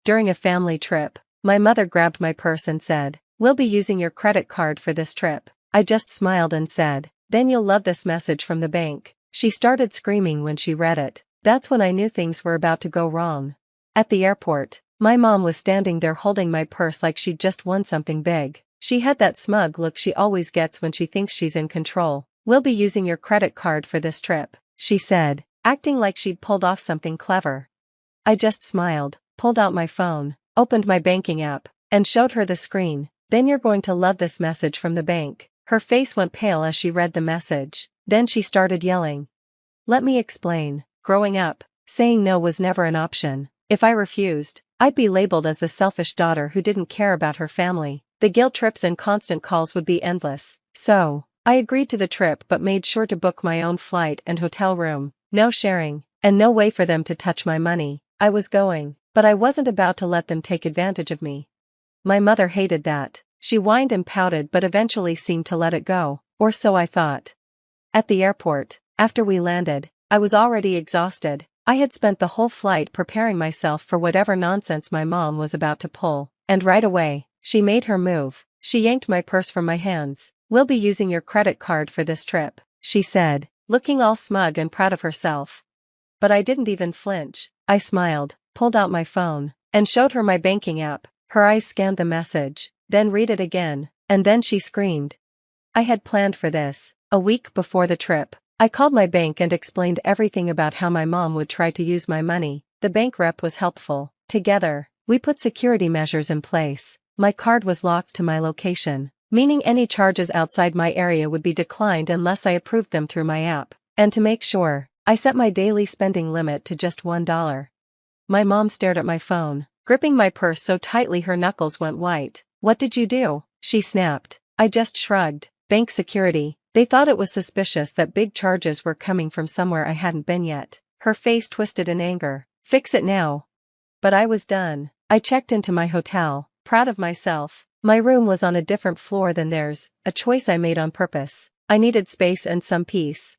During a family trip, my mother grabbed my purse and said, "We'll be using your credit card for this trip." I just smiled and said, "Then you'll love this message from the bank." She started screaming when she read it. That's when I knew things were about to go wrong. At the airport, my mom was standing there holding my purse like she'd just won something big. She had that smug look she always gets when she thinks she's in control. "We'll be using your credit card for this trip," she said, acting like she'd pulled off something clever. I just smiled, pulled out my phone, opened my banking app, and showed her the screen. "Then you're going to love this message from the bank." Her face went pale as she read the message. Then she started yelling. Let me explain. Growing up, saying no was never an option. If I refused, I'd be labeled as the selfish daughter who didn't care about her family. The guilt trips and constant calls would be endless. So, I agreed to the trip but made sure to book my own flight and hotel room. No sharing, and no way for them to touch my money. I was going, but I wasn't about to let them take advantage of me. My mother hated that. She whined and pouted but eventually seemed to let it go, or so I thought. At the airport, after we landed, I was already exhausted. I had spent the whole flight preparing myself for whatever nonsense my mom was about to pull, and right away, she made her move. She yanked my purse from my hands. "We'll be using your credit card for this trip," she said, looking all smug and proud of herself. But I didn't even flinch. I smiled, pulled out my phone, and showed her my banking app. Her eyes scanned the message, then read it again, and then she screamed. I had planned for this. A week before the trip, I called my bank and explained everything about how my mom would try to use my money. The bank rep was helpful. Together, we put security measures in place. My card was locked to my location, meaning any charges outside my area would be declined unless I approved them through my app. And to make sure, I set my daily spending limit to just $1. My mom stared at my phone, gripping my purse so tightly her knuckles went white. "What did you do?" she snapped. I just shrugged. Bank security. They thought it was suspicious that big charges were coming from somewhere I hadn't been yet. Her face twisted in anger. "Fix it now." But I was done. I checked into my hotel, proud of myself. My room was on a different floor than theirs, a choice I made on purpose. I needed space and some peace.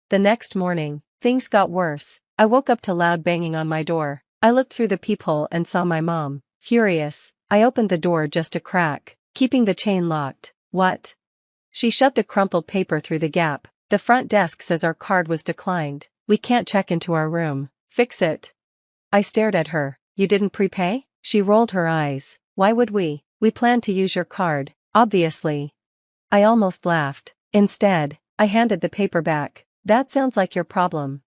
The next morning, things got worse. I woke up to loud banging on my door. I looked through the peephole and saw my mom. Furious, I opened the door just a crack, keeping the chain locked. "What?" She shoved a crumpled paper through the gap. "The front desk says our card was declined. We can't check into our room. Fix it." I stared at her. "You didn't prepay?" She rolled her eyes. "Why would we? We planned to use your card, obviously." I almost laughed. Instead, I handed the paper back. "That sounds like your problem."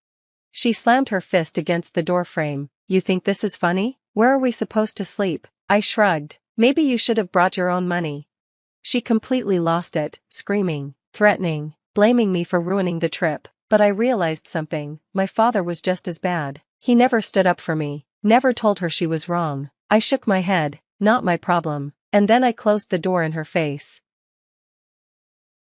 She slammed her fist against the doorframe. "You think this is funny? Where are we supposed to sleep?" I shrugged. "Maybe you should have brought your own money." She completely lost it, screaming, threatening, blaming me for ruining the trip. But I realized something. My father was just as bad. He never stood up for me, never told her she was wrong. I shook my head. Not my problem. And then I closed the door in her face.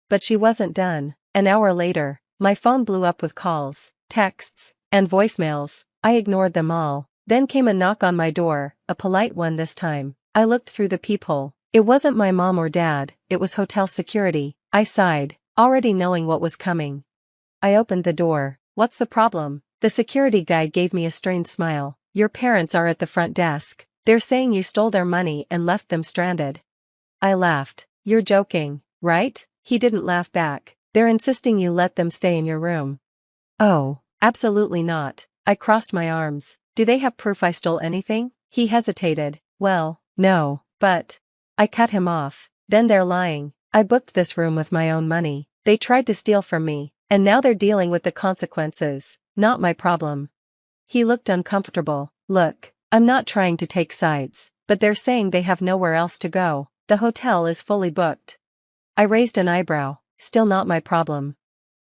But she wasn't done. An hour later, my phone blew up with calls, texts, and voicemails. I ignored them all. Then came a knock on my door, a polite one this time. I looked through the peephole. It wasn't my mom or dad, it was hotel security. I sighed, already knowing what was coming. I opened the door. "What's the problem?" The security guy gave me a strained smile. "Your parents are at the front desk. They're saying you stole their money and left them stranded." I laughed. "You're joking, right?" He didn't laugh back. "They're insisting you let them stay in your room." "Oh, absolutely not." I crossed my arms. "Do they have proof I stole anything?" He hesitated. "Well, no, but..." I cut him off. "Then they're lying. I booked this room with my own money. They tried to steal from me, and now they're dealing with the consequences. Not my problem." He looked uncomfortable. "Look, I'm not trying to take sides, but they're saying they have nowhere else to go. The hotel is fully booked." I raised an eyebrow. "Still not my problem."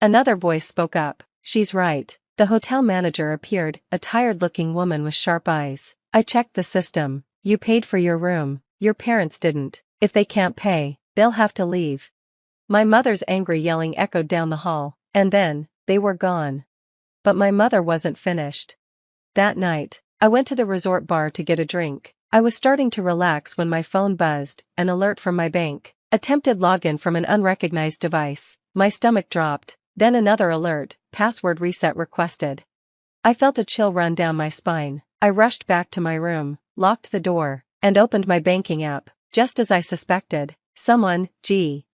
Another voice spoke up. "She's right." The hotel manager appeared, a tired-looking woman with sharp eyes. "I checked the system. You paid for your room. Your parents didn't. If they can't pay, they'll have to leave." My mother's angry yelling echoed down the hall, and then, they were gone. But my mother wasn't finished. That night, I went to the resort bar to get a drink. I was starting to relax when my phone buzzed, an alert from my bank. Attempted login from an unrecognized device. My stomach dropped, then another alert, password reset requested. I felt a chill run down my spine. I rushed back to my room, locked the door, and opened my banking app. Just as I suspected, someone,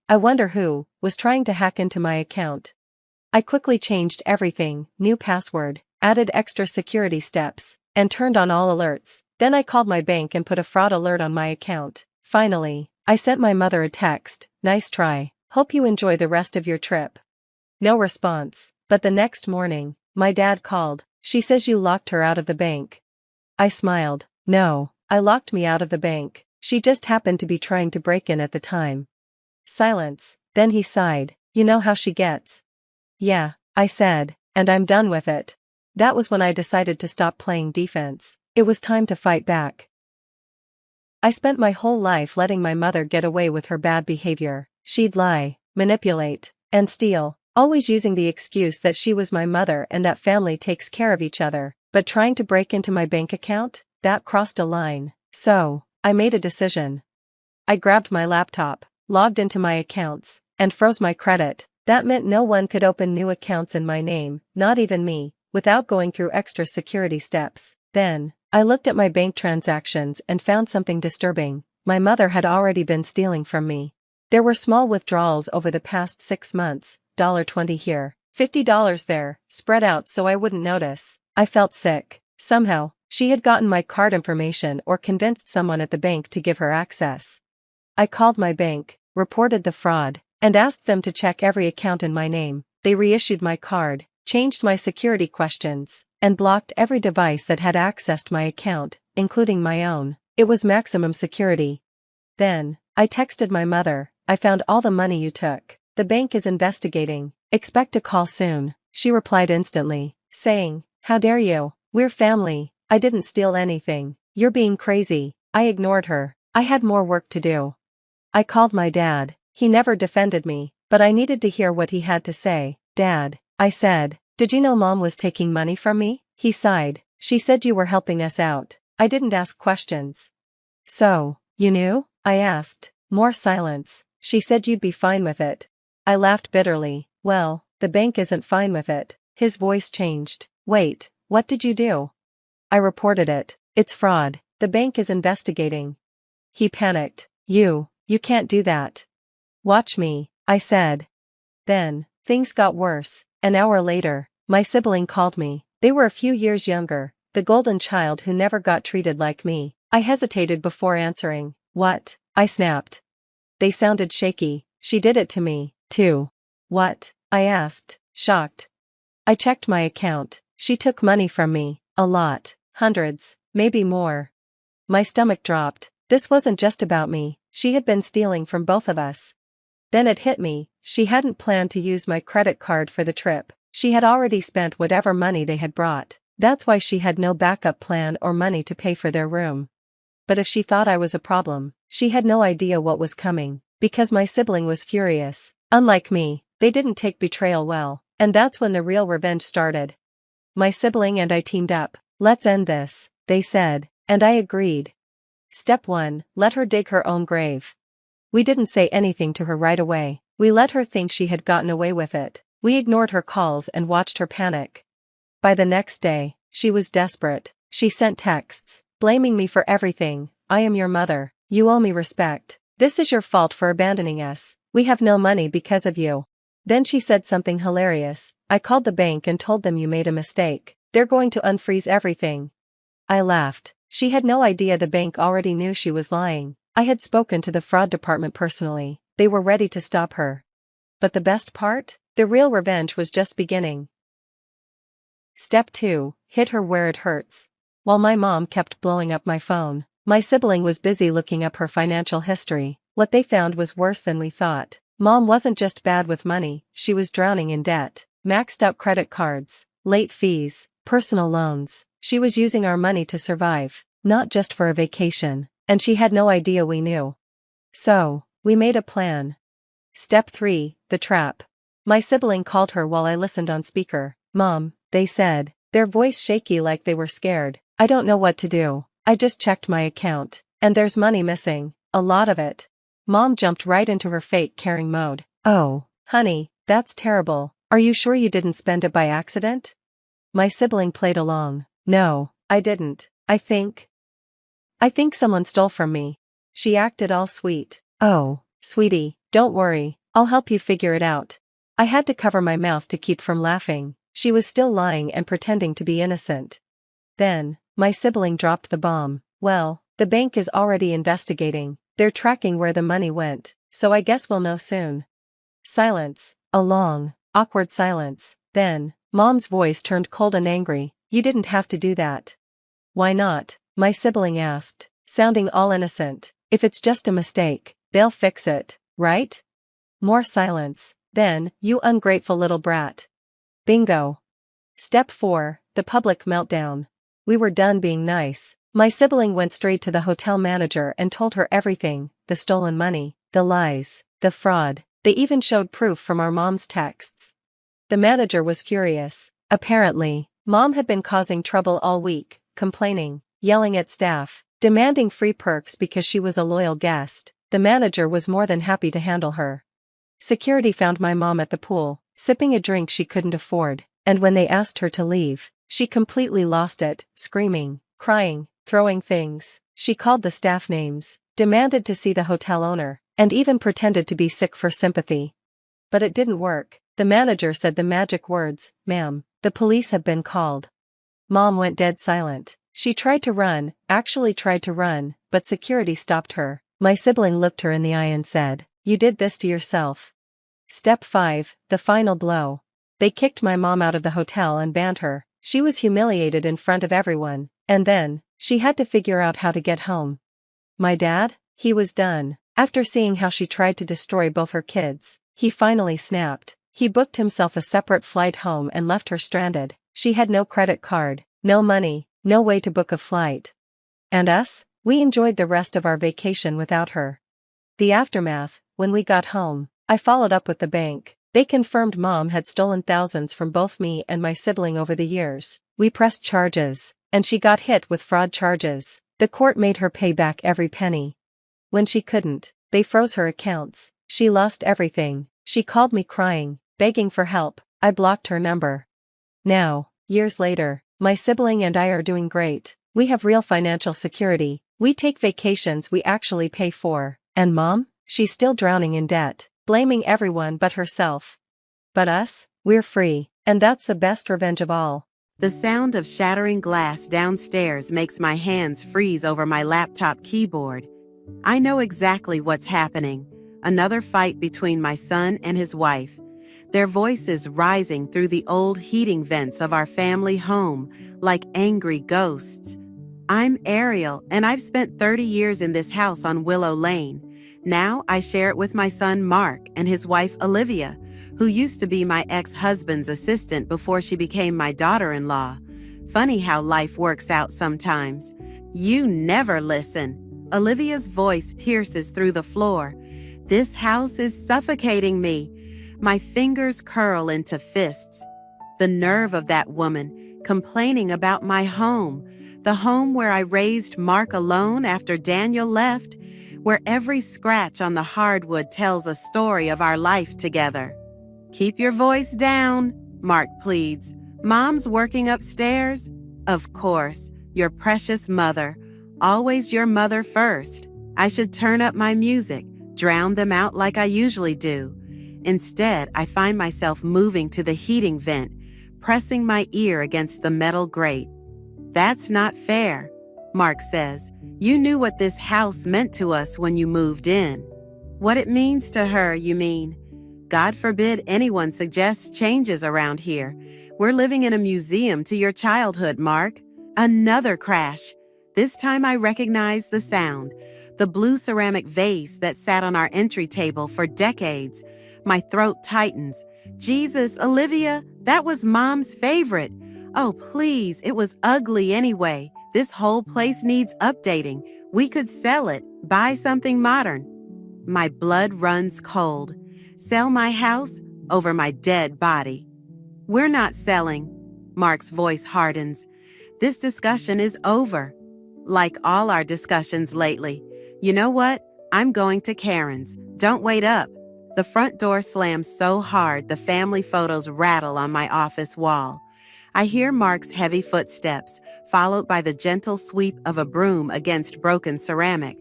I wonder who, was trying to hack into my account. I quickly changed everything, new password, added extra security steps, and turned on all alerts. Then I called my bank and put a fraud alert on my account. Finally, I sent my mother a text, "Nice try, hope you enjoy the rest of your trip." No response, but the next morning, my dad called. "She says you locked her out of the bank." I smiled. "No, I locked me out of the bank. She just happened to be trying to break in at the time." Silence, then he sighed. "You know how she gets." "Yeah," I said, "and I'm done with it." That was when I decided to stop playing defense. It was time to fight back. I spent my whole life letting my mother get away with her bad behavior. She'd lie, manipulate, and steal, always using the excuse that she was my mother and that family takes care of each other. But trying to break into my bank account? That crossed a line. So, I made a decision. I grabbed my laptop, logged into my accounts, and froze my credit. That meant no one could open new accounts in my name, not even me, without going through extra security steps. Then, I looked at my bank transactions and found something disturbing. My mother had already been stealing from me. There were small withdrawals over the past 6 months, $20 here, $50 there, spread out so I wouldn't notice. I felt sick. Somehow, she had gotten my card information or convinced someone at the bank to give her access. I called my bank, reported the fraud, and asked them to check every account in my name. They reissued my card, changed my security questions, and blocked every device that had accessed my account, including my own. It was maximum security. Then, I texted my mother, "I found all the money you took. The bank is investigating. Expect a call soon." She replied instantly, saying, "How dare you? We're family. I didn't steal anything. You're being crazy." I ignored her. I had more work to do. I called my dad. He never defended me, but I needed to hear what he had to say. "Dad," I said, "did you know Mom was taking money from me?" He sighed. "She said you were helping us out." I didn't ask questions. "So, you knew?" I asked. More silence. "She said you'd be fine with it." I laughed bitterly. "Well, the bank isn't fine with it." His voice changed. "Wait, what did you do?" I reported it. "It's fraud. The bank is investigating." He panicked. You can't do that." "Watch me," I said. Then, things got worse. An hour later, my sibling called me. They were a few years younger, the golden child who never got treated like me. I hesitated before answering. "What?" I snapped. They sounded shaky. "She did it to me, too." "What?" I asked, shocked. I checked my account. She took money from me. A lot. Hundreds, maybe more. My stomach dropped. This wasn't just about me. She had been stealing from both of us. Then it hit me. She hadn't planned to use my credit card for the trip. She had already spent whatever money they had brought. That's why she had no backup plan or money to pay for their room. But if she thought I was a problem, she had no idea what was coming. Because my sibling was furious. Unlike me, they didn't take betrayal well. And that's when the real revenge started. My sibling and I teamed up. "Let's end this," they said, and I agreed. Step 1, let her dig her own grave. We didn't say anything to her right away. We let her think she had gotten away with it. We ignored her calls and watched her panic. By the next day, she was desperate. She sent texts, blaming me for everything. "I am your mother. You owe me respect. This is your fault for abandoning us. We have no money because of you." Then she said something hilarious. "I called the bank and told them you made a mistake. They're going to unfreeze everything." I laughed. She had no idea the bank already knew she was lying. I had spoken to the fraud department personally. They were ready to stop her. But the best part? The real revenge was just beginning. Step 2, hit her where it hurts. While my mom kept blowing up my phone, my sibling was busy looking up her financial history. What they found was worse than we thought. Mom wasn't just bad with money, she was drowning in debt. Maxed out credit cards, late fees, personal loans. She was using our money to survive, not just for a vacation, and she had no idea we knew. So, we made a plan. Step 3, the trap. My sibling called her while I listened on speaker. "Mom," they said, their voice shaky like they were scared. "I don't know what to do. I just checked my account, and there's money missing, a lot of it." Mom jumped right into her fake caring mode. "Oh, honey, that's terrible. Are you sure you didn't spend it by accident?" My sibling played along. "No, I didn't. I think I think someone stole from me. She acted all sweet. Oh, sweetie, don't worry, I'll help you figure it out. I had to cover my mouth to keep from laughing. She was still lying and pretending to be innocent. Then, my sibling dropped the bomb. Well, the bank is already investigating. They're tracking where the money went, so I guess we'll know soon. Silence. A long, awkward silence. Then, Mom's voice turned cold and angry. You didn't have to do that. Why not? My sibling asked, sounding all innocent. If it's just a mistake, they'll fix it, right? More silence. Then, you ungrateful little brat. Bingo. Step 4, the public meltdown. We were done being nice. My sibling went straight to the hotel manager and told her everything, the stolen money, the lies, the fraud. They even showed proof from our mom's texts. The manager was furious. Apparently, Mom had been causing trouble all week, complaining, yelling at staff, demanding free perks because she was a loyal guest. The manager was more than happy to handle her. Security found my mom at the pool, sipping a drink she couldn't afford, and when they asked her to leave, she completely lost it, screaming, crying, throwing things. She called the staff names, demanded to see the hotel owner, and even pretended to be sick for sympathy. But it didn't work. The manager said the magic words, "Ma'am, the police have been called." Mom went dead silent. She tried to run, actually tried to run, but security stopped her. My sibling looked her in the eye and said, "You did this to yourself." Step 5, the final blow. They kicked my mom out of the hotel and banned her. She was humiliated in front of everyone, and then, she had to figure out how to get home. My dad? He was done. After seeing how she tried to destroy both her kids, he finally snapped. He booked himself a separate flight home and left her stranded. She had no credit card, no money, no way to book a flight. And us? We enjoyed the rest of our vacation without her. The aftermath, when we got home, I followed up with the bank. They confirmed Mom had stolen thousands from both me and my sibling over the years. We pressed charges, and she got hit with fraud charges. The court made her pay back every penny. When she couldn't, they froze her accounts. She lost everything. She called me crying, begging for help. I blocked her number. Now, years later, my sibling and I are doing great. We have real financial security. We take vacations we actually pay for. And Mom? She's still drowning in debt, blaming everyone but herself. But us? We're free, and that's the best revenge of all. The sound of shattering glass downstairs makes my hands freeze over my laptop keyboard. I know exactly what's happening. Another fight between my son and his wife. Their voices rising through the old heating vents of our family home, like angry ghosts. I'm Ariel, and I've spent 30 years in this house on Willow Lane. Now I share it with my son Mark and his wife Olivia, who used to be my ex-husband's assistant before she became my daughter-in-law. Funny how life works out sometimes. You never listen. Olivia's voice pierces through the floor. This house is suffocating me. My fingers curl into fists. The nerve of that woman, complaining about my home, the home where I raised Mark alone after Daniel left, where every scratch on the hardwood tells a story of our life together. Keep your voice down, Mark pleads. Mom's working upstairs? Of course, your precious mother. Always your mother first. I should turn up my music, drown them out like I usually do. Instead, I find myself moving to the heating vent, pressing my ear against the metal grate. That's not fair, Mark says. You knew what this house meant to us when you moved in. What it means to her, you mean? God forbid anyone suggests changes around here. We're living in a museum to your childhood, Mark. Another crash. This time I recognize the sound. The blue ceramic vase that sat on our entry table for decades. My throat tightens. Jesus, Olivia, that was Mom's favorite. Oh, please, it was ugly anyway. This whole place needs updating. We could sell it, buy something modern. My blood runs cold. Sell my house over my dead body. We're not selling. Mark's voice hardens. This discussion is over. Like all our discussions lately. You know what? I'm going to Karen's. Don't wait up. The front door slams so hard the family photos rattle on my office wall. I hear Mark's heavy footsteps, followed by the gentle sweep of a broom against broken ceramic.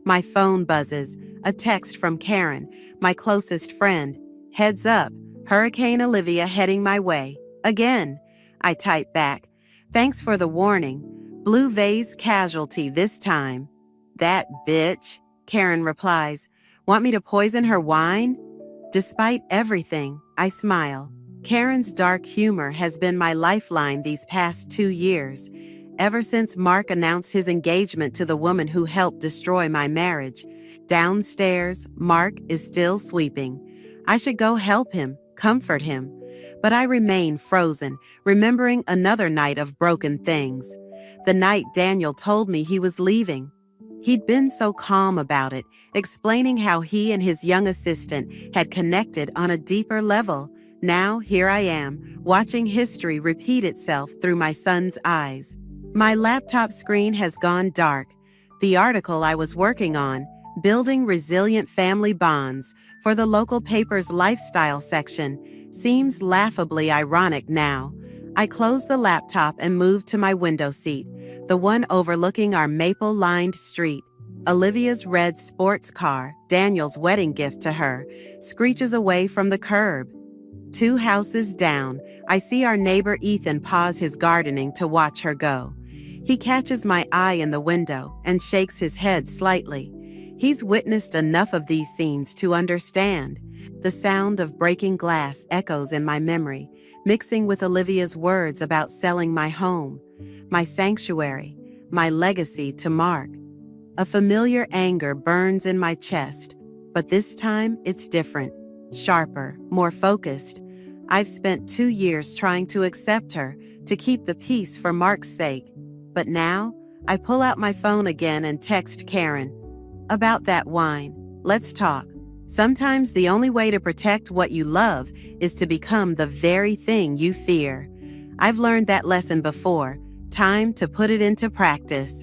My phone buzzes, a text from Karen, my closest friend. Heads up, Hurricane Olivia heading my way. Again. I type back. Thanks for the warning. Blue vase casualty this time. That bitch, Karen replies. Want me to poison her wine? Despite everything, I smile. Karen's dark humor has been my lifeline these past 2 years, ever since Mark announced his engagement to the woman who helped destroy my marriage. Downstairs, Mark is still sweeping. I should go help him, comfort him. But I remain frozen, remembering another night of broken things. The night Daniel told me he was leaving. He'd been so calm about it, explaining how he and his young assistant had connected on a deeper level. Now, here I am, watching history repeat itself through my son's eyes. My laptop screen has gone dark. The article I was working on, Building Resilient Family Bonds, for the local paper's lifestyle section, seems laughably ironic now. I close the laptop and move to my window seat, the one overlooking our maple-lined street. Olivia's red sports car, Daniel's wedding gift to her, screeches away from the curb. 2 houses down, I see our neighbor Ethan pause his gardening to watch her go. He catches my eye in the window and shakes his head slightly. He's witnessed enough of these scenes to understand. The sound of breaking glass echoes in my memory, mixing with Olivia's words about selling my home, my sanctuary, my legacy to Mark. A familiar anger burns in my chest, but this time it's different, sharper, more focused. I've spent 2 years trying to accept her, to keep the peace for Mark's sake. But now, I pull out my phone again and text Karen. About that wine. Let's talk. Sometimes the only way to protect what you love is to become the very thing you fear. I've learned that lesson before. Time to put it into practice.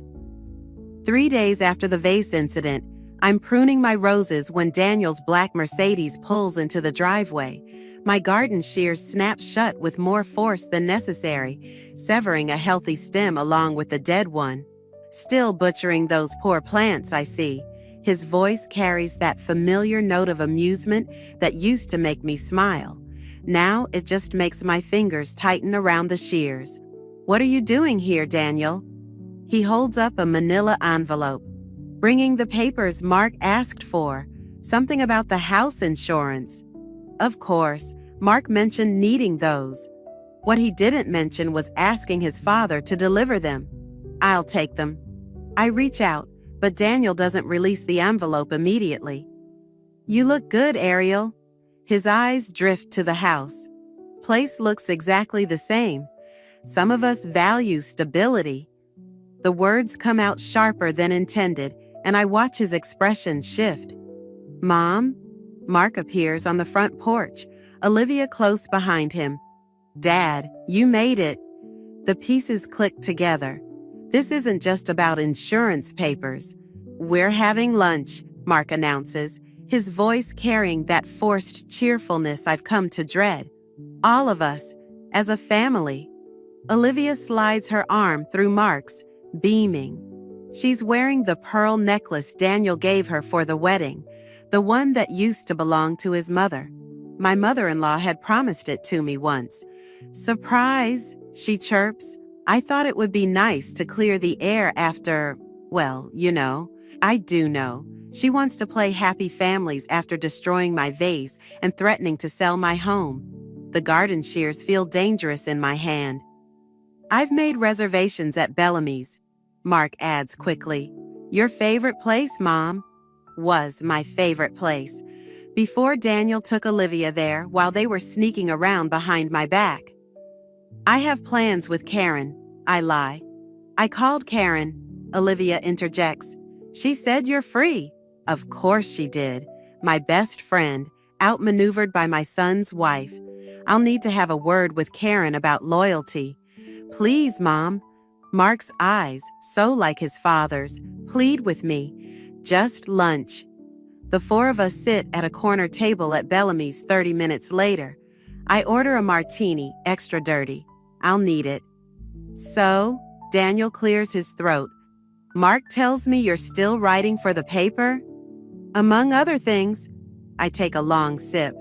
3 days after the vase incident, I'm pruning my roses when Daniel's black Mercedes pulls into the driveway. My garden shears snap shut with more force than necessary, severing a healthy stem along with the dead one. Still butchering those poor plants, I see. His voice carries that familiar note of amusement that used to make me smile. Now it just makes my fingers tighten around the shears. What are you doing here, Daniel? He holds up a manila envelope. Bringing the papers Mark asked for. Something about the house insurance. Of course, Mark mentioned needing those. What he didn't mention was asking his father to deliver them. I'll take them. I reach out, but Daniel doesn't release the envelope immediately. You look good, Ariel. His eyes drift to the house. Place looks exactly the same. Some of us value stability. The words come out sharper than intended, and I watch his expression shift. Mom? Mark appears on the front porch, Olivia close behind him. Dad, you made it. The pieces click together. This isn't just about insurance papers. We're having lunch, Mark announces, his voice carrying that forced cheerfulness I've come to dread. All of us, as a family. Olivia slides her arm through Mark's, beaming. She's wearing the pearl necklace Daniel gave her for the wedding, the one that used to belong to his mother. My mother-in-law had promised it to me once. Surprise, she chirps. I thought it would be nice to clear the air after, well, you know. I do know. She wants to play happy families after destroying my vase and threatening to sell my home. The garden shears feel dangerous in my hand. I've made reservations at Bellamy's, Mark adds quickly. Your favorite place, Mom? Was my favorite place. Before Daniel took Olivia there while they were sneaking around behind my back. I have plans with Karen, I lie. I called Karen, Olivia interjects. She said you're free. Of course she did. My best friend, outmaneuvered by my son's wife. I'll need to have a word with Karen about loyalty. Please, Mom. Mark's eyes, so like his father's, plead with me. Just lunch. The 4 of us sit at a corner table at Bellamy's 30 minutes later. I order a martini, extra dirty. I'll need it. So, Daniel clears his throat. Mark tells me you're still writing for the paper? Among other things. I take a long sip.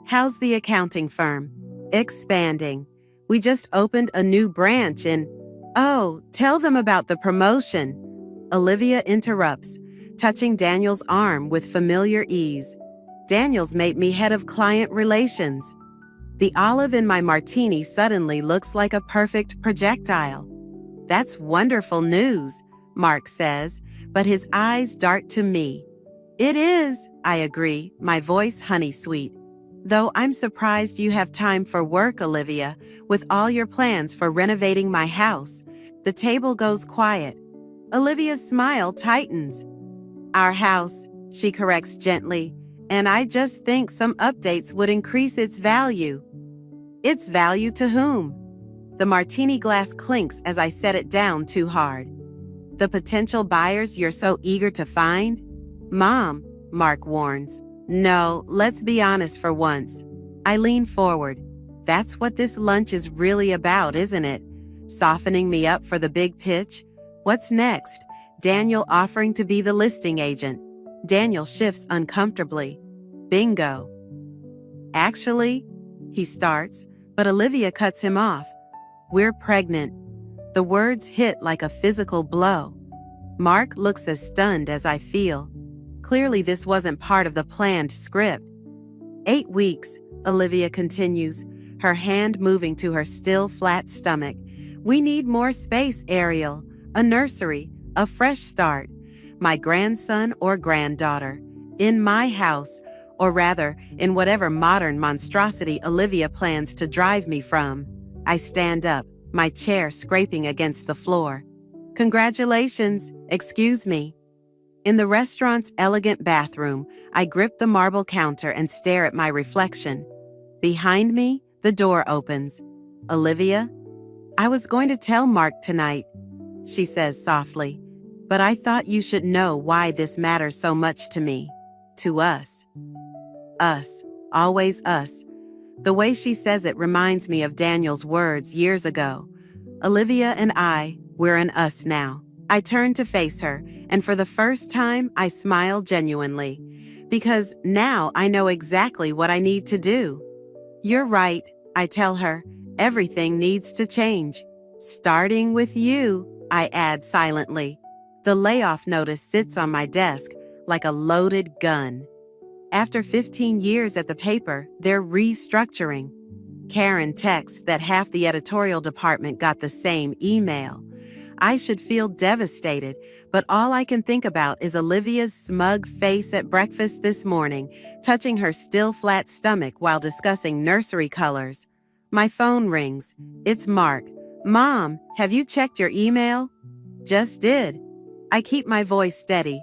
How's the accounting firm? Expanding. We just opened a new branch in... Oh, tell them about the promotion. Olivia interrupts, touching Daniel's arm with familiar ease. Daniel's made me head of client relations. The olive in my martini suddenly looks like a perfect projectile. That's wonderful news, Mark says, but his eyes dart to me. It is, I agree, my voice honey-sweet. Though I'm surprised you have time for work, Olivia, with all your plans for renovating my house. The table goes quiet. Olivia's smile tightens. Our house, she corrects gently, and I just think some updates would increase its value. Its value to whom? The martini glass clinks as I set it down too hard. The potential buyers you're so eager to find? Mom, Mark warns. No, let's be honest for once. I lean forward. That's what this lunch is really about, isn't it? Softening me up for the big pitch? What's next? Daniel offering to be the listing agent. Daniel shifts uncomfortably. Bingo. Actually, he starts, but Olivia cuts him off. We're pregnant. The words hit like a physical blow. Mark looks as stunned as I feel. Clearly, this wasn't part of the planned script. 8 weeks, Olivia continues, her hand moving to her still flat stomach. We need more space, Ariel. A nursery, a fresh start. My grandson or granddaughter. In my house, or rather, in whatever modern monstrosity Olivia plans to drive me from. I stand up, my chair scraping against the floor. Congratulations, excuse me. In the restaurant's elegant bathroom, I grip the marble counter and stare at my reflection. Behind me, the door opens. Olivia? I was going to tell Mark tonight, she says softly, but I thought you should know why this matters so much to me. To us. Us. Always us. The way she says it reminds me of Daniel's words years ago. Olivia and I, we're an us now. I turn to face her, and for the first time, I smile genuinely. Because now I know exactly what I need to do. You're right, I tell her. Everything needs to change. Starting with you, I add silently. The layoff notice sits on my desk like a loaded gun. After 15 years at the paper, they're restructuring. Karen texts that half the editorial department got the same email. I should feel devastated, but all I can think about is Olivia's smug face at breakfast this morning, touching her still flat stomach while discussing nursery colors. My phone rings. It's Mark. Mom, have you checked your email? Just did. I keep my voice steady.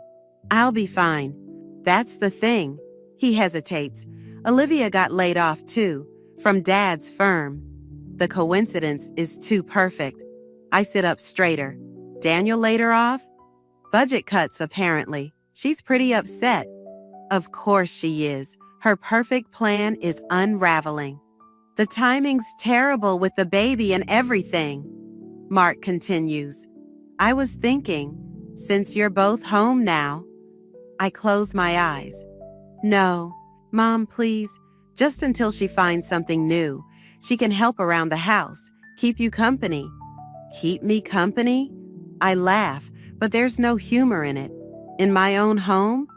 I'll be fine. That's the thing. He hesitates. Olivia got laid off too, from Dad's firm. The coincidence is too perfect. I sit up straighter. Daniel laid her off? Budget cuts, apparently. She's pretty upset. Of course she is. Her perfect plan is unraveling. The timing's terrible with the baby and everything. Mark continues. I was thinking, since you're both home now. I close my eyes. No, Mom, please, just until she finds something new. She can help around the house, keep you company. Keep me company? I laugh, but there's no humor in it. In my own home?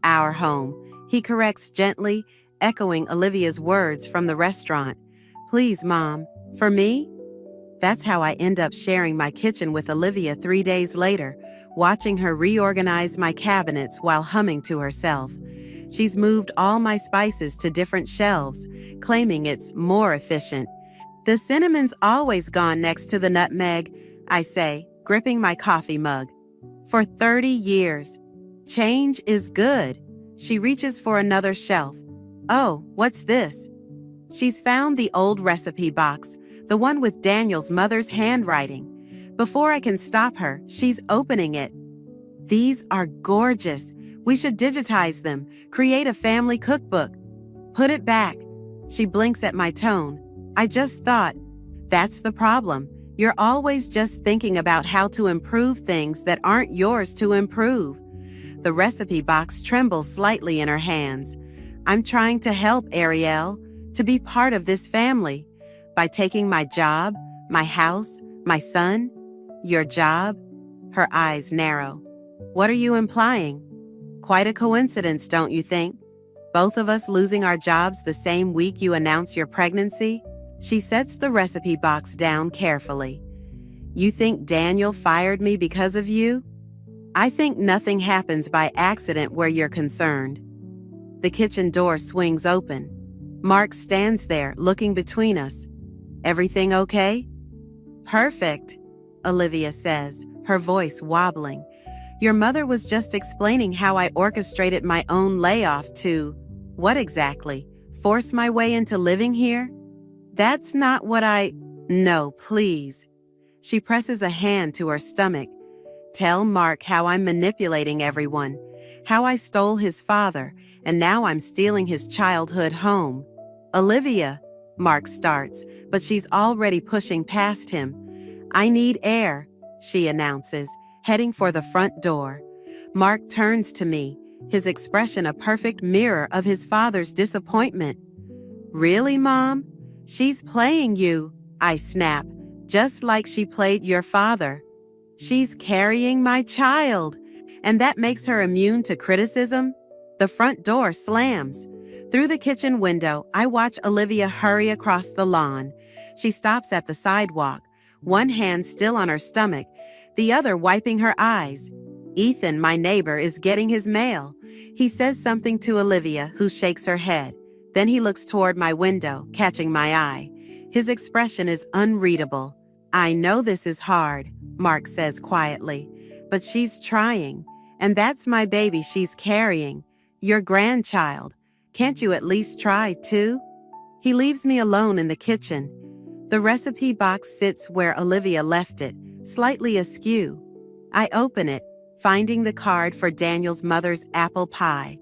Our home, he corrects gently, echoing Olivia's words from the restaurant. Please, Mom, for me? That's how I end up sharing my kitchen with Olivia 3 days later, watching her reorganize my cabinets while humming to herself. She's moved all my spices to different shelves, claiming it's more efficient. The cinnamon's always gone next to the nutmeg, I say, gripping my coffee mug. For 30 years. Change is good. She reaches for another shelf. Oh, what's this? She's found the old recipe box, the one with Daniel's mother's handwriting. Before I can stop her, she's opening it. These are gorgeous. We should digitize them, create a family cookbook. Put it back. She blinks at my tone. I just thought, That's the problem. You're always just thinking about how to improve things that aren't yours to improve. The recipe box trembles slightly in her hands. I'm trying to help, Ariel, to be part of this family. By taking my job, my house, my son. Your job? Her eyes narrow. What are you implying? Quite a coincidence, don't you think? Both of us losing our jobs the same week you announce your pregnancy? She sets the recipe box down carefully. You think Daniel fired me because of you? I think nothing happens by accident where you're concerned. The kitchen door swings open. Mark stands there, looking between us. Everything okay? Perfect, Olivia says, her voice wobbling. Your mother was just explaining how I orchestrated my own layoff to, what exactly? Force my way into living here? That's not what No, please. She presses a hand to her stomach. Tell Mark how I'm manipulating everyone, how I stole his father, and now I'm stealing his childhood home. Olivia, Mark starts, but she's already pushing past him. I need air, she announces, heading for the front door. Mark turns to me, his expression a perfect mirror of his father's disappointment. Really, Mom? She's playing you, I snap, just like she played your father. She's carrying my child, and that makes her immune to criticism? The front door slams. Through the kitchen window, I watch Olivia hurry across the lawn. She stops at the sidewalk, one hand still on her stomach, the other wiping her eyes. Ethan, my neighbor, is getting his mail. He says something to Olivia, who shakes her head. Then he looks toward my window, catching my eye. His expression is unreadable. I know this is hard, Mark says quietly, but she's trying. And that's my baby she's carrying. Your grandchild. Can't you at least try, too? He leaves me alone in the kitchen. The recipe box sits where Olivia left it, slightly askew. I open it, finding the card for Daniel's mother's apple pie,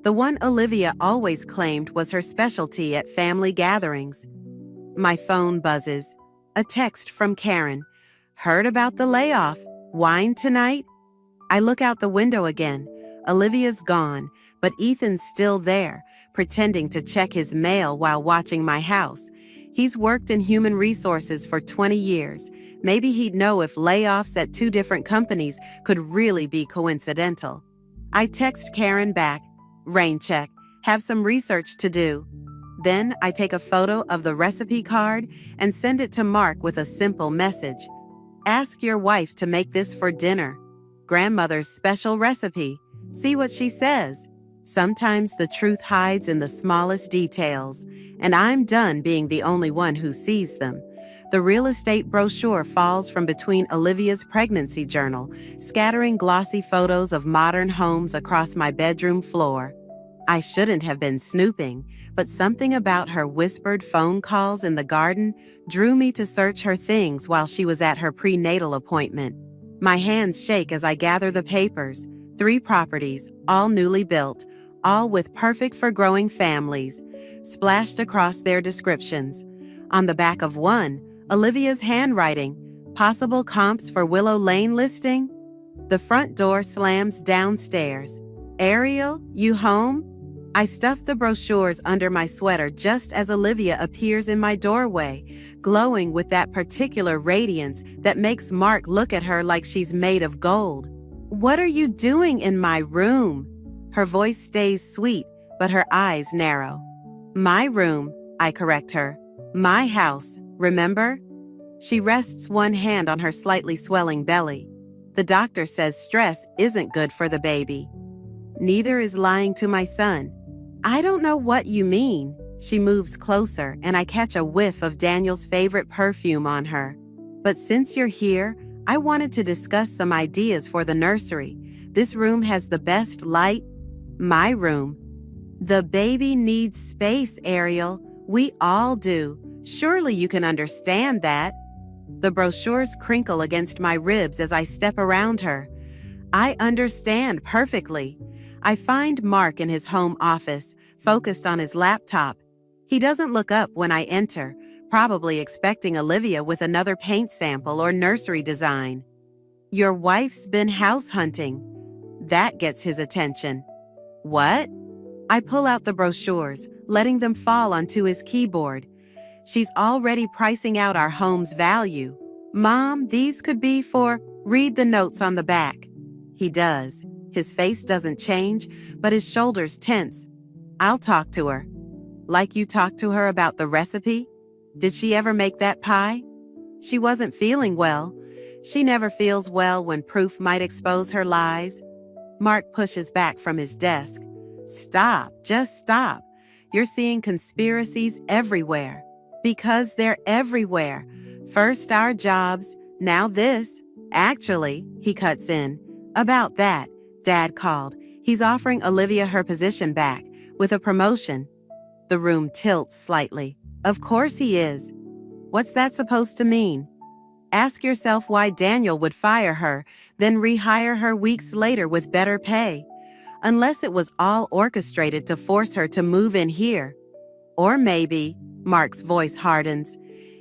the one Olivia always claimed was her specialty at family gatherings. My phone buzzes. A text from Karen. Heard about the layoff. Wine tonight? I look out the window again. Olivia's gone, but Ethan's still there, pretending to check his mail while watching my house. He's worked in human resources for 20 years. Maybe he'd know if layoffs at 2 different companies could really be coincidental. I text Karen back. Rain check. Have some research to do. Then I take a photo of the recipe card and send it to Mark with a simple message. Ask your wife to make this for dinner. Grandmother's special recipe. See what she says. Sometimes the truth hides in the smallest details, and I'm done being the only one who sees them. The real estate brochure falls from between Olivia's pregnancy journal, scattering glossy photos of modern homes across my bedroom floor. I shouldn't have been snooping, but something about her whispered phone calls in the garden drew me to search her things while she was at her prenatal appointment. My hands shake as I gather the papers. 3 properties, all newly built, all with perfect for growing families, splashed across their descriptions. On the back of one, Olivia's handwriting, possible comps for Willow Lane listing. The front door slams downstairs. Ariel, you home? I stuff the brochures under my sweater just as Olivia appears in my doorway, glowing with that particular radiance that makes Mark look at her like she's made of gold. What are you doing in my room? Her voice stays sweet, but her eyes narrow. My room, I correct her. My house, remember? She rests one hand on her slightly swelling belly. The doctor says stress isn't good for the baby. Neither is lying to my son. I don't know what you mean. She moves closer, and I catch a whiff of Daniel's favorite perfume on her. But since you're here, I wanted to discuss some ideas for the nursery. This room has the best light. My room. The baby needs space, Ariel. We all do. Surely you can understand that. The brochures crinkle against my ribs as I step around her. I understand perfectly. I find Mark in his home office, focused on his laptop. He doesn't look up when I enter, probably expecting Olivia with another paint sample or nursery design. Your wife's been house hunting. That gets his attention. What? I pull out the brochures, letting them fall onto his keyboard. She's already pricing out our home's value. Mom, these could be for, read the notes on the back. He does. His face doesn't change, but his shoulders tense. I'll talk to her. Like you talked to her about the recipe? Did she ever make that pie? She wasn't feeling well. She never feels well when proof might expose her lies. Mark pushes back from his desk. Stop, just stop. You're seeing conspiracies everywhere. Because they're everywhere. First our jobs, now this. Actually, he cuts in. About that, Dad called. He's offering Olivia her position back, with a promotion. The room tilts slightly. Of course he is. What's that supposed to mean? Ask yourself why Daniel would fire her, then rehire her weeks later with better pay. Unless it was all orchestrated to force her to move in here. Or maybe, Mark's voice hardens,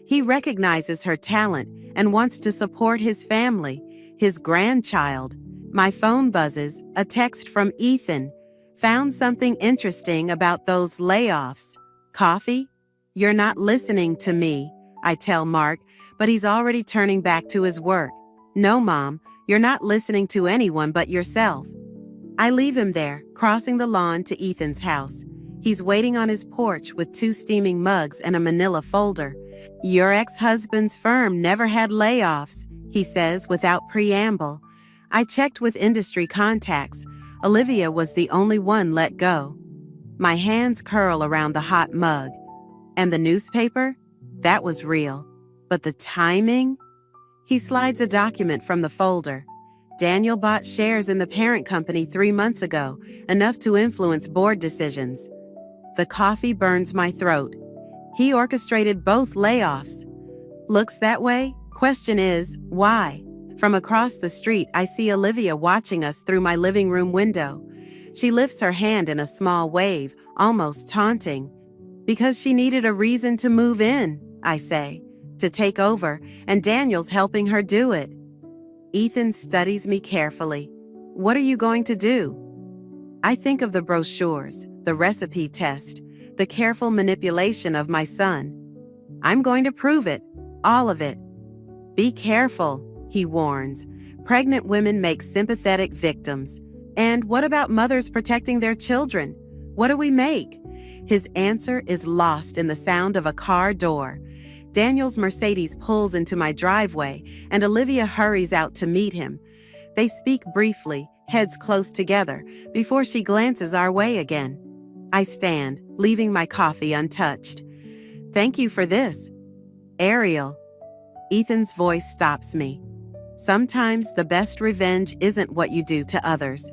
he recognizes her talent and wants to support his family, his grandchild. My phone buzzes, a text from Ethan. Found something interesting about those layoffs. Coffee? You're not listening to me, I tell Mark, but he's already turning back to his work. No, Mom, you're not listening to anyone but yourself. I leave him there, crossing the lawn to Ethan's house. He's waiting on his porch with 2 steaming mugs and a manila folder. Your ex-husband's firm never had layoffs, he says without preamble. I checked with industry contacts. Olivia was the only one let go. My hands curl around the hot mug. And the newspaper? That was real. But the timing? He slides a document from the folder. Daniel bought shares in the parent company 3 months ago, enough to influence board decisions. The coffee burns my throat. He orchestrated both layoffs. Looks that way? Question is, why? From across the street, I see Olivia watching us through my living room window. She lifts her hand in a small wave, almost taunting. Because she needed a reason to move in, I say, to take over, and Daniel's helping her do it. Ethan studies me carefully. What are you going to do? I think of the brochures, the recipe test, the careful manipulation of my son. I'm going to prove it, all of it. Be careful, he warns. Pregnant women make sympathetic victims. And what about mothers protecting their children? What do we make? His answer is lost in the sound of a car door. Daniel's Mercedes pulls into my driveway, and Olivia hurries out to meet him. They speak briefly, heads close together, before she glances our way again. I stand, leaving my coffee untouched. Thank you for this. Ariel. Ethan's voice stops me. Sometimes the best revenge isn't what you do to others.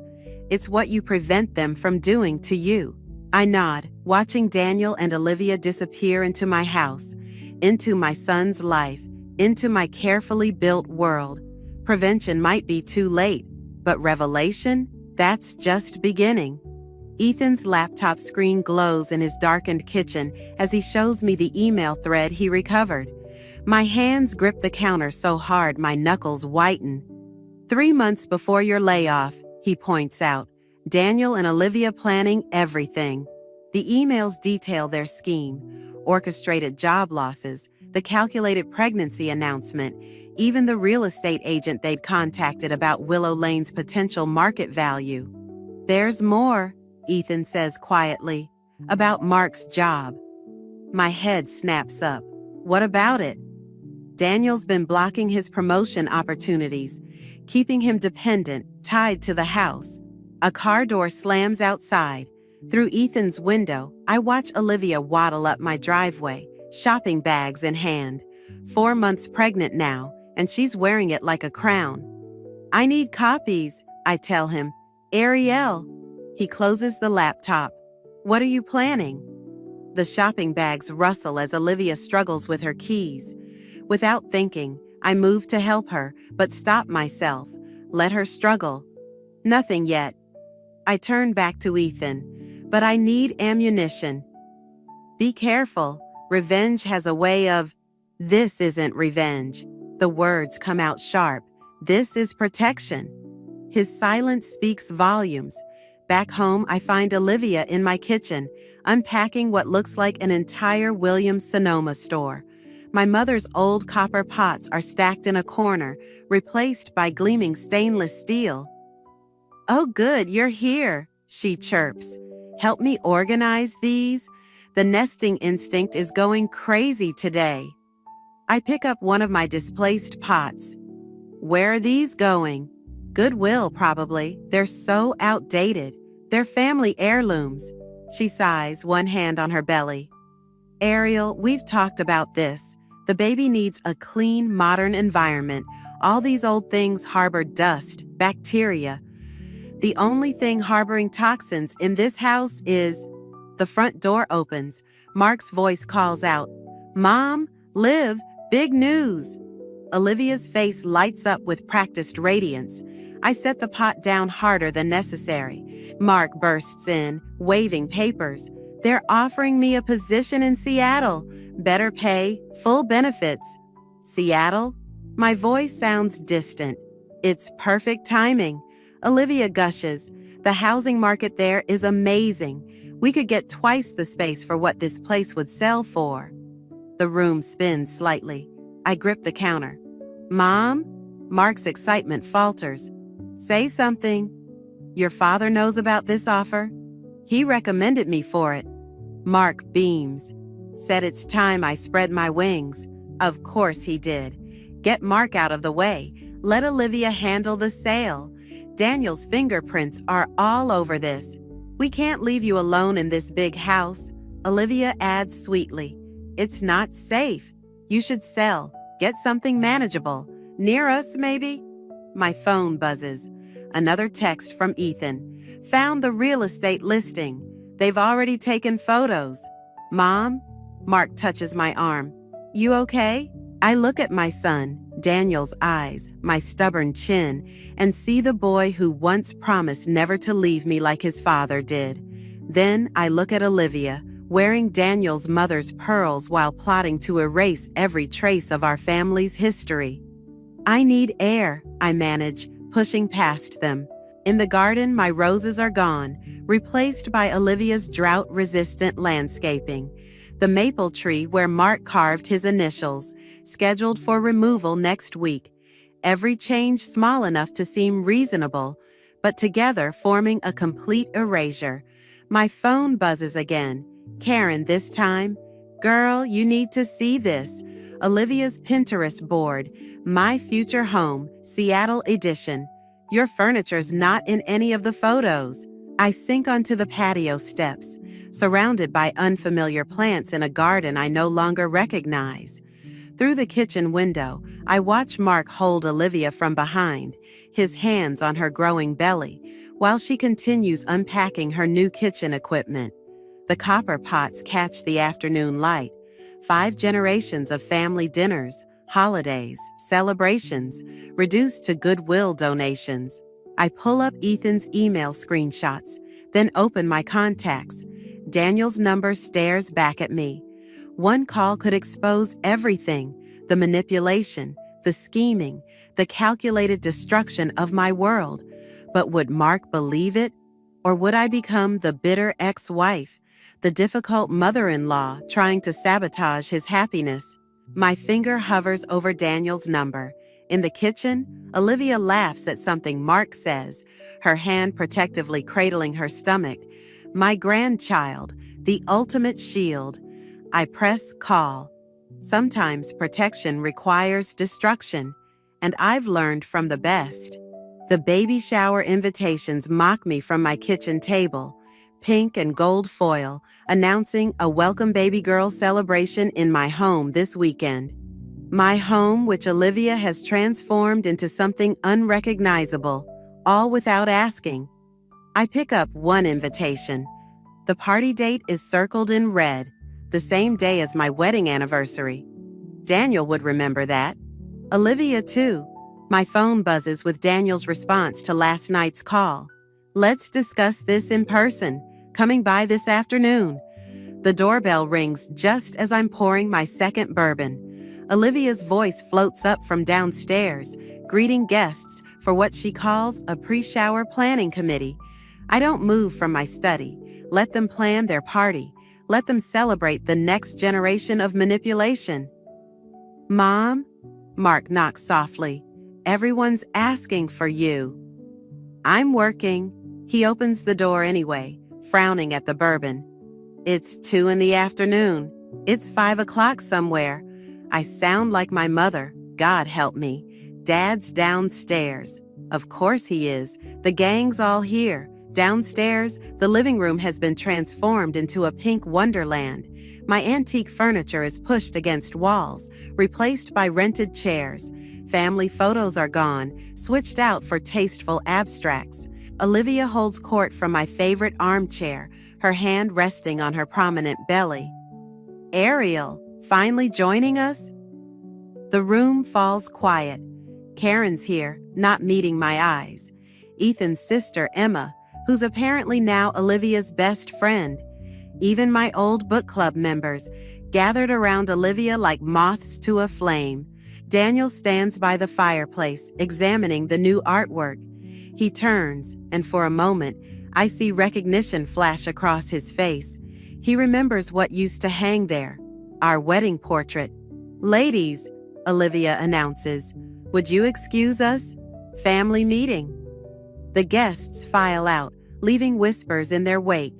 It's what you prevent them from doing to you. I nod, watching Daniel and Olivia disappear into my house, into my son's life, into my carefully built world. Prevention might be too late, but revelation? That's just beginning. Ethan's laptop screen glows in his darkened kitchen as he shows me the email thread he recovered. My hands grip the counter so hard my knuckles whiten. 3 months before your layoff, he points out, Daniel and Olivia planning everything. The emails detail their scheme, orchestrated job losses, the calculated pregnancy announcement, even the real estate agent they'd contacted about Willow Lane's potential market value. There's more, Ethan says quietly, about Mark's job. My head snaps up. What about it? Daniel's been blocking his promotion opportunities, keeping him dependent, tied to the house. A car door slams outside. Through Ethan's window, I watch Olivia waddle up my driveway, shopping bags in hand. 4 months pregnant now, and she's wearing it like a crown. I need copies, I tell him. Ariel. He closes the laptop. What are you planning? The shopping bags rustle as Olivia struggles with her keys. Without thinking, I move to help her, but stop myself. Let her struggle. Nothing yet. I turn back to Ethan. But I need ammunition. Be careful, Revenge has a way of, this isn't revenge. The words come out sharp. This is protection. His silence speaks volumes. Back home, I find Olivia in my kitchen, unpacking what looks like an entire Williams-Sonoma store. My mother's old copper pots are stacked in a corner, replaced by gleaming stainless steel. "Oh, good, you're here," she chirps. "Help me organize these? The nesting instinct is going crazy today." I pick up one of my displaced pots. "Where are these going?" "Goodwill, probably. They're so outdated. They're family heirlooms." She sighs, one hand on her belly. "Ariel, we've talked about this. The baby needs a clean, modern environment. All these old things harbor dust, bacteria. The only thing harboring toxins in this house is..." The front door opens. Mark's voice calls out, "Mom, Liv, big news." Olivia's face lights up with practiced radiance. I set the pot down harder than necessary. Mark bursts in, waving papers. "They're offering me a position in Seattle. Better pay, full benefits." "Seattle?" My voice sounds distant. "It's perfect timing." Olivia gushes. "The housing market there is amazing. We could get twice the space for what this place would sell for." The room spins slightly. I grip the counter. "Mom?" Mark's excitement falters. "Say something." "Your father knows about this offer?" "He recommended me for it." Mark beams. "Said it's time I spread my wings." Of course he did. Get Mark out of the way. Let Olivia handle the sale. Daniel's fingerprints are all over this. "We can't leave you alone in this big house." Olivia adds sweetly, "It's not safe. You should sell. Get something manageable. Near us, maybe?" My phone buzzes. Another text from Ethan. "Found the real estate listing. They've already taken photos." "Mom?" Mark touches my arm. "You okay?" I look at my son, Daniel's eyes, my stubborn chin, and see the boy who once promised never to leave me like his father did. Then I look at Olivia, wearing Daniel's mother's pearls while plotting to erase every trace of our family's history. "I need air," I manage, pushing past them. In the garden, my roses are gone, replaced by Olivia's drought-resistant landscaping. The maple tree where Mark carved his initials, scheduled for removal next week. Every change small enough to seem reasonable, but together forming a complete erasure. My phone buzzes again. Karen this time. "Girl, you need to see this." Olivia's Pinterest board, "My Future Home, Seattle Edition." "Your furniture's not in any of the photos." I sink onto the patio steps, surrounded by unfamiliar plants in a garden I no longer recognize. Through the kitchen window, I watch Mark hold Olivia from behind, his hands on her growing belly, while she continues unpacking her new kitchen equipment. The copper pots catch the afternoon light. 5 generations of family dinners, holidays, celebrations, reduced to Goodwill donations. I pull up Ethan's email screenshots, then open my contacts. Daniel's number stares back at me. One call could expose everything: the manipulation, the scheming, the calculated destruction of my world. But would Mark believe it? Or would I become the bitter ex-wife, the difficult mother-in-law trying to sabotage his happiness? My finger hovers over Daniel's number. In the kitchen, Olivia laughs at something Mark says, her hand protectively cradling her stomach. My grandchild, the ultimate shield. I press call. Sometimes protection requires destruction, and I've learned from the best. The baby shower invitations mock me from my kitchen table, pink and gold foil, announcing a welcome baby girl celebration in my home this weekend. My home, which Olivia has transformed into something unrecognizable, all without asking. I pick up one invitation. The party date is circled in red, the same day as my wedding anniversary. Daniel would remember that. Olivia, too. My phone buzzes with Daniel's response to last night's call. "Let's discuss this in person. Coming by this afternoon." The doorbell rings just as I'm pouring my second bourbon. Olivia's voice floats up from downstairs, greeting guests for what she calls a pre-shower planning committee. I don't move from my study. Let them plan their party. Let them celebrate the next generation of manipulation. "Mom?" Mark knocks softly. "Everyone's asking for you." "I'm working." He opens the door anyway, frowning at the bourbon. "It's 2 in the afternoon. It's 5 o'clock somewhere. I sound like my mother. God help me. Dad's downstairs." Of course he is. The gang's all here. Downstairs, the living room has been transformed into a pink wonderland. My antique furniture is pushed against walls, replaced by rented chairs. Family photos are gone, switched out for tasteful abstracts. Olivia holds court from my favorite armchair, her hand resting on her prominent belly. "Ariel, finally joining us?" The room falls quiet. Karen's here, not meeting my eyes. Ethan's sister, Emma, who's apparently now Olivia's best friend. Even my old book club members gathered around Olivia like moths to a flame. Daniel stands by the fireplace, examining the new artwork. He turns, and for a moment, I see recognition flash across his face. He remembers what used to hang there, our wedding portrait. "Ladies," Olivia announces, "would you excuse us? Family meeting." The guests file out, leaving whispers in their wake.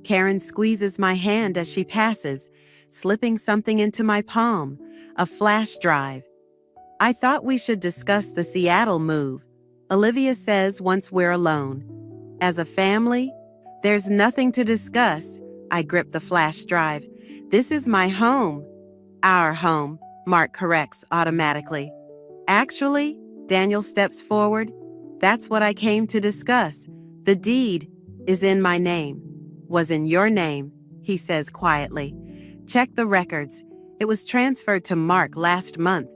Karen squeezes my hand as she passes, slipping something into my palm, a flash drive. "I thought we should discuss the Seattle move," Olivia says once we're alone. "As a family, there's nothing to discuss." I grip the flash drive. "This is my home." "Our home," Mark corrects automatically. "Actually," Daniel steps forward, "that's what I came to discuss. The deed is in my name." "Was in your name," he says quietly. "Check the records. It was transferred to Mark last month."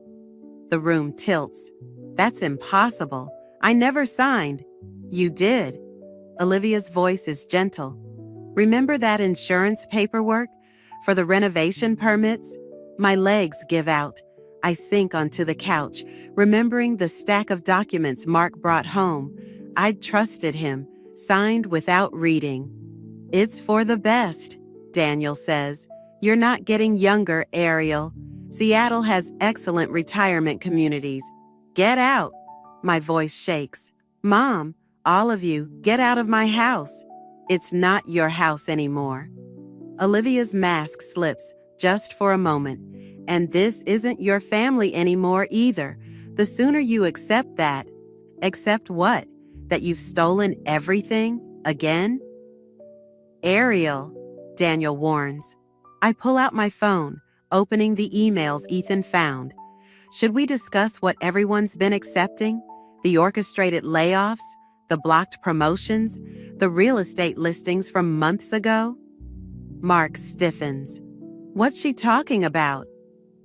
The room tilts. "That's impossible. I never signed." "You did." Olivia's voice is gentle. "Remember that insurance paperwork for the renovation permits?" My legs give out. I sink onto the couch, remembering the stack of documents Mark brought home. I'd trusted him, signed without reading. "It's for the best," Daniel says. "You're not getting younger, Ariel. Seattle has excellent retirement communities. Get out." My voice shakes. "Mom, all of you, get out of my house." "It's not your house anymore." Olivia's mask slips, just for a moment. "And this isn't your family anymore either. The sooner you accept that." "Accept what? That you've stolen everything? Again?" "Ariel," Daniel warns. I pull out my phone, opening the emails Ethan found. Should we discuss what everyone's been accepting? The orchestrated layoffs? The blocked promotions? The real estate listings from months ago? Mark stiffens. "What's she talking about?"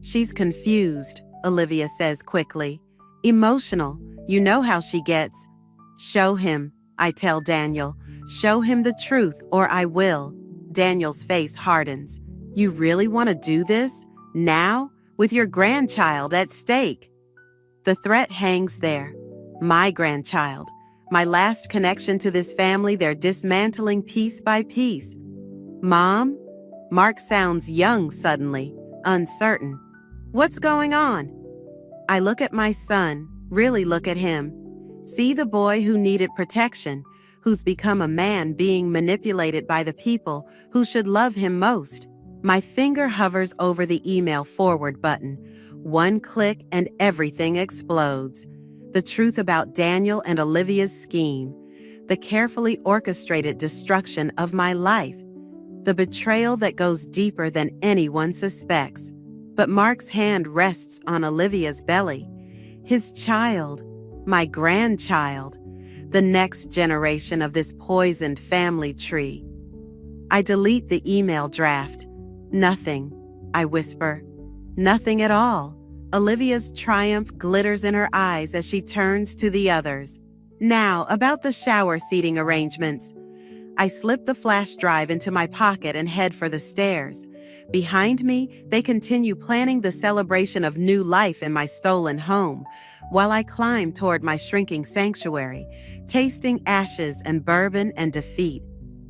"She's confused," Olivia says quickly. "Emotional. You know how she gets." "Show him," I tell Daniel. "Show him the truth, or I will." Daniel's face hardens. "You really want to do this? Now? With your grandchild at stake?" The threat hangs there. My grandchild. My last connection to this family they're dismantling piece by piece. "Mom?" Mark sounds young suddenly, uncertain. "What's going on?" I look at my son, really look at him. See the boy who needed protection, who's become a man being manipulated by the people who should love him most. My finger hovers over the email forward button. One click and everything explodes. The truth about Daniel and Olivia's scheme. The carefully orchestrated destruction of my life. The betrayal that goes deeper than anyone suspects. But Mark's hand rests on Olivia's belly. His child, my grandchild, the next generation of this poisoned family tree. I delete the email draft. "Nothing," I whisper. "Nothing at all." Olivia's triumph glitters in her eyes as she turns to the others. "Now, about the shower seating arrangements." I slip the flash drive into my pocket and head for the stairs. Behind me, they continue planning the celebration of new life in my stolen home, while I climb toward my shrinking sanctuary, tasting ashes and bourbon and defeat.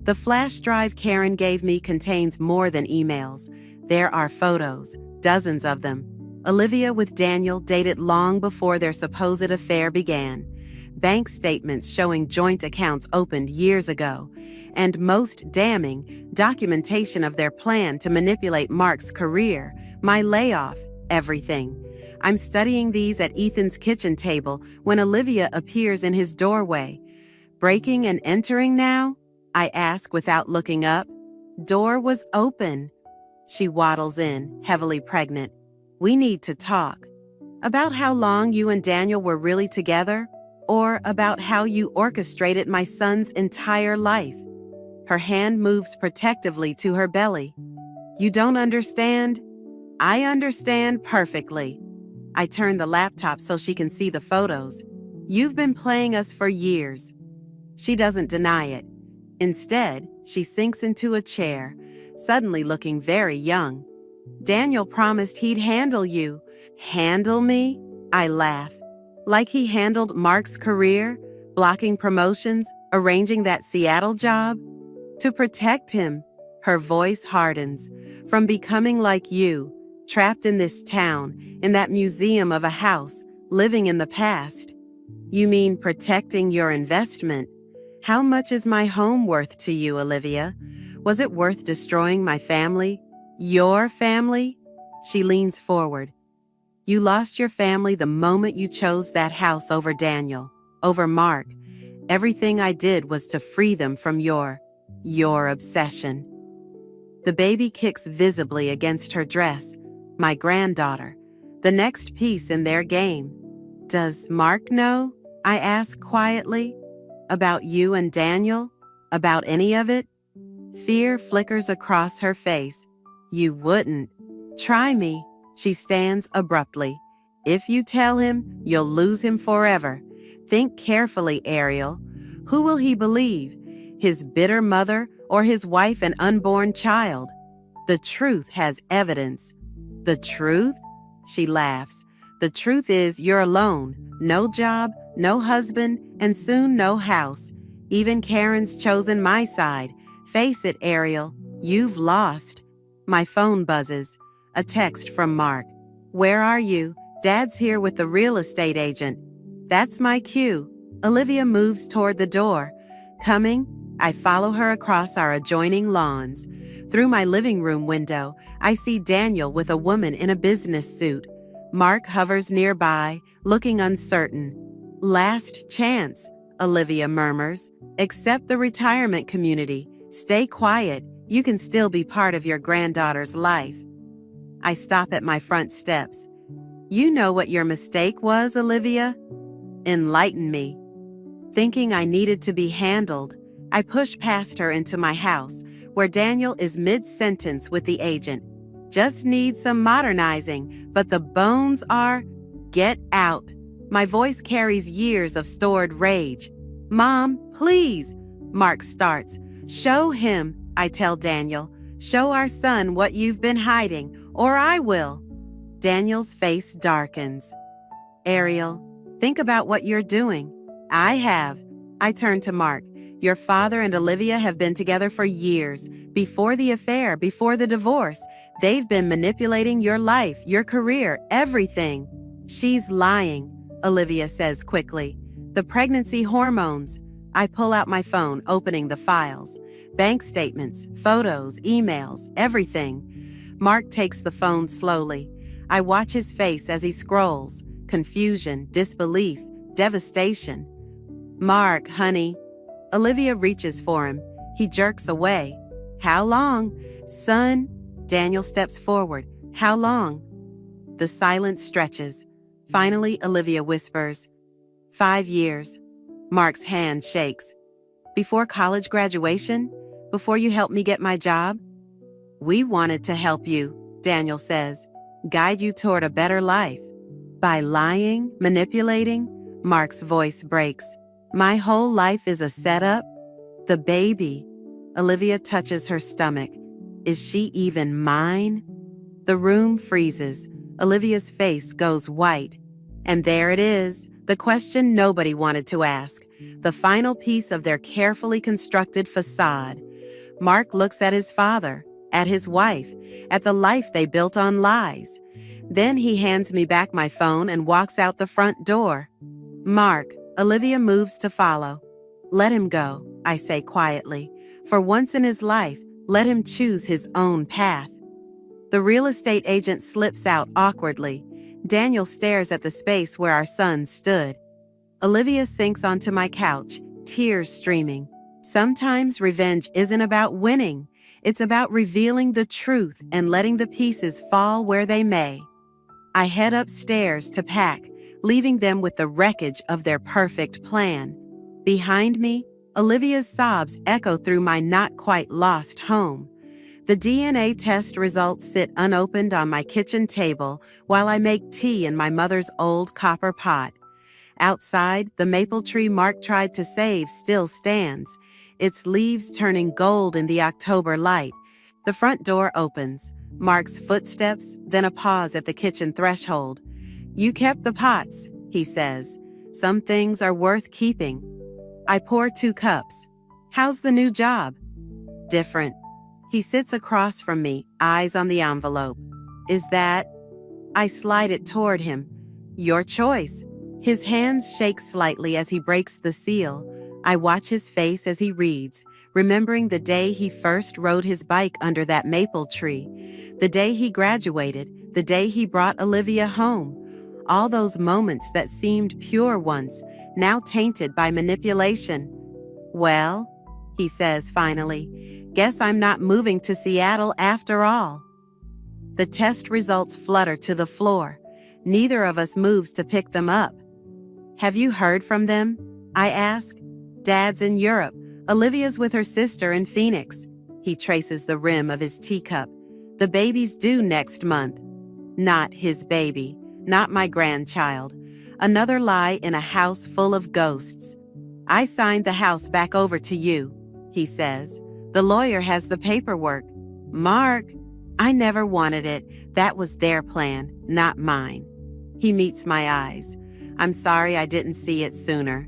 The flash drive Karen gave me contains more than emails. There are photos, dozens of them. Olivia with Daniel dated long before their supposed affair began. Bank statements showing joint accounts opened years ago. And most damning, documentation of their plan to manipulate Mark's career, my layoff, everything. I'm studying these at Ethan's kitchen table when Olivia appears in his doorway. Breaking and entering now? I ask without looking up. Door was open. She waddles in, heavily pregnant. We need to talk. About how long you and Daniel were really together, or about how you orchestrated my son's entire life. Her hand moves protectively to her belly. You don't understand? I understand perfectly. I turn the laptop so she can see the photos. You've been playing us for years. She doesn't deny it. Instead, she sinks into a chair, suddenly looking very young. Daniel promised he'd handle you. Handle me? I laugh. Like he handled Mark's career, blocking promotions, arranging that Seattle job? To protect him, her voice hardens, from becoming like you, trapped in this town, in that museum of a house, living in the past. You mean protecting your investment? How much is my home worth to you, Olivia? Was it worth destroying my family? Your family? She leans forward. You lost your family the moment you chose that house over Daniel, over Mark. Everything I did was to free them from your obsession. The baby kicks visibly against her dress, my granddaughter, the next piece in their game. Does Mark know? I ask quietly. About you and Daniel? About any of it? Fear flickers across her face. You wouldn't. Try me. She stands abruptly. If you tell him, you'll lose him forever. Think carefully, Ariel. Who will he believe? His bitter mother or his wife and unborn child? The truth has evidence. The truth? She laughs. The truth is you're alone. No job, no husband, and soon no house. Even Karen's chosen my side. Face it, Ariel. You've lost. My phone buzzes. A text from Mark. Where are you? Dad's here with the real estate agent. That's my cue. Olivia moves toward the door. Coming? I follow her across our adjoining lawns. Through my living room window, I see Daniel with a woman in a business suit. Mark hovers nearby, looking uncertain. Last chance, Olivia murmurs. Accept the retirement community. Stay quiet. You can still be part of your granddaughter's life. I stop at my front steps. You know what your mistake was, Olivia? Enlighten me. Thinking I needed to be handled, I push past her into my house, where Daniel is mid-sentence with the agent. Just needs some modernizing, but the bones are, get out. My voice carries years of stored rage. Mom, please, Mark starts. Show him, I tell Daniel. Show our son what you've been hiding, or I will. Daniel's face darkens. Ariel, think about what you're doing. I have. I turn to Mark. Your father and Olivia have been together for years. Before the affair, before the divorce. They've been manipulating your life, your career, everything. She's lying, Olivia says quickly. The pregnancy hormones. I pull out my phone, opening the files. Bank statements, photos, emails, everything. Mark takes the phone slowly. I watch his face as he scrolls. Confusion, disbelief, devastation. Mark, honey. Olivia reaches for him. He jerks away. How long? Son. Daniel steps forward. How long? The silence stretches. Finally, Olivia whispers, 5 years. Mark's hand shakes. Before college graduation? Before you helped me get my job? We wanted to help you, Daniel says, guide you toward a better life. By lying, manipulating? Mark's voice breaks. My whole life is a setup? The baby, Olivia touches her stomach. Is she even mine? The room freezes. Olivia's face goes white. And there it is, the question nobody wanted to ask, the final piece of their carefully constructed facade. Mark looks at his father, at his wife, at the life they built on lies. Then he hands me back my phone and walks out the front door. Mark, Olivia moves to follow. Let him go, I say quietly. For once in his life, let him choose his own path. The real estate agent slips out awkwardly. Daniel stares at the space where our son stood. Olivia sinks onto my couch, tears streaming. Sometimes revenge isn't about winning. It's about revealing the truth and letting the pieces fall where they may. I head upstairs to pack, leaving them with the wreckage of their perfect plan. Behind me, Olivia's sobs echo through my not-quite-lost home. The DNA test results sit unopened on my kitchen table while I make tea in my mother's old copper pot. Outside, the maple tree Mark tried to save still stands, its leaves turning gold in the October light. The front door opens. Mark's footsteps, then a pause at the kitchen threshold. You kept the pots, he says. Some things are worth keeping. I pour 2 cups. How's the new job? Different. He sits across from me, eyes on the envelope. Is that? I slide it toward him. Your choice. His hands shake slightly as he breaks the seal. I watch his face as he reads, remembering the day he first rode his bike under that maple tree, the day he graduated, the day he brought Olivia home. All those moments that seemed pure once, now tainted by manipulation. Well, he says finally, guess I'm not moving to Seattle after all. The test results flutter to the floor. Neither of us moves to pick them up. Have you heard from them? I ask. Dad's in Europe. Olivia's with her sister in Phoenix. He traces the rim of his teacup. The baby's due next month. Not his baby. Not my grandchild. Another lie in a house full of ghosts. I signed the house back over to you, he says. The lawyer has the paperwork. Mark, I never wanted it. That was their plan, not mine. He meets my eyes. I'm sorry I didn't see it sooner.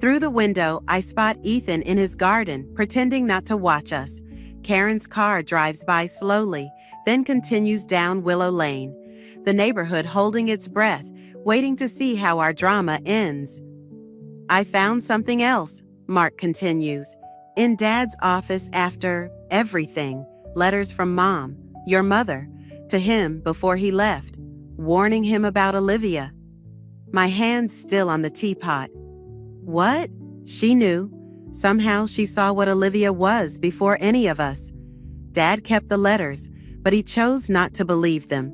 Through the window, I spot Ethan in his garden, pretending not to watch us. Karen's car drives by slowly, then continues down Willow Lane. The neighborhood holding its breath, waiting to see how our drama ends. I found something else, Mark continues. In Dad's office after everything, letters from Mom, your mother, to him before he left, warning him about Olivia. My hand's still on the teapot. What? She knew. Somehow she saw what Olivia was before any of us. Dad kept the letters, but he chose not to believe them.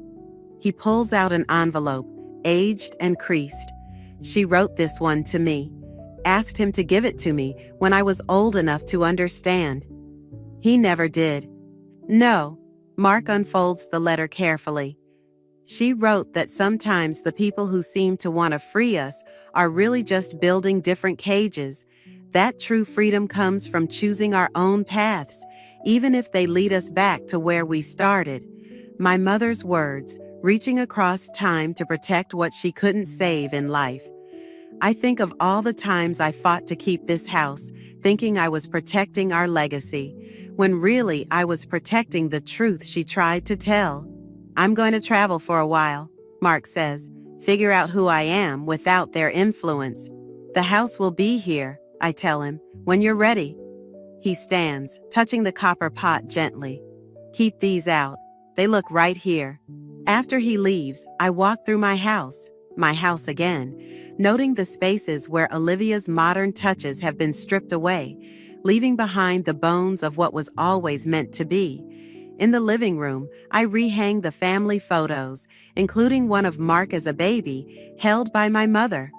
He pulls out an envelope, aged and creased. She wrote this one to me, asked him to give it to me when I was old enough to understand. He never did. No, Mark unfolds the letter carefully. She wrote that sometimes the people who seem to want to free us are really just building different cages. That true freedom comes from choosing our own paths, even if they lead us back to where we started. My mother's words, reaching across time to protect what she couldn't save in life. I think of all the times I fought to keep this house, thinking I was protecting our legacy, when really I was protecting the truth she tried to tell. I'm going to travel for a while, Mark says, figure out who I am without their influence. The house will be here, I tell him, when you're ready. He stands, touching the copper pot gently. Keep these out. They look right here. After he leaves, I walk through my house again, noting the spaces where Olivia's modern touches have been stripped away, leaving behind the bones of what was always meant to be. In the living room, I rehang the family photos, including one of Mark as a baby, held by my mother.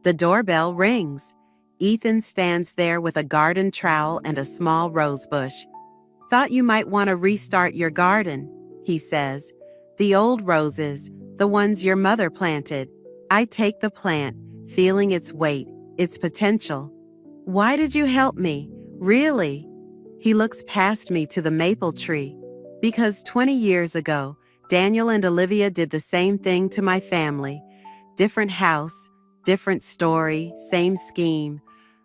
The doorbell rings. Ethan stands there with a garden trowel and a small rose bush. Thought you might want to restart your garden, he says. The old roses, the ones your mother planted. I take the plant, feeling its weight, its potential. Why did you help me? Really? He looks past me to the maple tree. Because 20 years ago, Daniel and Olivia did the same thing to my family. Different house, different story, same scheme.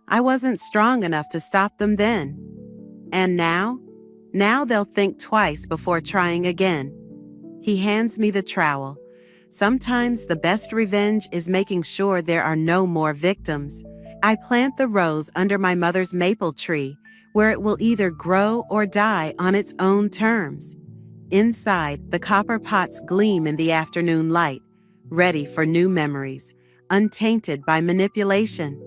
I wasn't strong enough to stop them then. And now? Now they'll think twice before trying again. He hands me the trowel. Sometimes the best revenge is making sure there are no more victims. I plant the rose under my mother's maple tree, where it will either grow or die on its own terms. Inside, the copper pots gleam in the afternoon light, ready for new memories, untainted by manipulation.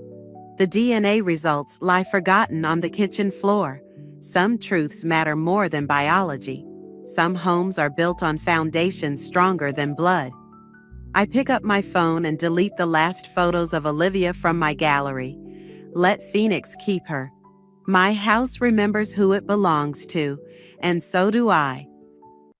The DNA results lie forgotten on the kitchen floor. Some truths matter more than biology. Some homes are built on foundations stronger than blood. I pick up my phone and delete the last photos of Olivia from my gallery. Let Phoenix keep her. My house remembers who it belongs to, and so do I.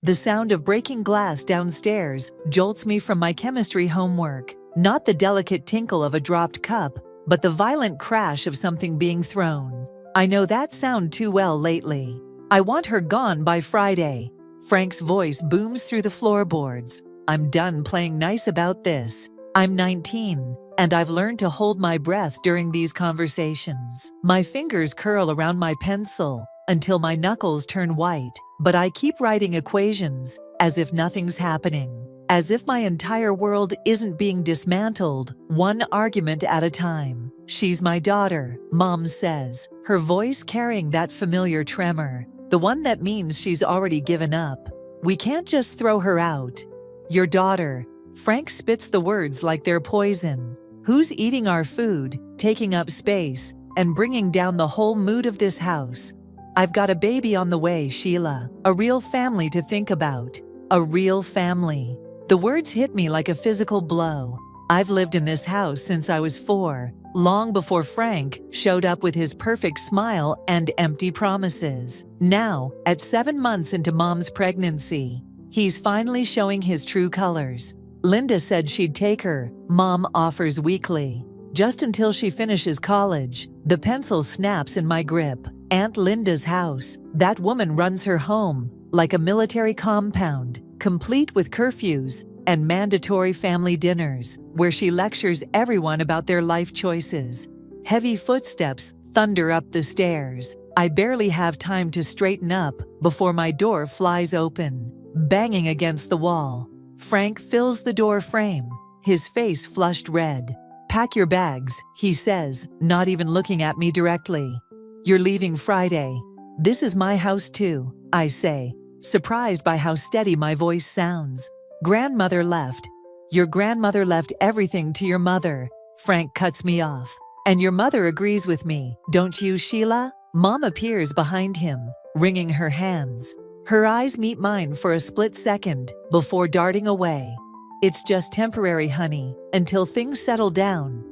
The sound of breaking glass downstairs jolts me from my chemistry homework. Not the delicate tinkle of a dropped cup, but the violent crash of something being thrown. I know that sound too well lately. I want her gone by Friday. Frank's voice booms through the floorboards. I'm done playing nice about this. I'm 19, and I've learned to hold my breath during these conversations. My fingers curl around my pencil until my knuckles turn white, but I keep writing equations as if nothing's happening, as if my entire world isn't being dismantled, one argument at a time. She's my daughter, Mom says, her voice carrying that familiar tremor, the one that means she's already given up. We can't just throw her out. Your daughter. Frank spits the words like they're poison. Who's eating our food, taking up space, and bringing down the whole mood of this house? I've got a baby on the way, Sheila. A real family to think about. A real family. The words hit me like a physical blow. I've lived in this house since I was 4, long before Frank showed up with his perfect smile and empty promises. Now, at 7 months into Mom's pregnancy, he's finally showing his true colors. Linda said she'd take her, Mom offers weekly. Just until she finishes college. The pencil snaps in my grip. Aunt Linda's house. That woman runs her home like a military compound, complete with curfews and mandatory family dinners, where she lectures everyone about their life choices. Heavy footsteps thunder up the stairs. I barely have time to straighten up before my door flies open, banging against the wall. Frank fills the door frame, his face flushed red. Pack your bags, he says, not even looking at me directly. You're leaving Friday. This is my house too, I say, surprised by how steady my voice sounds. Grandmother left. Your grandmother left everything to your mother. Frank cuts me off. And your mother agrees with me, don't you, Sheila? Mom appears behind him, wringing her hands. Her eyes meet mine for a split second before darting away. It's just temporary, honey, until things settle down.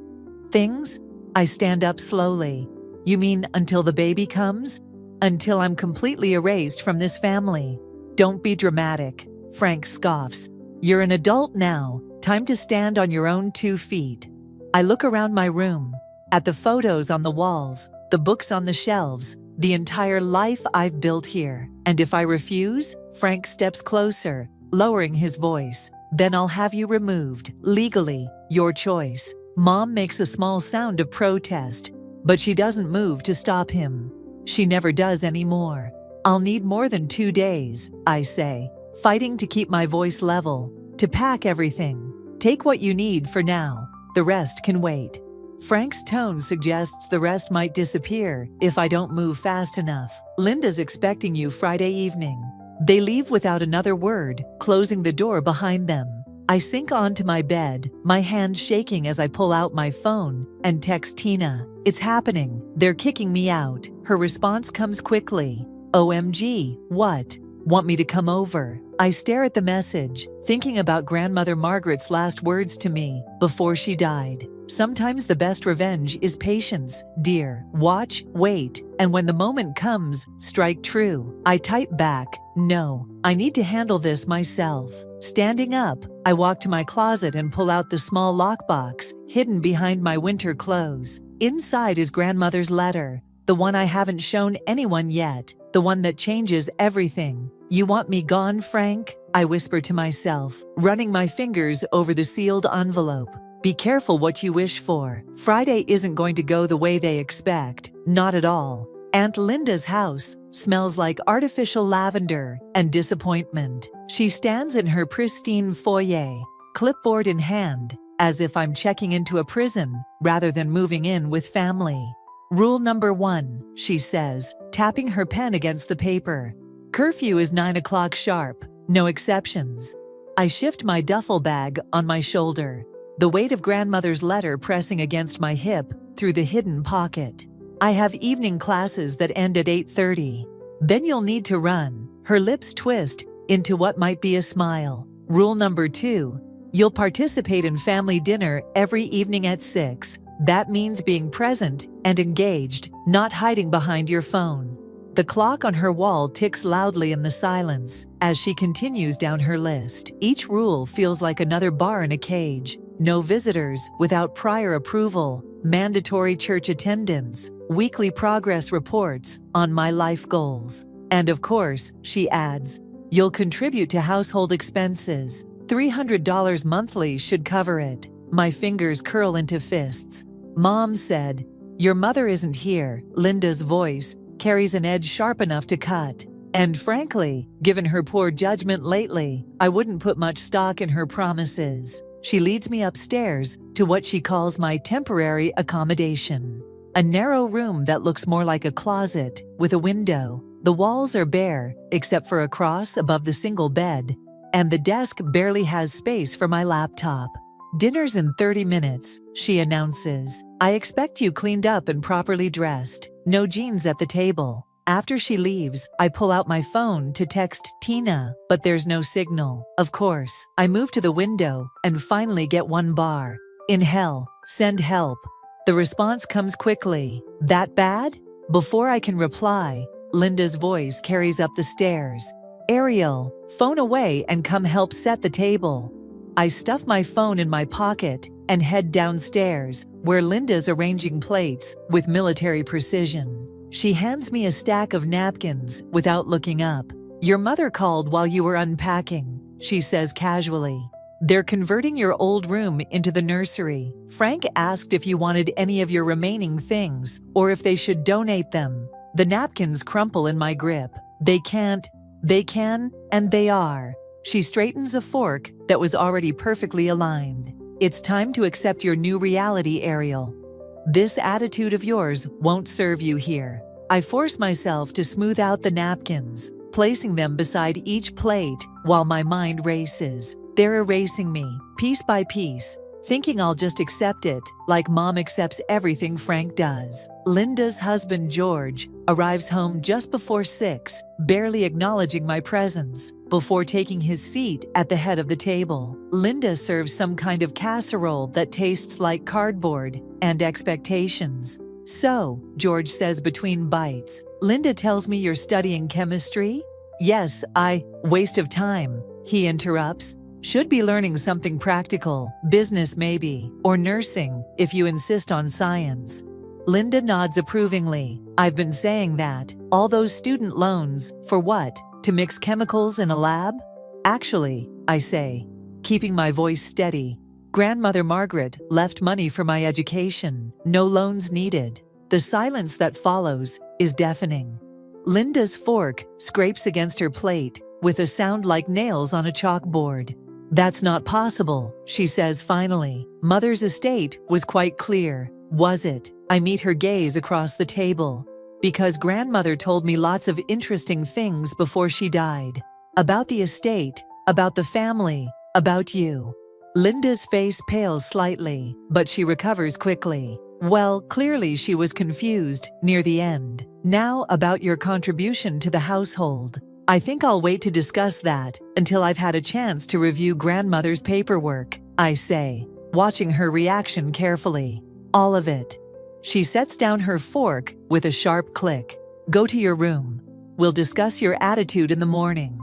Things? I stand up slowly. You mean until the baby comes? Until I'm completely erased from this family. Don't be dramatic, Frank scoffs. You're an adult now, time to stand on your own 2 feet. I look around my room, at the photos on the walls, the books on the shelves, the entire life I've built here. And if I refuse, Frank steps closer, lowering his voice. Then I'll have you removed, legally, your choice. Mom makes a small sound of protest, but she doesn't move to stop him. She never does anymore. I'll need more than 2 days, I say, fighting to keep my voice level, to pack everything. Take what you need for now. The rest can wait. Frank's tone suggests the rest might disappear if I don't move fast enough. Linda's expecting you Friday evening. They leave without another word, closing the door behind them. I sink onto my bed, my hands shaking as I pull out my phone and text Tina. It's happening. They're kicking me out. Her response comes quickly. OMG, what? Want me to come over? I stare at the message, thinking about Grandmother Margaret's last words to me before she died. Sometimes the best revenge is patience, dear. Watch, wait, and when the moment comes, strike true. I type back, no, I need to handle this myself. Standing up, I walk to my closet and pull out the small lockbox hidden behind my winter clothes. Inside is Grandmother's letter, The one I haven't shown anyone yet. The one that changes everything. You want me gone, Frank? I whisper to myself, running my fingers over the sealed envelope. Be careful what you wish for. Friday isn't going to go the way they expect. Not at all. Aunt Linda's house smells like artificial lavender and disappointment. She stands in her pristine foyer, clipboard in hand, as if I'm checking into a prison rather than moving in with family. Rule number 1, she says, tapping her pen against the paper. Curfew is 9 o'clock sharp. No exceptions. I shift my duffel bag on my shoulder, the weight of grandmother's letter pressing against my hip through the hidden pocket. I have evening classes that end at 8:30. Then you'll need to run. Her lips twist into what might be a smile. Rule number 2, you'll participate in family dinner every evening at 6. That means being present and engaged, not hiding behind your phone. The clock on her wall ticks loudly in the silence as she continues down her list. Each rule feels like another bar in a cage. No visitors without prior approval, mandatory church attendance, weekly progress reports on my life goals. And of course, she adds, you'll contribute to household expenses. $300 monthly should cover it. My fingers curl into fists. Mom said, your mother isn't here. Linda's voice carries an edge sharp enough to cut. And frankly, given her poor judgment lately, I wouldn't put much stock in her promises. She leads me upstairs to what she calls my temporary accommodation. A narrow room that looks more like a closet with a window. The walls are bare, except for a cross above the single bed, and the desk barely has space for my laptop. Dinner's in 30 minutes, she announces. I expect you cleaned up and properly dressed. No jeans at the table. After she leaves, I pull out my phone to text Tina, but there's no signal. Of course, I move to the window and finally get one bar. In hell, send help. The response comes quickly. That bad? Before I can reply, Linda's voice carries up the stairs. Ariel, phone away and come help set the table. I stuff my phone in my pocket and head downstairs, where Linda's arranging plates with military precision. She hands me a stack of napkins without looking up. Your mother called while you were unpacking, she says casually. They're converting your old room into the nursery. Frank asked if you wanted any of your remaining things or if they should donate them. The napkins crumple in my grip. They can, and they are. She straightens a fork that was already perfectly aligned. It's time to accept your new reality, Ariel. This attitude of yours won't serve you here. I force myself to smooth out the napkins, placing them beside each plate while my mind races. They're erasing me, piece by piece, thinking I'll just accept it, like Mom accepts everything Frank does. Linda's husband, George, arrives home just before 6, barely acknowledging my presence, before taking his seat at the head of the table. Linda serves some kind of casserole that tastes like cardboard and expectations. So, George says between bites, Linda tells me you're studying chemistry? Yes, waste of time, he interrupts. Should be learning something practical, business maybe, or nursing, if you insist on science. Linda nods approvingly. I've been saying that. All those student loans, for what? To mix chemicals in a lab? Actually, I say, keeping my voice steady. Grandmother Margaret left money for my education. No loans needed. The silence that follows is deafening. Linda's fork scrapes against her plate with a sound like nails on a chalkboard. That's not possible, she says finally. Mother's estate was quite clear, was it? I meet her gaze across the table. Because grandmother told me lots of interesting things before she died. About the estate, about the family, about you. Linda's face pales slightly, but she recovers quickly. Well, clearly she was confused near the end. Now about your contribution to the household. I think I'll wait to discuss that until I've had a chance to review grandmother's paperwork, I say, watching her reaction carefully. All of it. She sets down her fork with a sharp click. Go to your room. We'll discuss your attitude in the morning.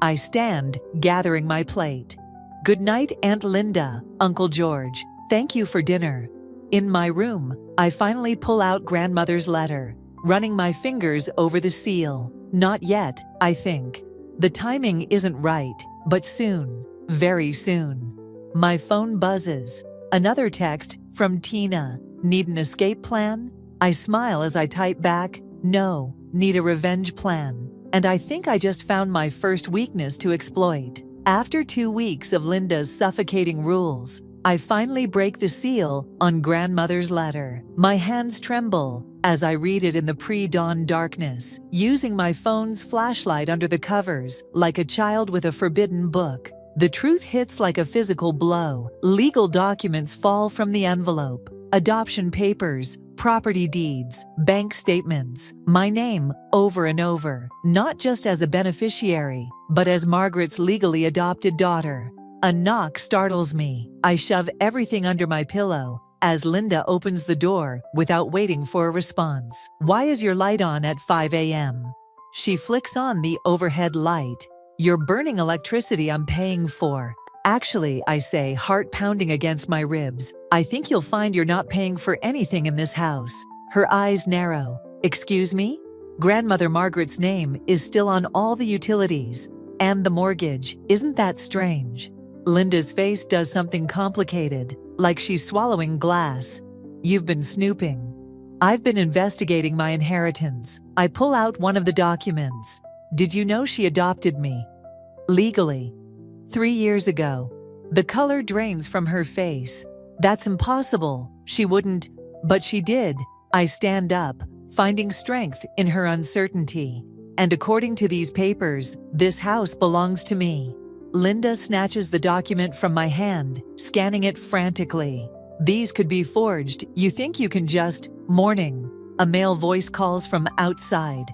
I stand, gathering my plate. Good night, Aunt Linda, Uncle George. Thank you for dinner. In my room, I finally pull out grandmother's letter. running my fingers over the seal. Not yet, I think. The timing isn't right, but soon, very soon. My phone buzzes. Another text from Tina. Need an escape plan? I smile as I type back, no, need a revenge plan. And I think I just found my first weakness to exploit. After 2 weeks of Linda's suffocating rules, I finally break the seal on grandmother's letter. My hands tremble as I read it in the pre-dawn darkness, using my phone's flashlight under the covers like a child with a forbidden book. The truth hits like a physical blow. Legal documents fall from the envelope. Adoption papers, property deeds, bank statements, my name over and over, not just as a beneficiary, but as Margaret's legally adopted daughter. A knock startles me. I shove everything under my pillow as Linda opens the door without waiting for a response. Why is your light on at 5 a.m.? She flicks on the overhead light. You're burning electricity I'm paying for. Actually, I say, heart pounding against my ribs, I think you'll find you're not paying for anything in this house. Her eyes narrow. Excuse me? Grandmother Margaret's name is still on all the utilities. And the mortgage. Isn't that strange? Linda's face does something complicated, like she's swallowing glass. You've been snooping. I've been investigating my inheritance. I pull out one of the documents. Did you know she adopted me? Legally. 3 years ago. The color drains from her face. That's impossible. She wouldn't, but she did. I stand up, finding strength in her uncertainty. And according to these papers, this house belongs to me. Linda snatches the document from my hand, scanning it frantically. These could be forged. You think you can just... Morning. A male voice calls from outside.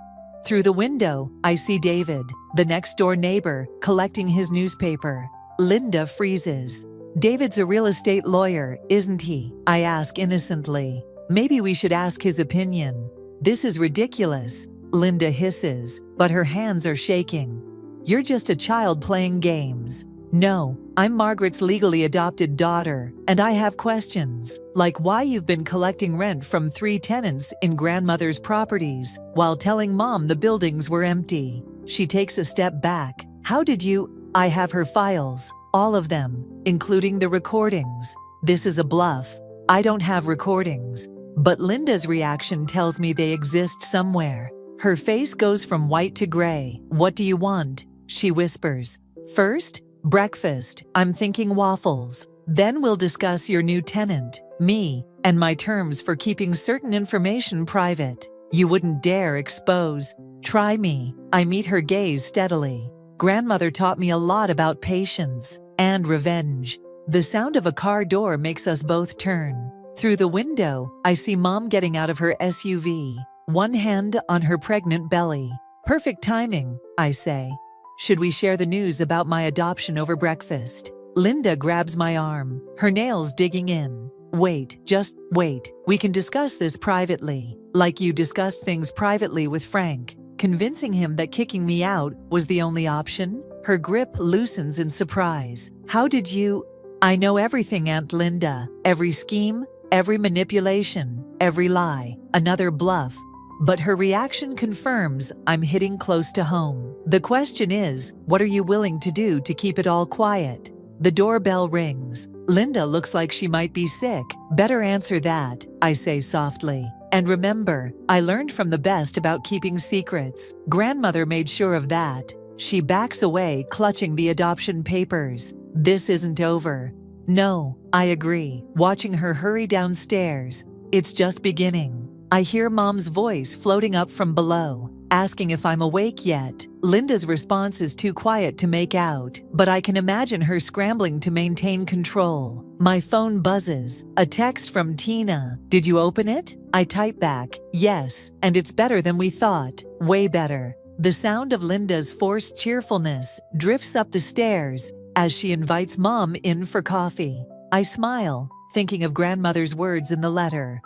Through the window, I see David, the next-door neighbor, collecting his newspaper. Linda freezes. David's a real estate lawyer, isn't he? I ask innocently. Maybe we should ask his opinion. This is ridiculous, Linda hisses, but her hands are shaking. You're just a child playing games. No, I'm Margaret's legally adopted daughter, and I have questions, like why you've been collecting rent from 3 tenants in grandmother's properties while telling Mom the buildings were empty. She takes a step back. How did you? I have her files, all of them, including the recordings. This is a bluff. I don't have recordings. But Linda's reaction tells me they exist somewhere. Her face goes from white to gray. What do you want? She whispers. First, breakfast. I'm thinking waffles. Then we'll discuss your new tenant, me, and my terms for keeping certain information private. You wouldn't dare expose. Try me. I meet her gaze steadily. Grandmother taught me a lot about patience and revenge. The sound of a car door makes us both turn. Through the window, I see Mom getting out of her SUV, one hand on her pregnant belly. Perfect timing, I say. Should we share the news about my adoption over breakfast? Linda grabs my arm, her nails digging in. Wait, just wait. We can discuss this privately, like you discussed things privately with Frank, convincing him that kicking me out was the only option. Her grip loosens in surprise. How did you? I know everything, Aunt Linda. Every scheme, every manipulation, every lie, another bluff. But her reaction confirms I'm hitting close to home. The question is, what are you willing to do to keep it all quiet? The doorbell rings. Linda looks like she might be sick. Better answer that, I say softly. And remember, I learned from the best about keeping secrets. Grandmother made sure of that. She backs away, clutching the adoption papers. This isn't over. No, I agree, watching her hurry downstairs. It's just beginning. I hear Mom's voice floating up from below, asking if I'm awake yet. Linda's response is too quiet to make out, but I can imagine her scrambling to maintain control. My phone buzzes. A text from Tina. Did you open it? I type back, yes, and it's better than we thought. Way better. The sound of Linda's forced cheerfulness drifts up the stairs as she invites Mom in for coffee. I smile, thinking of grandmother's words in the letter.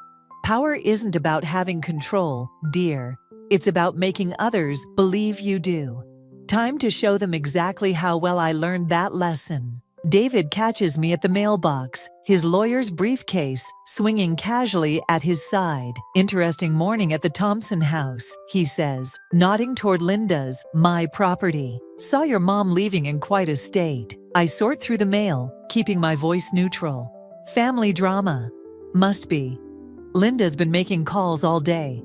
Power isn't about having control, dear. It's about making others believe you do. Time to show them exactly how well I learned that lesson. David catches me at the mailbox, his lawyer's briefcase swinging casually at his side. "Interesting morning at the Thompson house," he says, nodding toward Linda's "my property. Saw your mom leaving in quite a state." I sort through the mail, keeping my voice neutral. "Family drama. Must be. Linda's been making calls all day.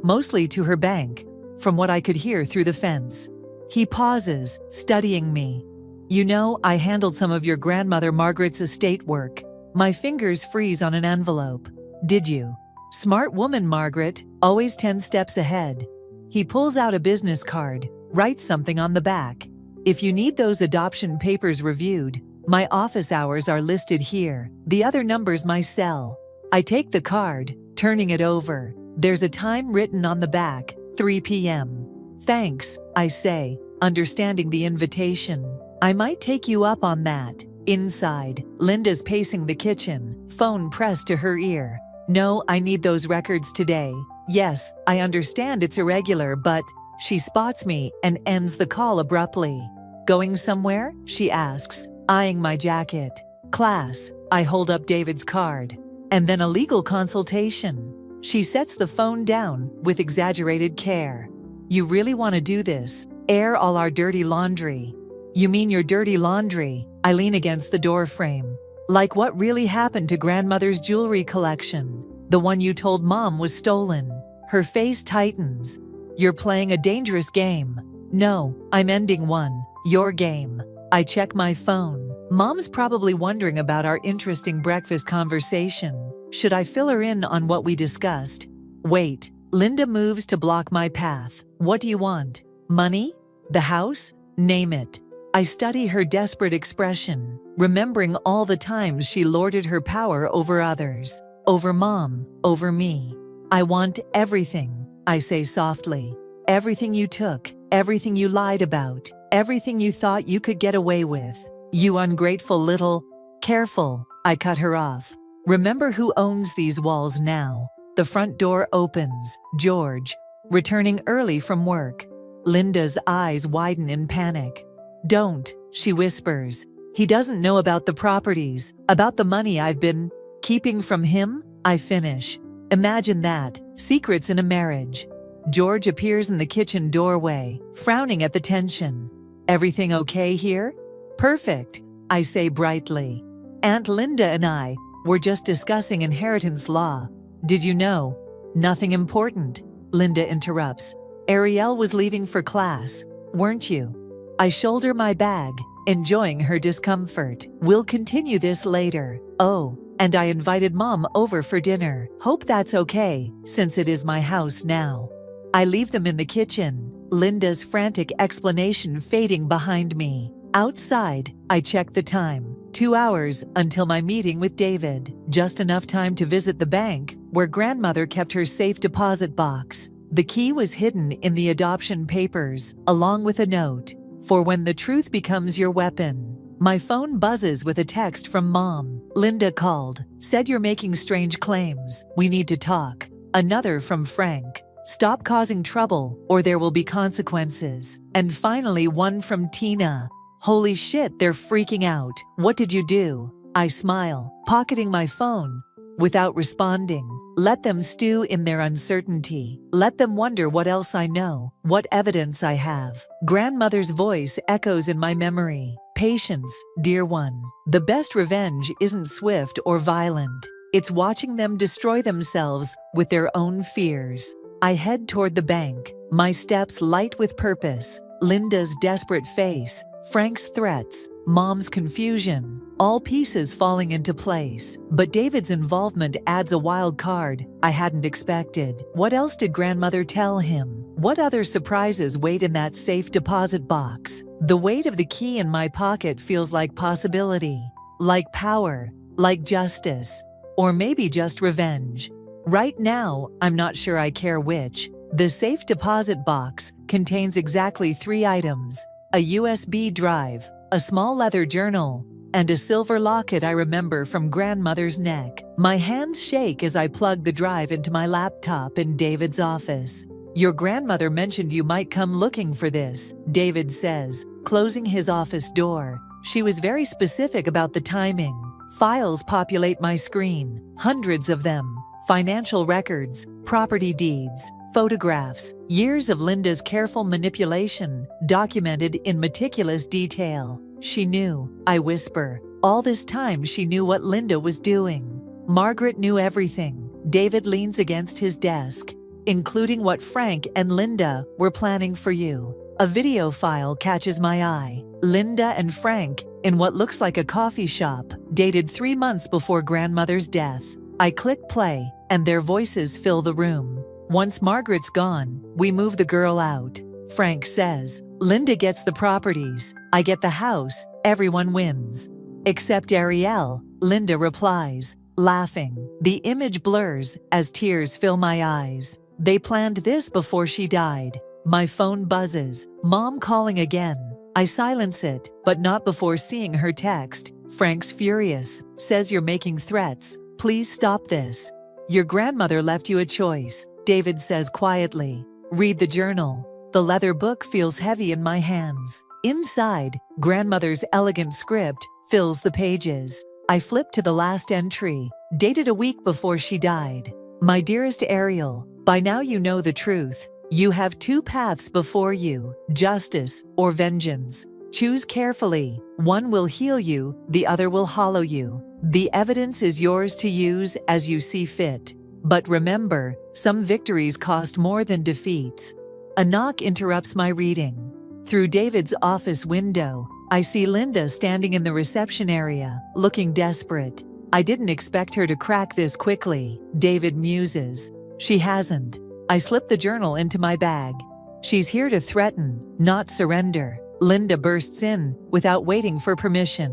Mostly to her bank, from what I could hear through the fence." He pauses, studying me. "You know, I handled some of your grandmother Margaret's estate work." My fingers freeze on an envelope. "Did you? Smart woman, Margaret, always 10 steps ahead." He pulls out a business card, writes something on the back. "If you need those adoption papers reviewed, my office hours are listed here. The other number's my cell." I take the card, turning it over. There's a time written on the back, 3 p.m. "Thanks," I say, understanding the invitation. "I might take you up on that." Inside, Linda's pacing the kitchen, phone pressed to her ear. "No, I need those records today." "Yes, I understand it's irregular, but..." She spots me and ends the call abruptly. "Going somewhere?" she asks, eyeing my jacket. "Class." I hold up David's card. "And then a legal consultation." She sets the phone down with exaggerated care. "You really want to do this? Air all our dirty laundry?" "You mean your dirty laundry?" I lean against the door frame. "Like what really happened to grandmother's jewelry collection? The one you told Mom was stolen." Her face tightens. "You're playing a dangerous game." "No, I'm ending one. Your game." I check my phone. Mom's probably wondering about our interesting breakfast conversation. Should I fill her in on what we discussed? Wait. Linda moves to block my path. "What do you want? Money? The house? Name it." I study her desperate expression, remembering all the times she lorded her power over others. Over Mom, over me. "I want everything," I say softly. "Everything you took, everything you lied about, everything you thought you could get away with. You ungrateful little..." "Careful," I cut her off. "Remember who owns these walls now." The front door opens. George, returning early from work. Linda's eyes widen in panic. "Don't," she whispers. "He doesn't know about the properties, about the money I've been keeping from him." I finish. Imagine that, secrets in a marriage. George appears in the kitchen doorway, frowning at the tension. "Everything okay here?" "Perfect," I say brightly. "Aunt Linda and I were just discussing inheritance law." "Did you know?" "Nothing important," Linda interrupts. "Ariel was leaving for class, weren't you?" I shoulder my bag, enjoying her discomfort. "We'll continue this later." "Oh, and I invited Mom over for dinner. Hope that's okay, since it is my house now." I leave them in the kitchen, Linda's frantic explanation fading behind me. Outside, I check the time. 2 hours until my meeting with David. Just enough time to visit the bank, where grandmother kept her safe deposit box. The key was hidden in the adoption papers, along with a note. "For when the truth becomes your weapon." My phone buzzes with a text from Mom. "Linda called. Said you're making strange claims. We need to talk." Another from Frank. "Stop causing trouble, or there will be consequences." And finally one from Tina. "Holy shit, they're freaking out. What did you do?" I smile, pocketing my phone. Without responding, let them stew in their uncertainty. Let them wonder what else I know, what evidence I have. Grandmother's voice echoes in my memory. "Patience, dear one. The best revenge isn't swift or violent. It's watching them destroy themselves with their own fears." I head toward the bank, my steps light with purpose. Linda's desperate face, Frank's threats, Mom's confusion, all pieces falling into place. But David's involvement adds a wild card I hadn't expected. What else did grandmother tell him? What other surprises wait in that safe deposit box? The weight of the key in my pocket feels like possibility, like power, like justice, or maybe just revenge. Right now, I'm not sure I care which. The safe deposit box contains exactly 3 items: a USB drive, a small leather journal, and a silver locket I remember from grandmother's neck. My hands shake as I plug the drive into my laptop in David's office. "Your grandmother mentioned you might come looking for this," David says, closing his office door. "She was very specific about the timing." Files populate my screen, hundreds of them. Financial records, property deeds, photographs, years of Linda's careful manipulation, documented in meticulous detail. She knew, I whisper. All this time she knew what Linda was doing. Margaret knew everything. David leans against his desk, including what Frank and Linda were planning for you. A video file catches my eye. Linda and Frank in what looks like a coffee shop, dated 3 months before grandmother's death. I click play, and their voices fill the room. Once Margaret's gone, we move the girl out. Frank says, Linda gets the properties, I get the house, everyone wins. Except Ariel, Linda replies, laughing. The image blurs as tears fill my eyes. They planned this before she died. My phone buzzes. Mom calling again. I silence it, but not before seeing her text. Frank's furious, says you're making threats. Please stop this. Your grandmother left you a choice, David says quietly. Read the journal. The leather book feels heavy in my hands. Inside, grandmother's elegant script fills the pages. I flip to the last entry, dated a week before she died. My dearest Ariel, by now you know the truth. You have 2 paths before you, justice or vengeance. Choose carefully. One will heal you, the other will hollow you. The evidence is yours to use as you see fit. But remember, some victories cost more than defeats. A knock interrupts my reading. Through David's office window, I see Linda standing in the reception area, looking desperate. I didn't expect her to crack this quickly, David muses. She hasn't. I slip the journal into my bag. She's here to threaten, not surrender. Linda bursts in without waiting for permission.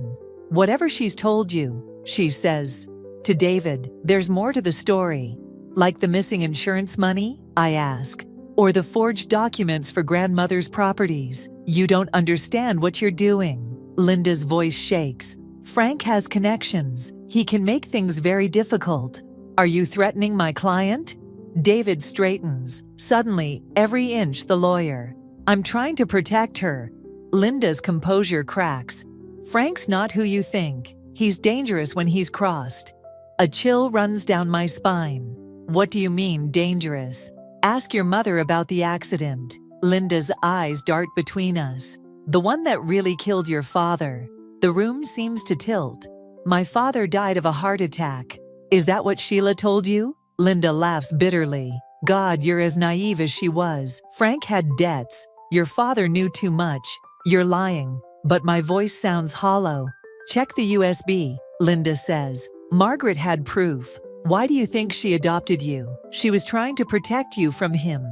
Whatever she's told you, she says. To David, there's more to the story. Like the missing insurance money? I ask. Or the forged documents for grandmother's properties. You don't understand what you're doing. Linda's voice shakes. Frank has connections. He can make things very difficult. Are you threatening my client? David straightens. Suddenly, every inch the lawyer. I'm trying to protect her. Linda's composure cracks. Frank's not who you think. He's dangerous when he's crossed. A chill runs down my spine. What do you mean, dangerous? Ask your mother about the accident. Linda's eyes dart between us. The one that really killed your father. The room seems to tilt. My father died of a heart attack. Is that what Sheila told you? Linda laughs bitterly. God, you're as naive as she was. Frank had debts. Your father knew too much. You're lying. But my voice sounds hollow. Check the USB, Linda says. Margaret had proof. Why do you think she adopted you? She was trying to protect you from him.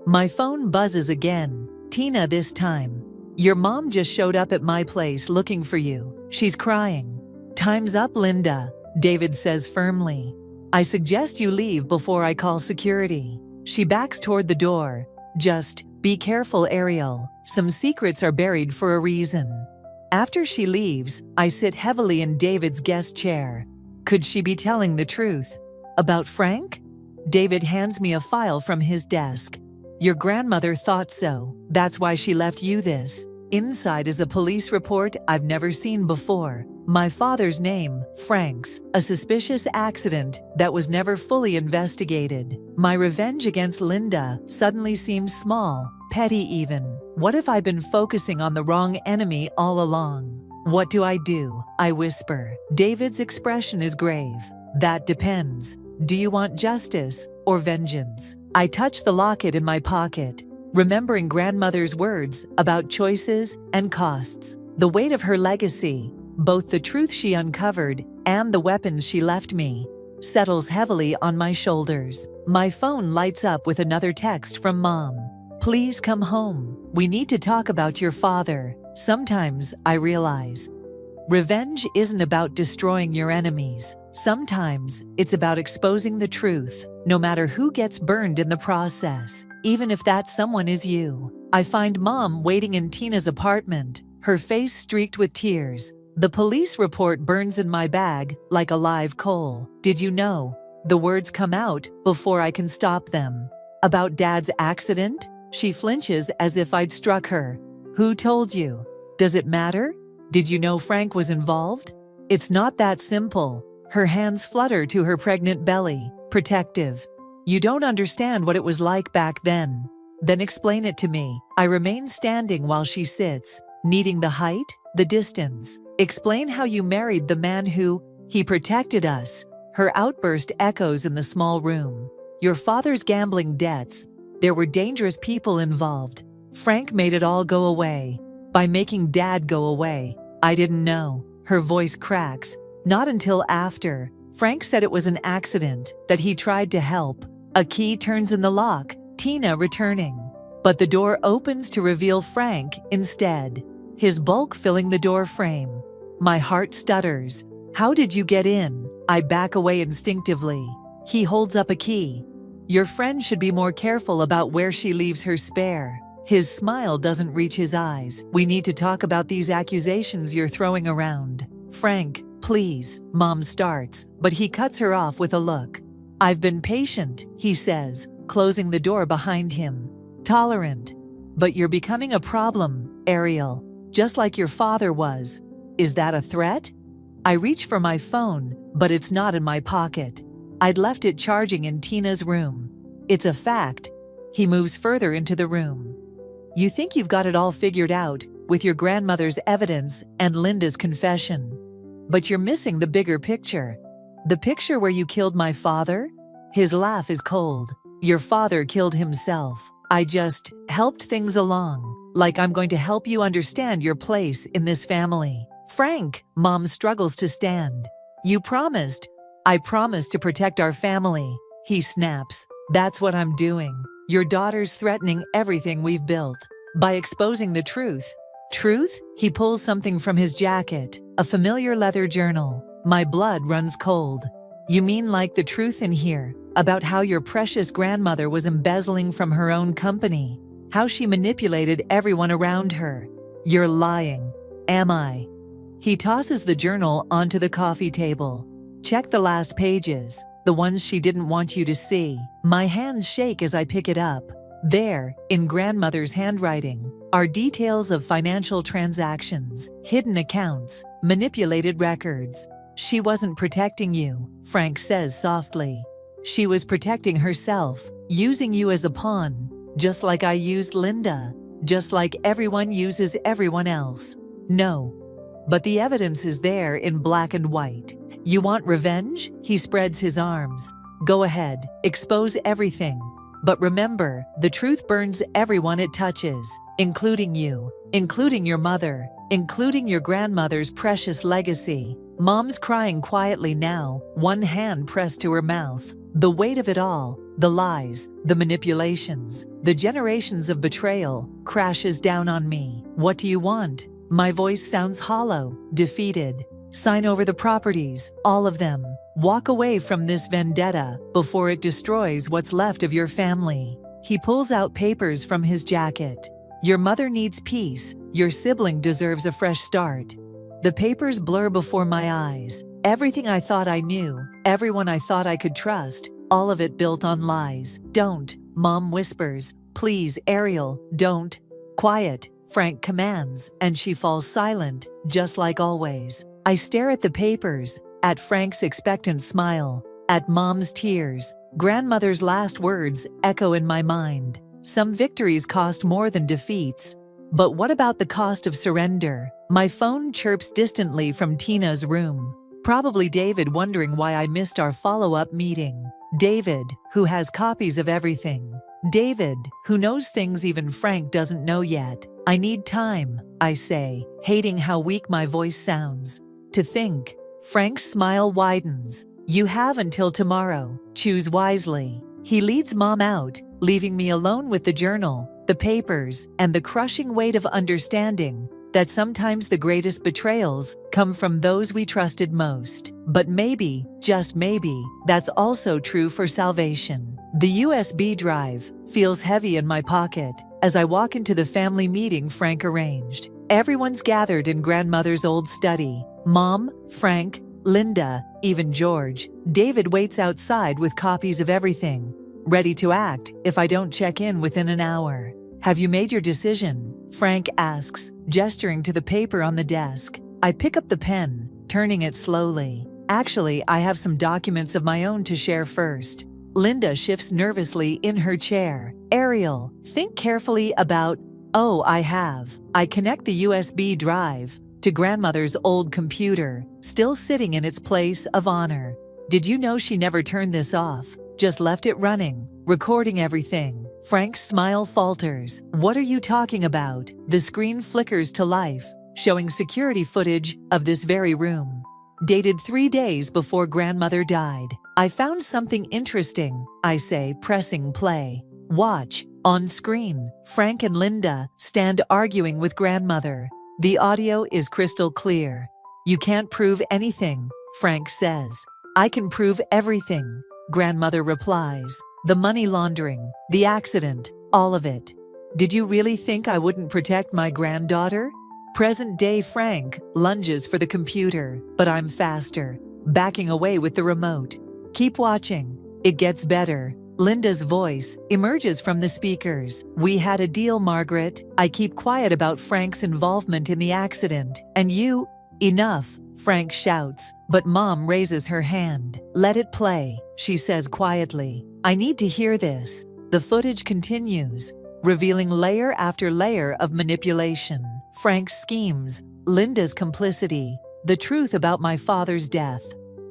My phone buzzes again. Tina this time. Your mom just showed up at my place looking for you. She's crying. Time's up, Linda, David says firmly. I suggest you leave before I call security. She backs toward the door. Just be careful, Ariel. Some secrets are buried for a reason. After she leaves, I sit heavily in David's guest chair. Could she be telling the truth? About Frank? David hands me a file from his desk. Your grandmother thought so. That's why she left you this. Inside is a police report I've never seen before. My father's name, Frank's, a suspicious accident that was never fully investigated. My revenge against Linda suddenly seems small, petty even. What if I've been focusing on the wrong enemy all along? What do I do? I whisper. David's expression is grave. That depends. Do you want justice or vengeance? I touch the locket in my pocket, remembering grandmother's words about choices and costs. The weight of her legacy, both the truth she uncovered and the weapons she left me, settles heavily on my shoulders. My phone lights up with another text from Mom. Please come home. We need to talk about your father. Sometimes I realize revenge isn't about destroying your enemies. Sometimes it's about exposing the truth, no matter who gets burned in the process, even if that someone is you. I find Mom waiting in Tina's apartment, her face streaked with tears. The police report burns in my bag like a live coal. Did you know? The words come out before I can stop them. About Dad's accident? She flinches as if I'd struck her. Who told you? Does it matter? Did you know Frank was involved? It's not that simple. Her hands flutter to her pregnant belly, protective. You don't understand what it was like back then. Then explain it to me. I remain standing while she sits, needing the height, the distance. Explain how you married the man who, he protected us. Her outburst echoes in the small room. Your father's gambling debts. There were dangerous people involved. Frank made it all go away. By making Dad go away. I didn't know. Her voice cracks. Not until after. Frank said it was an accident, that he tried to help. A key turns in the lock, Tina returning. But the door opens to reveal Frank instead, his bulk filling the door frame. My heart stutters. How did you get in? I back away instinctively. He holds up a key. Your friend should be more careful about where she leaves her spare. His smile doesn't reach his eyes. We need to talk about these accusations you're throwing around. Frank, please, Mom starts, but he cuts her off with a look. I've been patient, he says, closing the door behind him. Tolerant. But you're becoming a problem, Ariel, just like your father was. Is that a threat? I reach for my phone, but it's not in my pocket. I'd left it charging in Tina's room. It's a fact. He moves further into the room. You think you've got it all figured out, with your grandmother's evidence and Linda's confession. But you're missing the bigger picture. The picture where you killed my father? His laugh is cold. Your father killed himself. I just helped things along, like I'm going to help you understand your place in this family. Frank, Mom struggles to stand. You promised. I promised to protect our family. He snaps. That's what I'm doing. Your daughter's threatening everything we've built. By exposing the truth. Truth? He pulls something from his jacket, a familiar leather journal. My blood runs cold. You mean like the truth in here, about how your precious grandmother was embezzling from her own company, how she manipulated everyone around her. You're lying. Am I? He tosses the journal onto the coffee table. Check the last pages, the ones she didn't want you to see. My hands shake as I pick it up. There, in grandmother's handwriting, are details of financial transactions, hidden accounts, manipulated records. She wasn't protecting you, Frank says softly. She was protecting herself, using you as a pawn, just like I used Linda, just like everyone uses everyone else. No. But the evidence is there in black and white. You want revenge? He spreads his arms. Go ahead, expose everything. But remember, the truth burns everyone it touches, including you, including your mother, including your grandmother's precious legacy. Mom's crying quietly now, one hand pressed to her mouth. The weight of it all, the lies, the manipulations, the generations of betrayal, crashes down on me. What do you want? My voice sounds hollow, defeated. Sign over the properties, all of them. Walk away from this vendetta before it destroys what's left of your family. He pulls out papers from his jacket. Your mother needs peace. Your sibling deserves a fresh start. The papers blur before my eyes. Everything I thought I knew, everyone I thought I could trust, all of it built on lies. Don't, Mom whispers. Please, Ariel, don't. Quiet, Frank commands, and she falls silent, just like always. I stare at the papers, at Frank's expectant smile, at Mom's tears. Grandmother's last words echo in my mind. Some victories cost more than defeats. But what about the cost of surrender? My phone chirps distantly from Tina's room. Probably David wondering why I missed our follow-up meeting. David, who has copies of everything. David, who knows things even Frank doesn't know yet. I need time, I say, hating how weak my voice sounds. To think. Frank's smile widens. You have until tomorrow. Choose wisely. He leads Mom out, leaving me alone with the journal, the papers, and the crushing weight of understanding that sometimes the greatest betrayals come from those we trusted most. But maybe, just maybe, that's also true for salvation. The USB drive feels heavy in my pocket as I walk into the family meeting Frank arranged. Everyone's gathered in grandmother's old study. Mom, Frank, Linda, even George. David waits outside with copies of everything, ready to act if I don't check in within an hour. Have you made your decision? Frank asks, gesturing to the paper on the desk. I pick up the pen. turning it slowly. Actually, I have some documents of my own to share first. Linda shifts nervously in her chair. Ariel, think carefully about, oh, I connect the USB drive to grandmother's old computer, still sitting in its place of honor. Did you know she never turned this off? Just left it running, recording everything. Frank's smile falters. What are you talking about? The screen flickers to life, showing security footage of this very room. Dated 3 days before grandmother died. I found something interesting, I say, pressing play. Watch. On screen, Frank and Linda stand arguing with grandmother. The audio is crystal clear. You can't prove anything, Frank says. I can prove everything, grandmother replies. The money laundering, the accident, all of it. Did you really think I wouldn't protect my granddaughter? Present-day Frank lunges for the computer, but I'm faster, backing away with the remote. Keep watching. It gets better. Linda's voice emerges from the speakers. We had a deal, Margaret. I keep quiet about Frank's involvement in the accident. And you? Enough, Frank shouts, but Mom raises her hand. Let it play, she says quietly. I need to hear this. The footage continues, revealing layer after layer of manipulation. Frank's schemes, Linda's complicity, the truth about my father's death.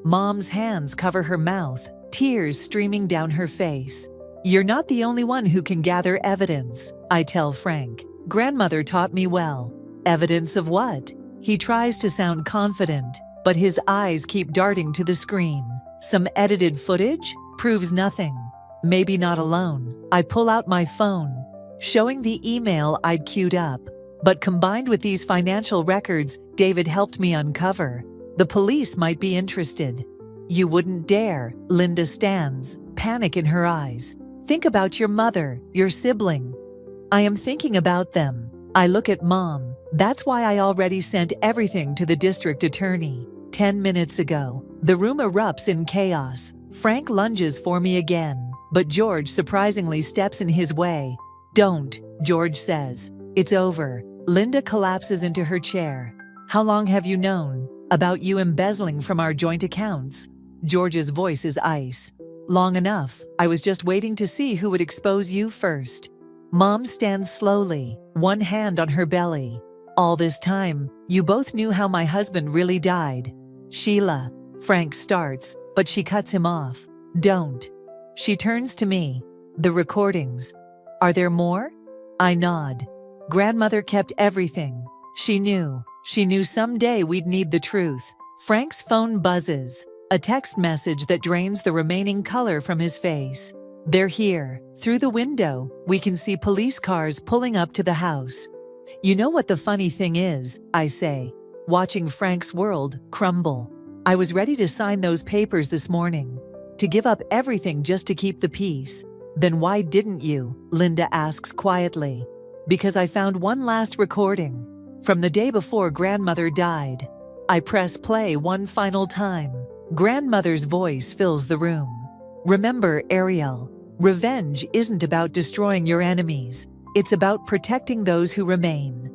Mom's hands cover her mouth, tears streaming down her face. You're not the only one who can gather evidence, I tell Frank. Grandmother taught me well. Evidence of what? He tries to sound confident, but his eyes keep darting to the screen. Some edited footage? Proves nothing. Maybe not alone. I pull out my phone, showing the email I'd queued up. But combined with these financial records David helped me uncover, the police might be interested. You wouldn't dare, Linda stands, panic in her eyes. Think about your mother, your sibling. I am thinking about them. I look at Mom. That's why I already sent everything to the district attorney. 10 minutes ago. The room erupts in chaos. Frank lunges for me again, but George surprisingly steps in his way. Don't, George says. It's over. Linda collapses into her chair. How long have you known about you embezzling from our joint accounts? George's voice is ice. Long enough. I was just waiting to see who would expose you first. Mom stands slowly, one hand on her belly. All this time, you both knew how my husband really died. Sheila, Frank starts, but she cuts him off. Don't. She turns to me. The recordings. Are there more? I nod. Grandmother kept everything. She knew someday we'd need the truth. Frank's phone buzzes, a text message that drains the remaining color from his face. They're here. Through the window, we can see police cars pulling up to the house. You know what the funny thing is, I say, watching Frank's world crumble. I was ready to sign those papers this morning, to give up everything just to keep the peace. Then why didn't you? Linda asks quietly. Because I found one last recording, from the day before grandmother died. I press play one final time. Grandmother's voice fills the room. Remember, Ariel, revenge isn't about destroying your enemies. It's about protecting those who remain.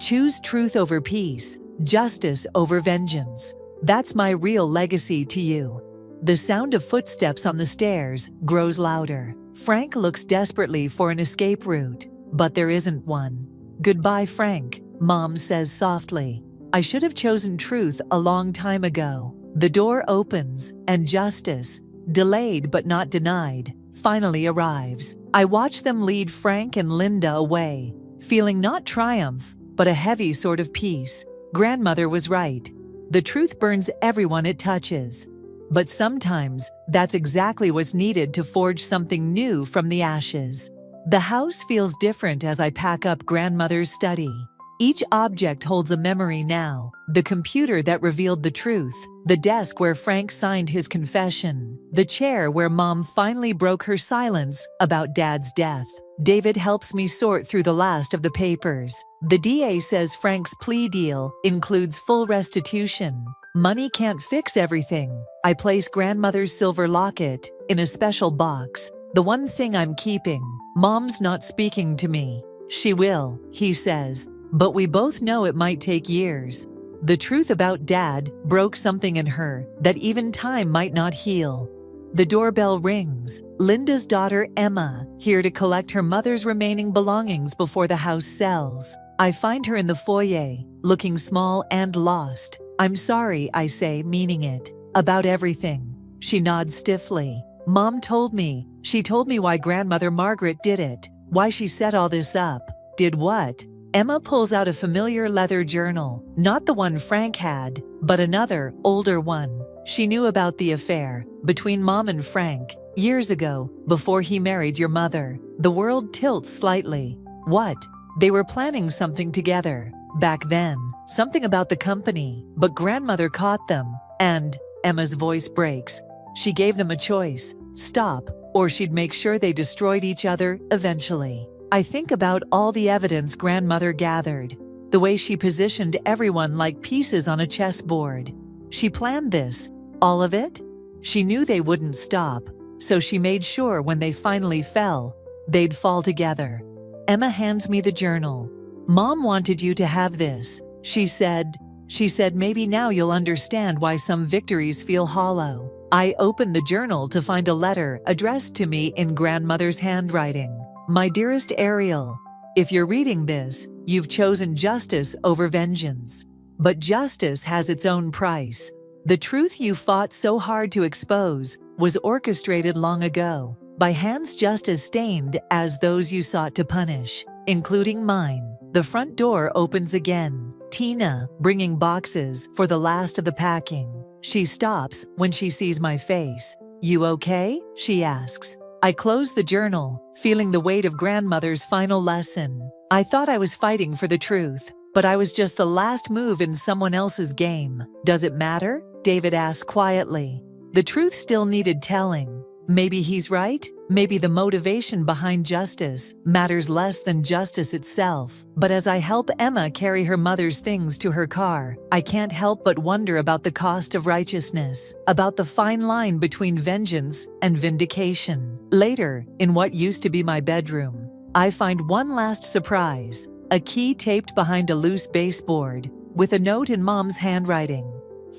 Choose truth over peace, justice over vengeance. That's my real legacy to you. The sound of footsteps on the stairs grows louder. Frank looks desperately for an escape route, but there isn't one. Goodbye, Frank, Mom says softly. I should have chosen truth a long time ago. The door opens, and justice, delayed but not denied, finally arrives. I watch them lead Frank and Linda away, feeling not triumph, but a heavy sort of peace. Grandmother was right. The truth burns everyone it touches. But sometimes, that's exactly what's needed to forge something new from the ashes. The house feels different as I pack up grandmother's study. Each object holds a memory now. The computer that revealed the truth, the desk where Frank signed his confession, the chair where Mom finally broke her silence about Dad's death. David helps me sort through the last of the papers. The DA says Frank's plea deal includes full restitution. Money can't fix everything. I place grandmother's silver locket in a special box, the one thing I'm keeping. Mom's not speaking to me. She will, he says, but we both know it might take years. The truth about Dad broke something in her that even time might not heal. The doorbell rings. Linda's daughter Emma, here to collect her mother's remaining belongings before the house sells. I find her in the foyer, looking small and lost. "I'm sorry," I say, meaning it. "About everything." She nods stiffly. "Mom told me. She told me why Grandmother Margaret did it, why she set all this up." "Did what?" Emma pulls out a familiar leather journal, not the one Frank had, but another, older one. She knew about the affair between Mom and Frank years ago, before he married your mother. The world tilts slightly. What? They were planning something together. Back then, something about the company, but Grandmother caught them, and Emma's voice breaks. She gave them a choice: stop, or she'd make sure they destroyed each other eventually. I think about all the evidence Grandmother gathered, the way she positioned everyone like pieces on a chessboard. She planned this, all of it? She knew they wouldn't stop, so she made sure when they finally fell, they'd fall together. Emma hands me the journal. "Mom wanted you to have this," she said. She said, "Maybe now you'll understand why some victories feel hollow." I opened the journal to find a letter addressed to me in Grandmother's handwriting. "My dearest Ariel, if you're reading this, you've chosen justice over vengeance. But justice has its own price. The truth you fought so hard to expose was orchestrated long ago, by hands just as stained as those you sought to punish, including mine." The front door opens again. Tina, bringing boxes for the last of the packing. She stops when she sees my face. "You okay?" she asks. I close the journal, feeling the weight of Grandmother's final lesson. I thought I was fighting for the truth, but I was just the last move in someone else's game. "Does it matter?" David asked quietly. The truth still needed telling. Maybe he's right. Maybe the motivation behind justice matters less than justice itself. But as I help Emma carry her mother's things to her car, I can't help but wonder about the cost of righteousness, about the fine line between vengeance and vindication. Later, in what used to be my bedroom, I find one last surprise: a key taped behind a loose baseboard, with a note in Mom's handwriting.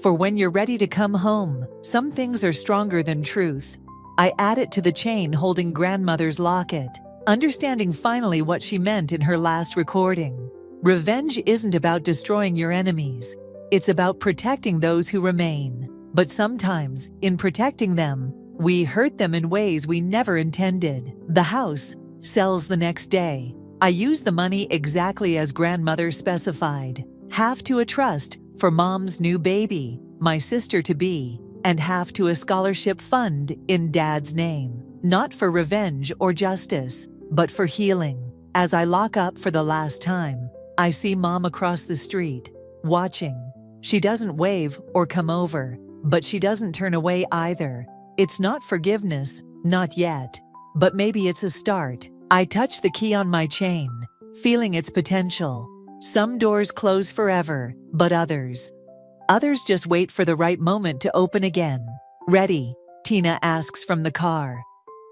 "For when you're ready to come home, some things are stronger than truth." I add it to the chain holding Grandmother's locket, understanding finally what she meant in her last recording. Revenge isn't about destroying your enemies. It's about protecting those who remain. But sometimes, in protecting them, we hurt them in ways we never intended. The house sells the next day. I use the money exactly as Grandmother specified. Half to a trust for Mom's new baby, my sister-to-be, and half to a scholarship fund in Dad's name. Not for revenge or justice, but for healing. As I lock up for the last time, I see Mom across the street, watching. She doesn't wave or come over, but she doesn't turn away either. It's not forgiveness, not yet, but maybe it's a start. I touch the key on my chain, feeling its potential. Some doors close forever, but others just wait for the right moment to open again. "Ready?" Tina asks from the car.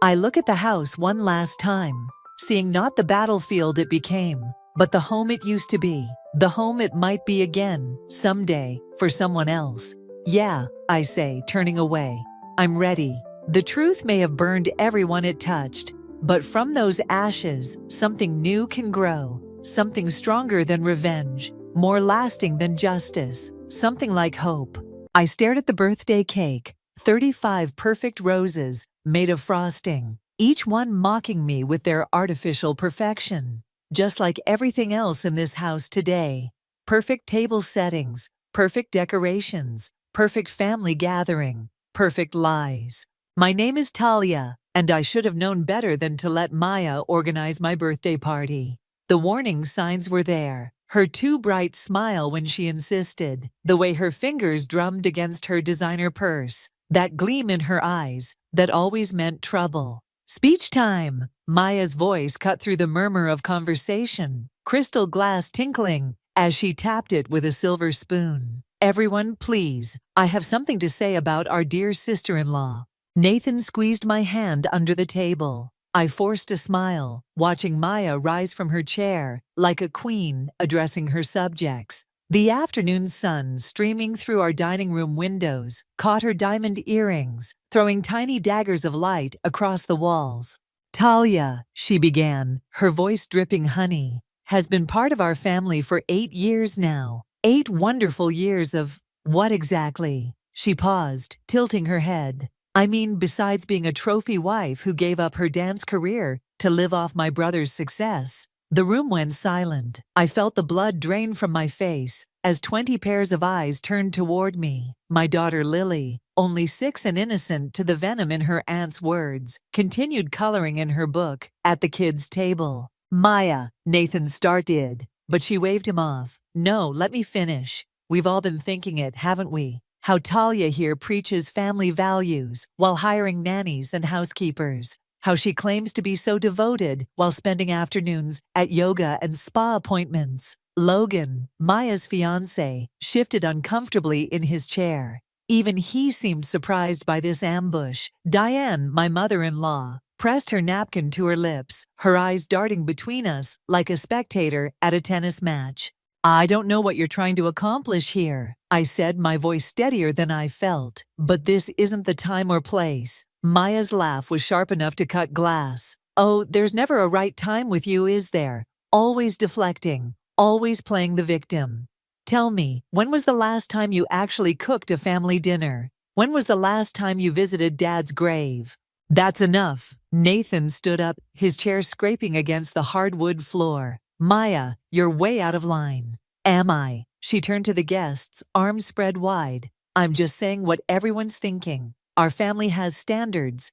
I look at the house one last time, seeing not the battlefield it became, but the home it used to be, the home it might be again, someday, for someone else. "Yeah," I say, turning away. "I'm ready." The truth may have burned everyone it touched, but from those ashes, something new can grow, something stronger than revenge, more lasting than justice. Something like hope. I stared at the birthday cake, 35 perfect roses made of frosting, each one mocking me with their artificial perfection. Just like everything else in this house today. Perfect table settings, perfect decorations, perfect family gathering, perfect lies. My name is Talia, and I should have known better than to let Maya organize my birthday party. The warning signs were there. Her too bright smile when she insisted, the way her fingers drummed against her designer purse, that gleam in her eyes that always meant trouble. "Speech time!" Maya's voice cut through the murmur of conversation, crystal glass tinkling as she tapped it with a silver spoon. "Everyone, please, I have something to say about our dear sister-in-law." Nathan squeezed my hand under the table. I forced a smile, watching Maya rise from her chair, like a queen addressing her subjects. The afternoon sun, streaming through our dining room windows, caught her diamond earrings, throwing tiny daggers of light across the walls. "Talia," she began, her voice dripping honey, "has been part of our family for 8 years now. 8 wonderful years of what exactly?" She paused, tilting her head. "I mean, besides being a trophy wife who gave up her dance career to live off my brother's success." The room went silent. I felt the blood drain from my face as 20 pairs of eyes turned toward me. My daughter Lily, only 6 and innocent to the venom in her aunt's words, continued coloring in her book at the kids' table. "Maya," Nathan started, but she waved him off. "No, let me finish. We've all been thinking it, haven't we? How Talia here preaches family values while hiring nannies and housekeepers. How she claims to be so devoted while spending afternoons at yoga and spa appointments." Logan, Maya's fiancé, shifted uncomfortably in his chair. Even he seemed surprised by this ambush. Diane, my mother-in-law, pressed her napkin to her lips, her eyes darting between us like a spectator at a tennis match. "I don't know what you're trying to accomplish here," I said, my voice steadier than I felt. "But this isn't the time or place." Maya's laugh was sharp enough to cut glass. "Oh, there's never a right time with you, is there? Always deflecting, always playing the victim. Tell me, when was the last time you actually cooked a family dinner? When was the last time you visited Dad's grave?" "That's enough." Nathan stood up, his chair scraping against the hardwood floor. "Maya, you're way out of line." "Am I?" She turned to the guests, arms spread wide. "I'm just saying what everyone's thinking. Our family has standards,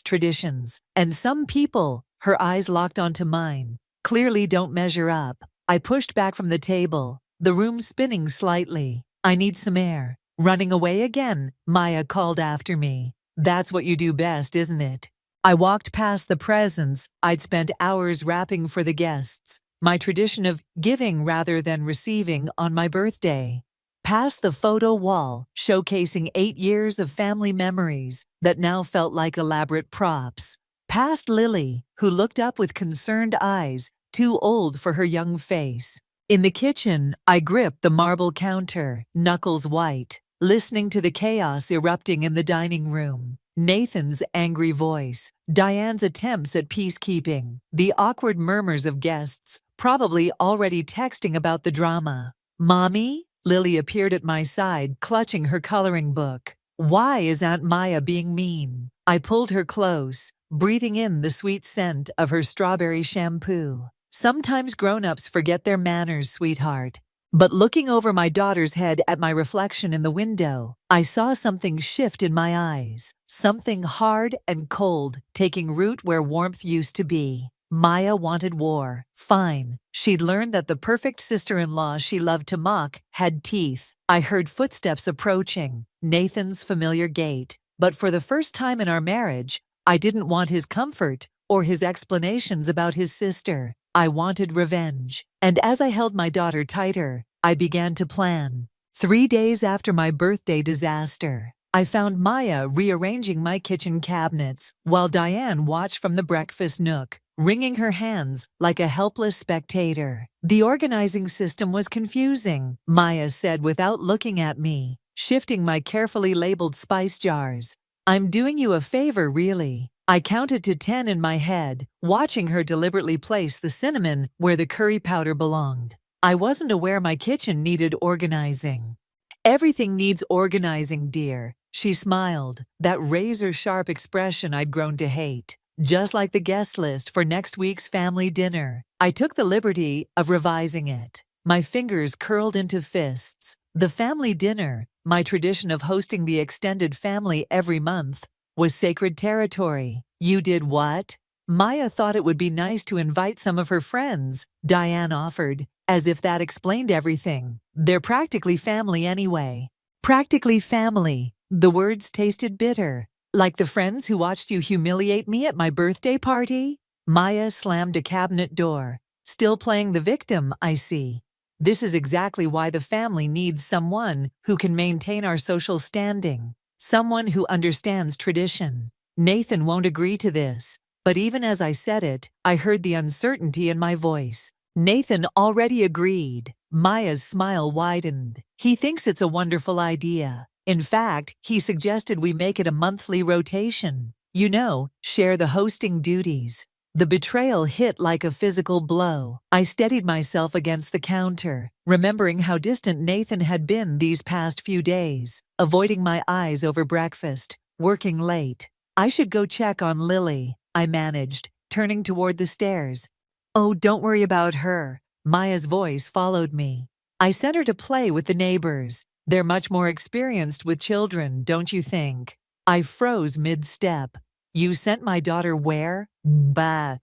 traditions, and some people," her eyes locked onto mine, "clearly don't measure up." I pushed back from the table, the room spinning slightly. "I need some air." "Running away again?" Maya called after me. "That's what you do best, isn't it?" I walked past the presents I'd spent hours wrapping for the guests, my tradition of giving rather than receiving on my birthday. Past the photo wall, showcasing 8 years of family memories that now felt like elaborate props. Past Lily, who looked up with concerned eyes, too old for her young face. In the kitchen, I gripped the marble counter, knuckles white, listening to the chaos erupting in the dining room. Nathan's angry voice, Diane's attempts at peacekeeping, the awkward murmurs of guests, probably already texting about the drama. "Mommy?" Lily appeared at my side, clutching her coloring book. "Why is Aunt Maya being mean?" I pulled her close, breathing in the sweet scent of her strawberry shampoo. "Sometimes grown-ups forget their manners, sweetheart." But looking over my daughter's head at my reflection in the window, I saw something shift in my eyes. Something hard and cold, taking root where warmth used to be. Maya wanted war. Fine. She'd learned that the perfect sister-in-law she loved to mock had teeth. I heard footsteps approaching, Nathan's familiar gait. But for the first time in our marriage, I didn't want his comfort or his explanations about his sister. I wanted revenge. And as I held my daughter tighter, I began to plan. 3 days after my birthday disaster, I found Maya rearranging my kitchen cabinets while Diane watched from the breakfast nook, wringing her hands like a helpless spectator. "The organizing system was confusing," Maya said without looking at me, shifting my carefully labeled spice jars. "I'm doing you a favor, really." I counted to 10 in my head, watching her deliberately place the cinnamon where the curry powder belonged. I wasn't aware my kitchen needed organizing. "Everything needs organizing, dear," she smiled, that razor-sharp expression I'd grown to hate. "Just like the guest list for next week's family dinner." I took the liberty of revising it. My fingers curled into fists. The family dinner, my tradition of hosting the extended family every month, was sacred territory. "You did what?" "Maya thought it would be nice to invite some of her friends," Diane offered, as if that explained everything. "They're practically family anyway." Practically family. The words tasted bitter. "Like the friends who watched you humiliate me at my birthday party?" Maya slammed a cabinet door. "Still playing the victim, I see. This is exactly why the family needs someone who can maintain our social standing. Someone who understands tradition." Nathan won't agree to this, but even as I said it, I heard the uncertainty in my voice. Nathan already agreed. Maya's smile widened. He thinks it's a wonderful idea. In fact, he suggested we make it a monthly rotation. You know, share the hosting duties. The betrayal hit like a physical blow. I steadied myself against the counter, remembering how distant Nathan had been these past few days, avoiding my eyes over breakfast, working late. I should go check on Lily, I managed, turning toward the stairs. Oh, don't worry about her. Maya's voice followed me. I sent her to play with the neighbors. They're much more experienced with children, don't you think? I froze mid-step. You sent my daughter where? Bah.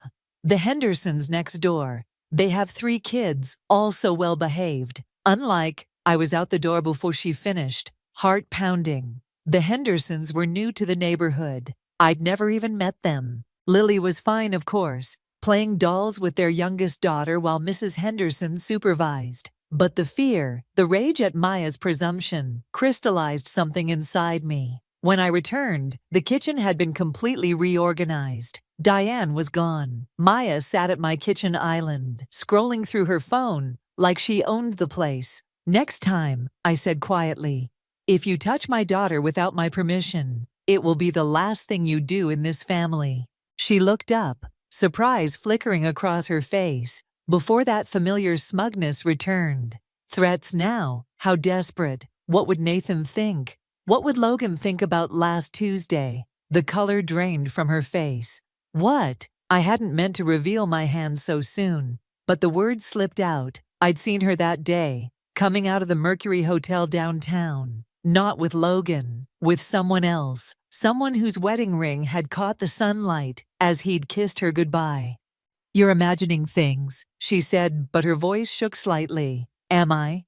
The Hendersons next door. They have 3 kids, all so well behaved. Unlike, I was out the door before she finished, heart pounding. The Hendersons were new to the neighborhood. I'd never even met them. Lily was fine, of course, playing dolls with their youngest daughter while Mrs. Henderson supervised. But the fear, the rage at Maya's presumption, crystallized something inside me. When I returned, the kitchen had been completely reorganized. Diane was gone. Maya sat at my kitchen island, scrolling through her phone like she owned the place. Next time, I said quietly, if you touch my daughter without my permission, it will be the last thing you do in this family. She looked up, surprise flickering across her face, before that familiar smugness returned. Threats now? How desperate. What would Nathan think? What would Logan think about last Tuesday? The color drained from her face. What? I hadn't meant to reveal my hand so soon, but the words slipped out. I'd seen her that day, coming out of the Mercury Hotel downtown. Not with Logan, with someone else. Someone whose wedding ring had caught the sunlight as he'd kissed her goodbye. You're imagining things, she said, but her voice shook slightly. Am I?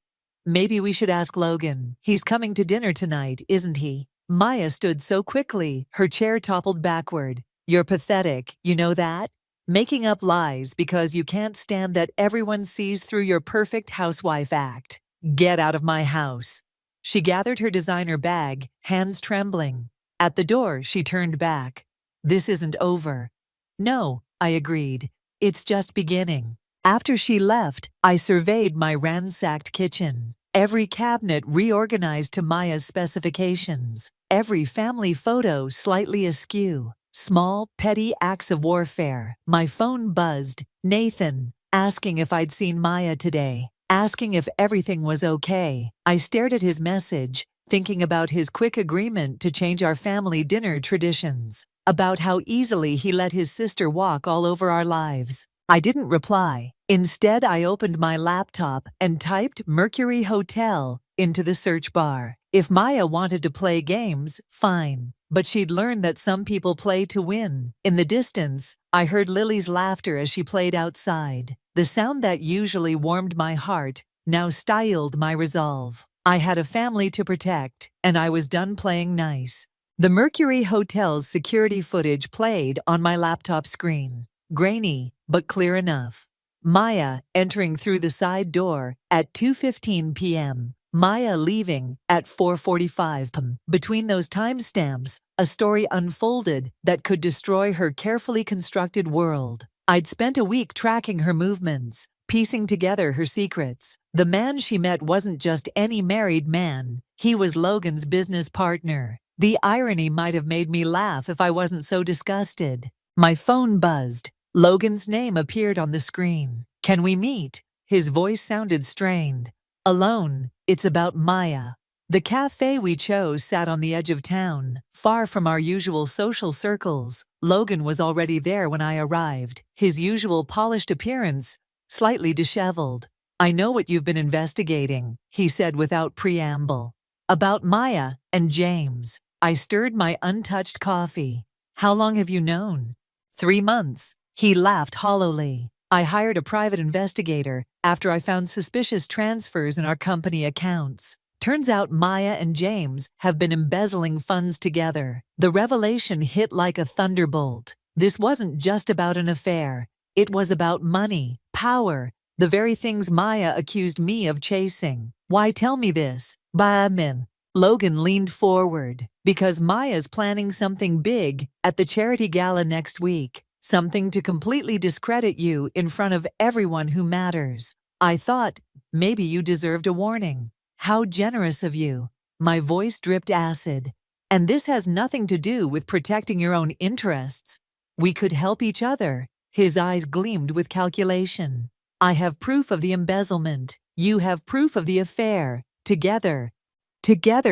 Maybe we should ask Logan. He's coming to dinner tonight, isn't he? Maya stood so quickly, her chair toppled backward. You're pathetic, you know that? Making up lies because you can't stand that everyone sees through your perfect housewife act. Get out of my house. She gathered her designer bag, hands trembling. At the door, she turned back. This isn't over. No, I agreed. It's just beginning. After she left, I surveyed my ransacked kitchen. Every cabinet reorganized to Maya's specifications. Every family photo slightly askew. Small, petty acts of warfare. My phone buzzed. Nathan, asking if I'd seen Maya today. Asking if everything was okay. I stared at his message, thinking about his quick agreement to change our family dinner traditions. About how easily he let his sister walk all over our lives. I didn't reply. Instead, I opened my laptop and typed Mercury Hotel into the search bar. If Maya wanted to play games, fine. But she'd learned that some people play to win. In the distance, I heard Lily's laughter as she played outside. The sound that usually warmed my heart now styled my resolve. I had a family to protect, and I was done playing nice. The Mercury Hotel's security footage played on my laptop screen. Grainy, but clear enough. Maya entering through the side door at 2:15 p.m. Maya leaving at 4:45 p.m. Between those timestamps, a story unfolded that could destroy her carefully constructed world. I'd spent a week tracking her movements, piecing together her secrets. The man she met wasn't just any married man. He was Logan's business partner. The irony might have made me laugh if I wasn't so disgusted. My phone buzzed. Logan's name appeared on the screen. Can we meet? His voice sounded strained. Alone, it's about Maya. The cafe we chose sat on the edge of town, far from our usual social circles. Logan was already there when I arrived, his usual polished appearance, slightly disheveled. I know what you've been investigating, he said without preamble. About Maya and James. I stirred my untouched coffee. How long have you known? 3 months. He laughed hollowly. I hired a private investigator after I found suspicious transfers in our company accounts. Turns out Maya and James have been embezzling funds together. The revelation hit like a thunderbolt. This wasn't just about an affair. It was about money, power, the very things Maya accused me of chasing. Why tell me this? Min. Logan leaned forward. Because Maya's planning something big at the charity gala next week. Something to completely discredit you in front of everyone who matters. I thought maybe you deserved a warning. How generous of you. My voice dripped acid. And this has nothing to do with protecting your own interests. We could help each other. His eyes gleamed with calculation. I have proof of the embezzlement. You have proof of the affair. Together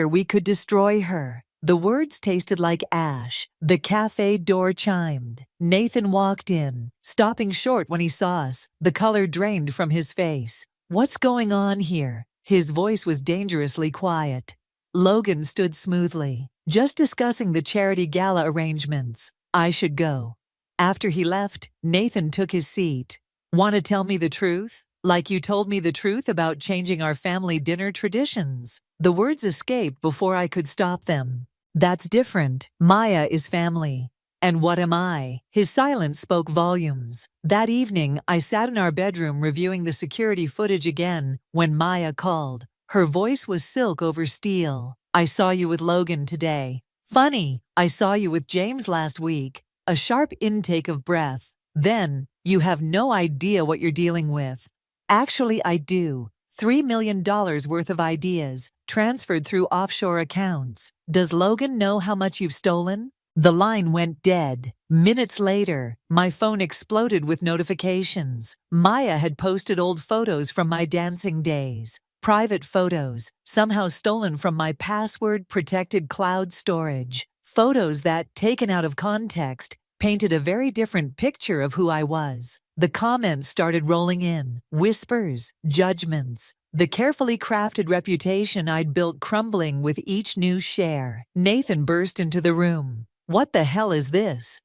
we could destroy her. The words tasted like ash. The cafe door chimed. Nathan walked in, stopping short when he saw us. The color drained from his face. What's going on here? His voice was dangerously quiet. Logan stood smoothly, just discussing the charity gala arrangements. I should go. After he left, Nathan took his seat. Want to tell me the truth? Like you told me the truth about changing our family dinner traditions. The words escaped before I could stop them. That's different. Maya is family. And what am I? His silence spoke volumes. That evening, I sat in our bedroom reviewing the security footage again when Maya called. Her voice was silk over steel. I saw you with Logan today. Funny, I saw you with James last week. A sharp intake of breath. Then, you have no idea what you're dealing with. Actually, I do. $3 million worth of ideas, transferred through offshore accounts. Does Logan know how much you've stolen? The line went dead. Minutes later, my phone exploded with notifications. Maya had posted old photos from my dancing days. Private photos, somehow stolen from my password-protected cloud storage. Photos that, taken out of context, painted a very different picture of who I was. The comments started rolling in, whispers, judgments. The carefully crafted reputation I'd built crumbling with each new share. Nathan burst into the room. What the hell is this?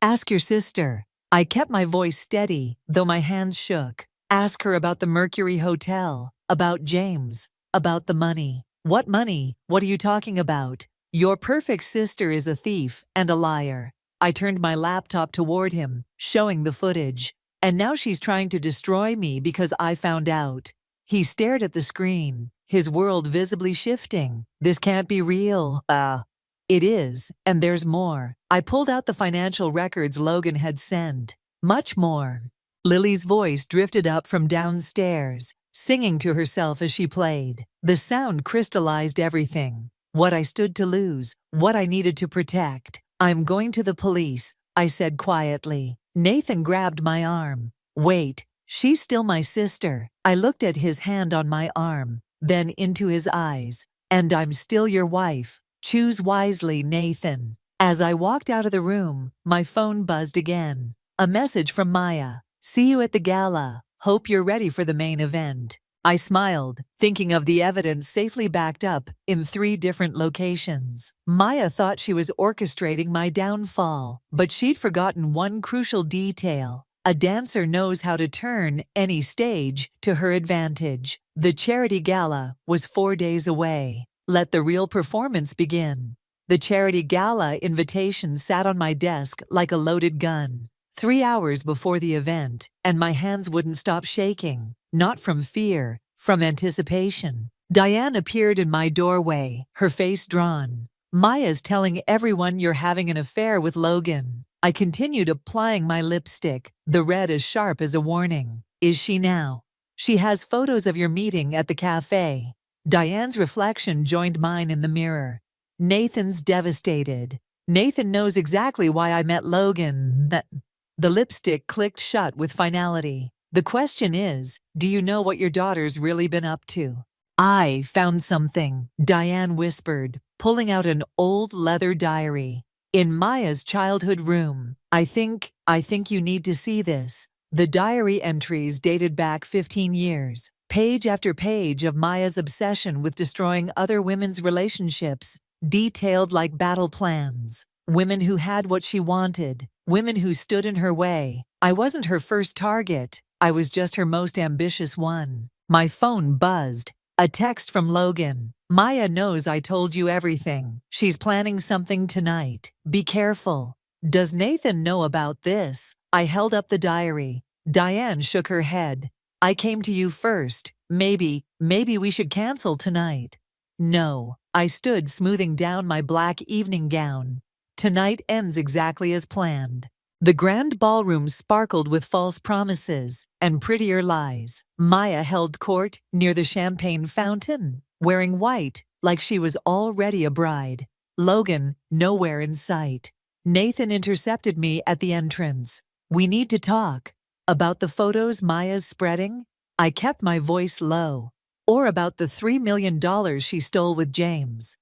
Ask your sister. I kept my voice steady, though my hands shook. Ask her about the Mercury Hotel, about James, about the money. What money? What are you talking about? Your perfect sister is a thief and a liar. I turned my laptop toward him, showing the footage. And now she's trying to destroy me because I found out. He stared at the screen, his world visibly shifting. This can't be real. It is, and there's more. I pulled out the financial records Logan had sent. Much more. Lily's voice drifted up from downstairs, singing to herself as she played. The sound crystallized everything. What I stood to lose, what I needed to protect. I'm going to the police, I said quietly. Nathan grabbed my arm. Wait, she's still my sister. I looked at his hand on my arm, then into his eyes. And I'm still your wife. Choose wisely, Nathan. As I walked out of the room, my phone buzzed again. A message from Maya. See you at the gala. Hope you're ready for the main event. I smiled, thinking of the evidence safely backed up in 3 different locations. Maya thought she was orchestrating my downfall, but she'd forgotten one crucial detail. A dancer knows how to turn any stage to her advantage. The charity gala was 4 days away. Let the real performance begin. The charity gala invitation sat on my desk like a loaded gun. 3 hours before the event, and my hands wouldn't stop shaking. Not from fear, from anticipation. Diane appeared in my doorway, her face drawn. Maya's telling everyone you're having an affair with Logan. I continued applying my lipstick, the red as sharp as a warning. Is she now? She has photos of your meeting at the cafe. Diane's reflection joined mine in the mirror. Nathan's devastated. Nathan knows exactly why I met Logan. The lipstick clicked shut with finality. The question is, do you know what your daughter's really been up to? I found something, Diane whispered, pulling out an old leather diary. In Maya's childhood room. I think you need to see this. The diary entries dated back 15 years. Page after page of Maya's obsession with destroying other women's relationships, detailed like battle plans. Women who had what she wanted, women who stood in her way. I wasn't her first target. I was just her most ambitious one. My phone buzzed. A text from Logan. Maya knows I told you everything. She's planning something tonight. Be careful. Does Nathan know about this? I held up the diary. Diane shook her head. I came to you first. Maybe we should cancel tonight. No. I stood smoothing down my black evening gown. Tonight ends exactly as planned. The grand ballroom sparkled with false promises and prettier lies. Maya held court near the champagne fountain, wearing white like she was already a bride. Logan, nowhere in sight. Nathan intercepted me at the entrance. "We need to talk." About the photos Maya's spreading? I kept my voice low. Or about the $3 million she stole with James?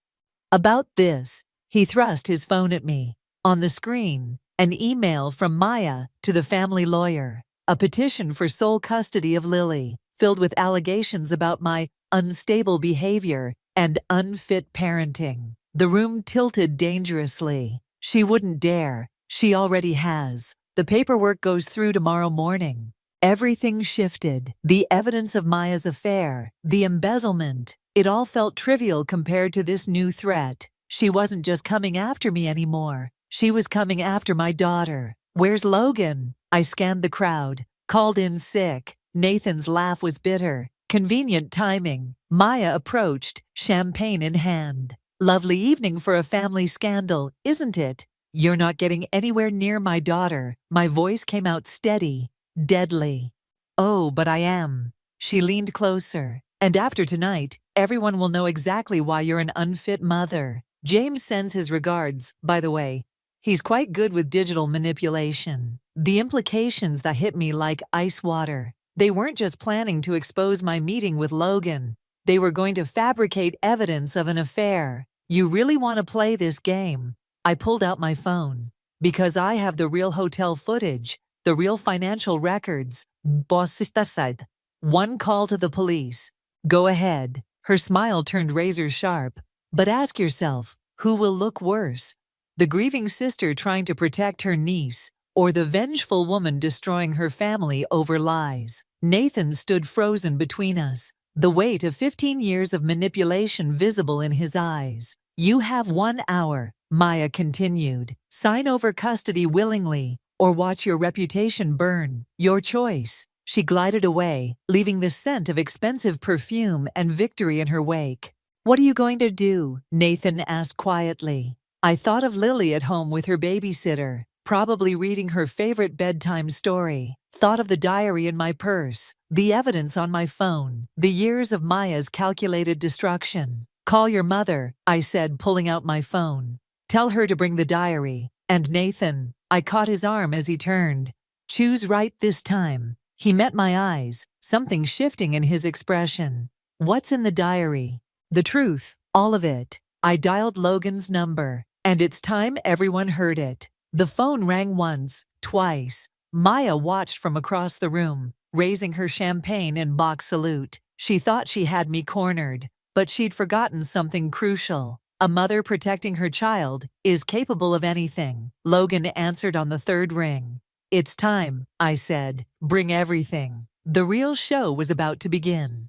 About this. He thrust his phone at me. On the screen, an email from Maya to the family lawyer. A petition for sole custody of Lily, filled with allegations about my unstable behavior and unfit parenting. The room tilted dangerously. She wouldn't dare. She already has. The paperwork goes through tomorrow morning. Everything shifted. The evidence of Maya's affair, the embezzlement. It all felt trivial compared to this new threat. She wasn't just coming after me anymore. She was coming after my daughter. "Where's Logan?" I scanned the crowd. Called in sick. Nathan's laugh was bitter. Convenient timing. Maya approached, champagne in hand. "Lovely evening for a family scandal, isn't it?" "You're not getting anywhere near my daughter." My voice came out steady, deadly. "Oh, but I am." She leaned closer. "And after tonight, everyone will know exactly why you're an unfit mother. James sends his regards, by the way. He's quite good with digital manipulation." The implications that hit me like ice water. They weren't just planning to expose my meeting with Logan. They were going to fabricate evidence of an affair. "You really want to play this game?" I pulled out my phone. "Because I have the real hotel footage, the real financial records." Bossistaside. "One call to the police." "Go ahead." Her smile turned razor sharp. "But ask yourself, who will look worse? The grieving sister trying to protect her niece, or the vengeful woman destroying her family over lies?" Nathan stood frozen between us, the weight of 15 years of manipulation visible in his eyes. "You have 1 hour," Maya continued. "Sign over custody willingly, or watch your reputation burn. Your choice." She glided away, leaving the scent of expensive perfume and victory in her wake. "What are you going to do?" Nathan asked quietly. I thought of Lily at home with her babysitter, probably reading her favorite bedtime story. Thought of the diary in my purse, the evidence on my phone, the years of Maya's calculated destruction. "Call your mother," I said, pulling out my phone. "Tell her to bring the diary." "And Nathan," I caught his arm as he turned. "Choose right this time." He met my eyes, something shifting in his expression. "What's in the diary?" "The truth, all of it." I dialed Logan's number. And it's time everyone heard it. The phone rang once, twice. Maya watched from across the room, raising her champagne in mock salute. She thought she had me cornered, but she'd forgotten something crucial. A mother protecting her child is capable of anything. Logan answered on the third ring. "It's time," I said. "Bring everything." The real show was about to begin.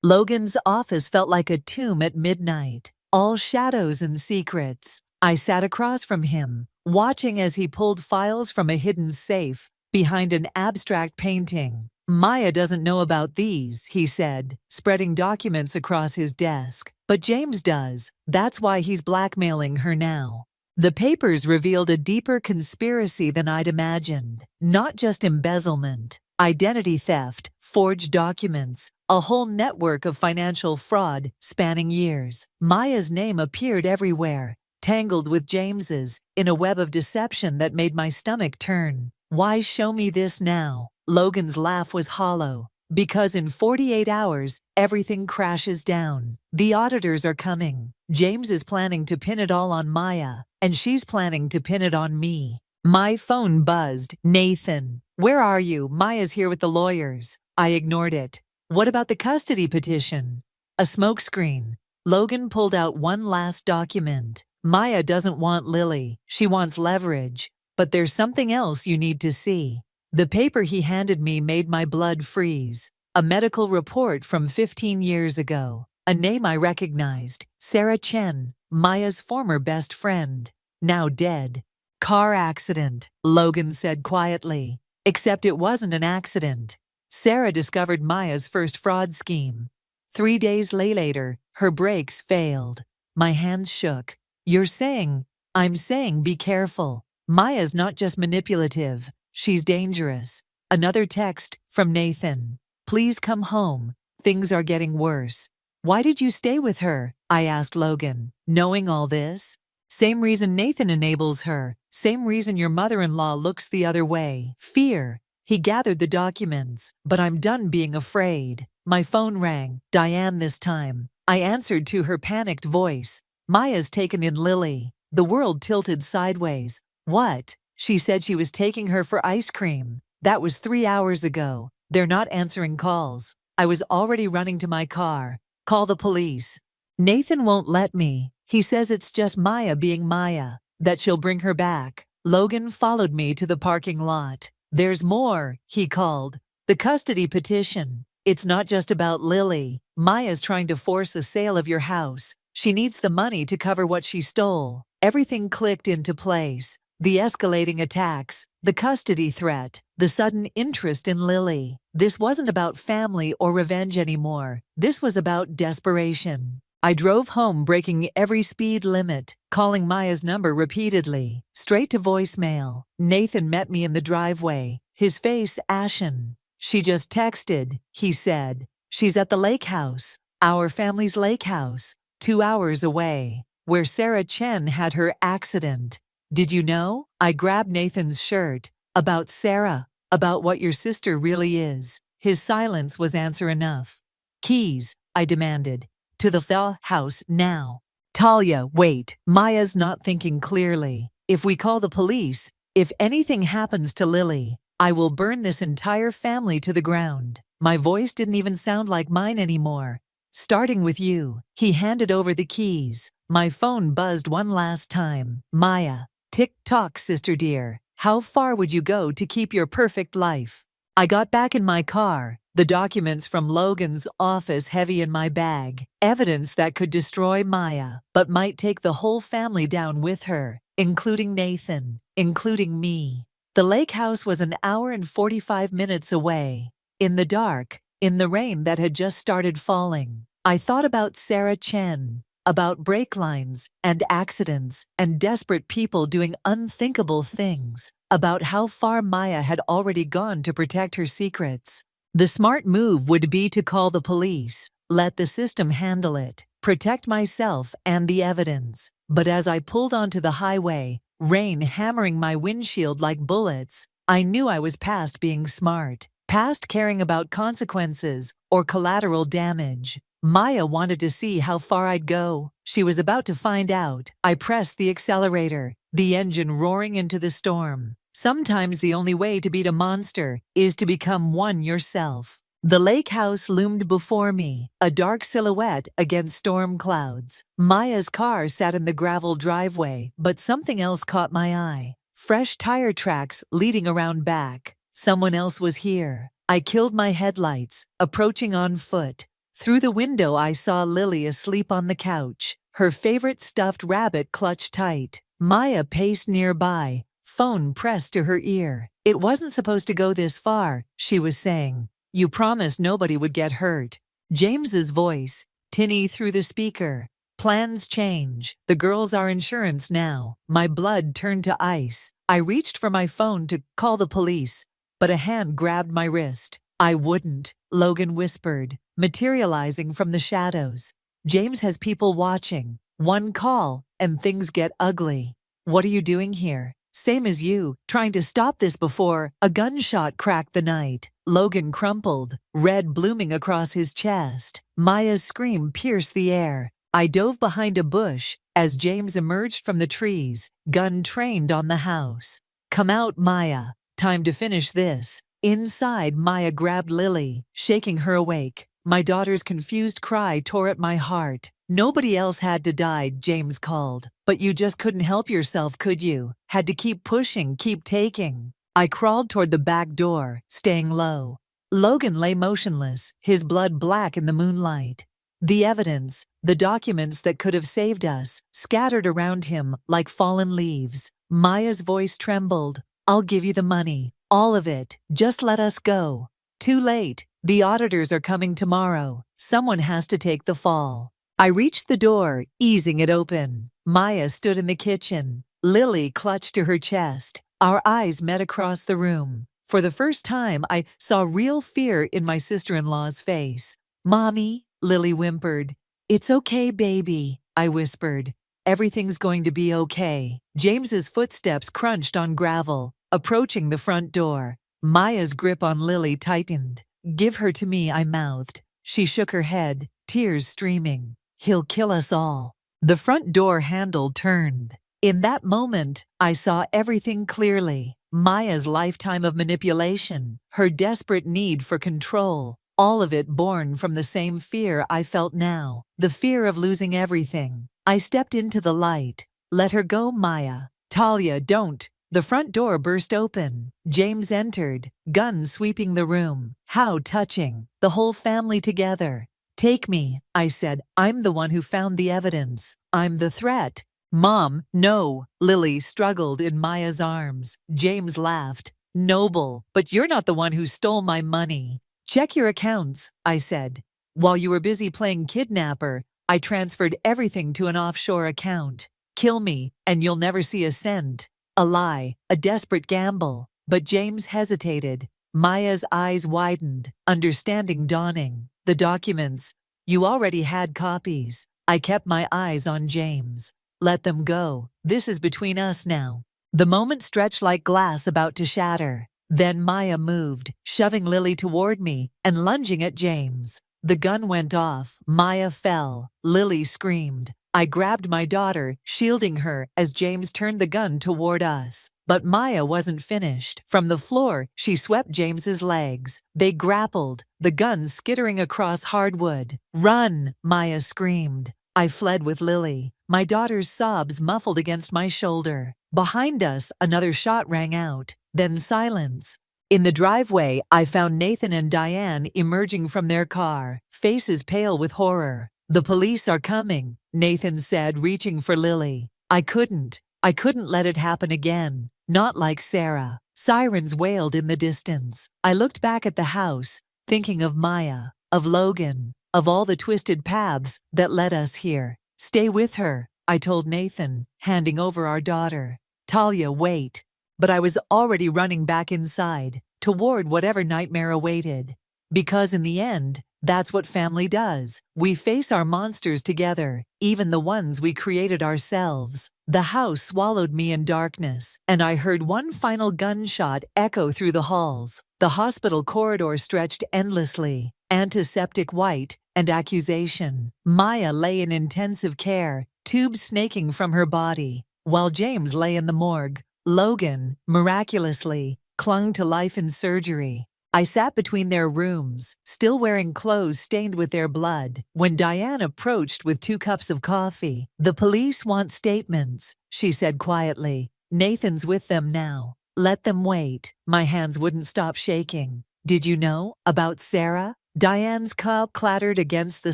Logan's office felt like a tomb at midnight. All shadows and secrets. I sat across from him, watching as he pulled files from a hidden safe behind an abstract painting. "Maya doesn't know about these," he said, spreading documents across his desk. "But James does. That's why he's blackmailing her now." The papers revealed a deeper conspiracy than I'd imagined. Not just embezzlement, identity theft, forged documents, a whole network of financial fraud spanning years. Maya's name appeared everywhere, tangled with James's, in a web of deception that made my stomach turn. "Why show me this now?" Logan's laugh was hollow. "Because in 48 hours, everything crashes down. The auditors are coming. James is planning to pin it all on Maya, and she's planning to pin it on me." My phone buzzed. "Nathan, where are you?" "Maya's here with the lawyers." I ignored it. "What about the custody petition?" A smokescreen. Logan pulled out one last document. "Maya doesn't want Lily. She wants leverage. But there's something else you need to see." The paper he handed me made my blood freeze. A medical report from 15 years ago. A name I recognized. Sarah Chen, Maya's former best friend. Now dead. "Car accident," Logan said quietly. Except it wasn't an accident. Sarah discovered Maya's first fraud scheme. 3 days later, her brakes failed. My hands shook. "You're saying—" "I'm saying be careful. Maya's not just manipulative, she's dangerous. Another text from Nathan. Please come home. Things are getting worse. Why did you stay with her? I asked Logan. Knowing all this? Same reason Nathan enables her. Same reason your mother-in-law looks the other way. Fear. He gathered the documents, but I'm done being afraid. My phone rang. Diane this time. I answered to her panicked voice. Maya's taken in Lily. The world tilted sideways. What? She said she was taking her for ice cream. That was 3 hours ago. They're not answering calls. I was already running to my car. Call the police. Nathan won't let me. He says it's just Maya being Maya, that she'll bring her back. Logan followed me to the parking lot. There's more, he called. The custody petition. It's not just about Lily. Maya's trying to force a sale of your house. She needs the money to cover what she stole. Everything clicked into place. The escalating attacks, the custody threat, the sudden interest in Lily. This wasn't about family or revenge anymore. This was about desperation. I drove home breaking every speed limit, calling Maya's number repeatedly, straight to voicemail. Nathan met me in the driveway, his face ashen. She just texted, he said. She's at the lake house, our family's lake house, 2 hours away, where Sarah Chen had her accident. Did you know? I grabbed Nathan's shirt. About Sarah, about what your sister really is. His silence was answer enough. Keys, I demanded. To the house now. Talia, wait. Maya's not thinking clearly. If we call the police, if anything happens to Lily, I will burn this entire family to the ground. My voice didn't even sound like mine anymore. Starting with you. He handed over the keys. My phone buzzed one last time. Maya. Tick-tock, sister dear. How far would you go to keep your perfect life? I got back in my car, the documents from Logan's office heavy in my bag, evidence that could destroy Maya, but might take the whole family down with her, including Nathan, including me. The lake house was an hour and 45 minutes away. In the dark, in the rain that had just started falling, I thought about Sarah Chen. About brake lines and accidents and desperate people doing unthinkable things, about how far Maya had already gone to protect her secrets. The smart move would be to call the police, let the system handle it, protect myself and the evidence. But as I pulled onto the highway, rain hammering my windshield like bullets, I knew I was past being smart, past caring about consequences or collateral damage. Maya wanted to see how far I'd go. She was about to find out. I pressed the accelerator, the engine roaring into the storm. Sometimes the only way to beat a monster is to become one yourself. The lake house loomed before me, a dark silhouette against storm clouds. Maya's car sat in the gravel driveway, but something else caught my eye. Fresh tire tracks leading around back. Someone else was here. I killed my headlights, approaching on foot. Through the window I saw Lily asleep on the couch, her favorite stuffed rabbit clutched tight. Maya paced nearby, phone pressed to her ear. It wasn't supposed to go this far, she was saying. You promised nobody would get hurt. James's voice, tinny through the speaker. Plans change. The girls are insurance now. My blood turned to ice. I reached for my phone to call the police, but a hand grabbed my wrist. I wouldn't, Logan whispered, materializing from the shadows. James has people watching. One call, and things get ugly. What are you doing here? Same as you, trying to stop this before a gunshot cracked the night. Logan crumpled, red blooming across his chest. Maya's scream pierced the air. I dove behind a bush as James emerged from the trees, gun trained on the house. Come out, Maya. Time to finish this. Inside, Maya grabbed Lily, shaking her awake. My daughter's confused cry tore at my heart. Nobody else had to die, James called. But you just couldn't help yourself, could you? Had to keep pushing, keep taking. I crawled toward the back door, staying low. Logan lay motionless, his blood black in the moonlight. The evidence, the documents that could have saved us, scattered around him like fallen leaves. Maya's voice trembled. I'll give you the money. All of it. Just let us go. Too late. The auditors are coming tomorrow. Someone has to take the fall. I reached the door, easing it open. Maya stood in the kitchen, Lily clutched to her chest. Our eyes met across the room. For the first time, I saw real fear in my sister-in-law's face. "Mommy," Lily whimpered. "It's okay, baby," I whispered. "Everything's going to be okay." James's footsteps crunched on gravel, approaching the front door. Maya's grip on Lily tightened. "Give her to me," I mouthed. She shook her head, tears streaming. "He'll kill us all." The front door handle turned. In that moment, I saw everything clearly. Maya's lifetime of manipulation, her desperate need for control, all of it born from the same fear I felt now, the fear of losing everything. I stepped into the light. "Let her go, Maya." "Talia, don't." The front door burst open. James entered, gun sweeping the room. How touching. The whole family together. "Take me," I said. "I'm the one who found the evidence. I'm the threat." "Mom, no." Lily struggled in Maya's arms. James laughed. "Noble, but you're not the one who stole my money." "Check your accounts," I said. "While you were busy playing kidnapper, I transferred everything to an offshore account. Kill me, and you'll never see a cent." A lie, a desperate gamble. But James hesitated. Maya's eyes widened, understanding dawning. "The documents. You already had copies." I kept my eyes on James. "Let them go. This is between us now." The moment stretched like glass about to shatter. Then Maya moved, shoving Lily toward me and lunging at James. The gun went off. Maya fell. Lily screamed. I grabbed my daughter, shielding her as James turned the gun toward us. But Maya wasn't finished. From the floor, she swept James's legs. They grappled, the gun skittering across hardwood. "Run!" Maya screamed. I fled with Lily, my daughter's sobs muffled against my shoulder. Behind us, another shot rang out, then silence. In the driveway, I found Nathan and Diane emerging from their car, faces pale with horror. "The police are coming," Nathan said, reaching for Lily. I couldn't let it happen again. Not like Sarah. Sirens wailed in the distance. I looked back at the house, thinking of Maya, of Logan, of all the twisted paths that led us here. "Stay with her," I told Nathan, handing over our daughter. "Talia, wait." But I was already running back inside, toward whatever nightmare awaited. Because in the end, that's what family does. We face our monsters together, even the ones we created ourselves. The house swallowed me in darkness, and I heard one final gunshot echo through the halls. The hospital corridor stretched endlessly, antiseptic white and accusation. Maya lay in intensive care, tubes snaking from her body, while James lay in the morgue. Logan, miraculously, clung to life in surgery. I sat between their rooms, still wearing clothes stained with their blood, when Diane approached with 2 cups of coffee. "The police want statements," she said quietly. "Nathan's with them now. Let them wait." My hands wouldn't stop shaking. "Did you know about Sarah?" Diane's cup clattered against the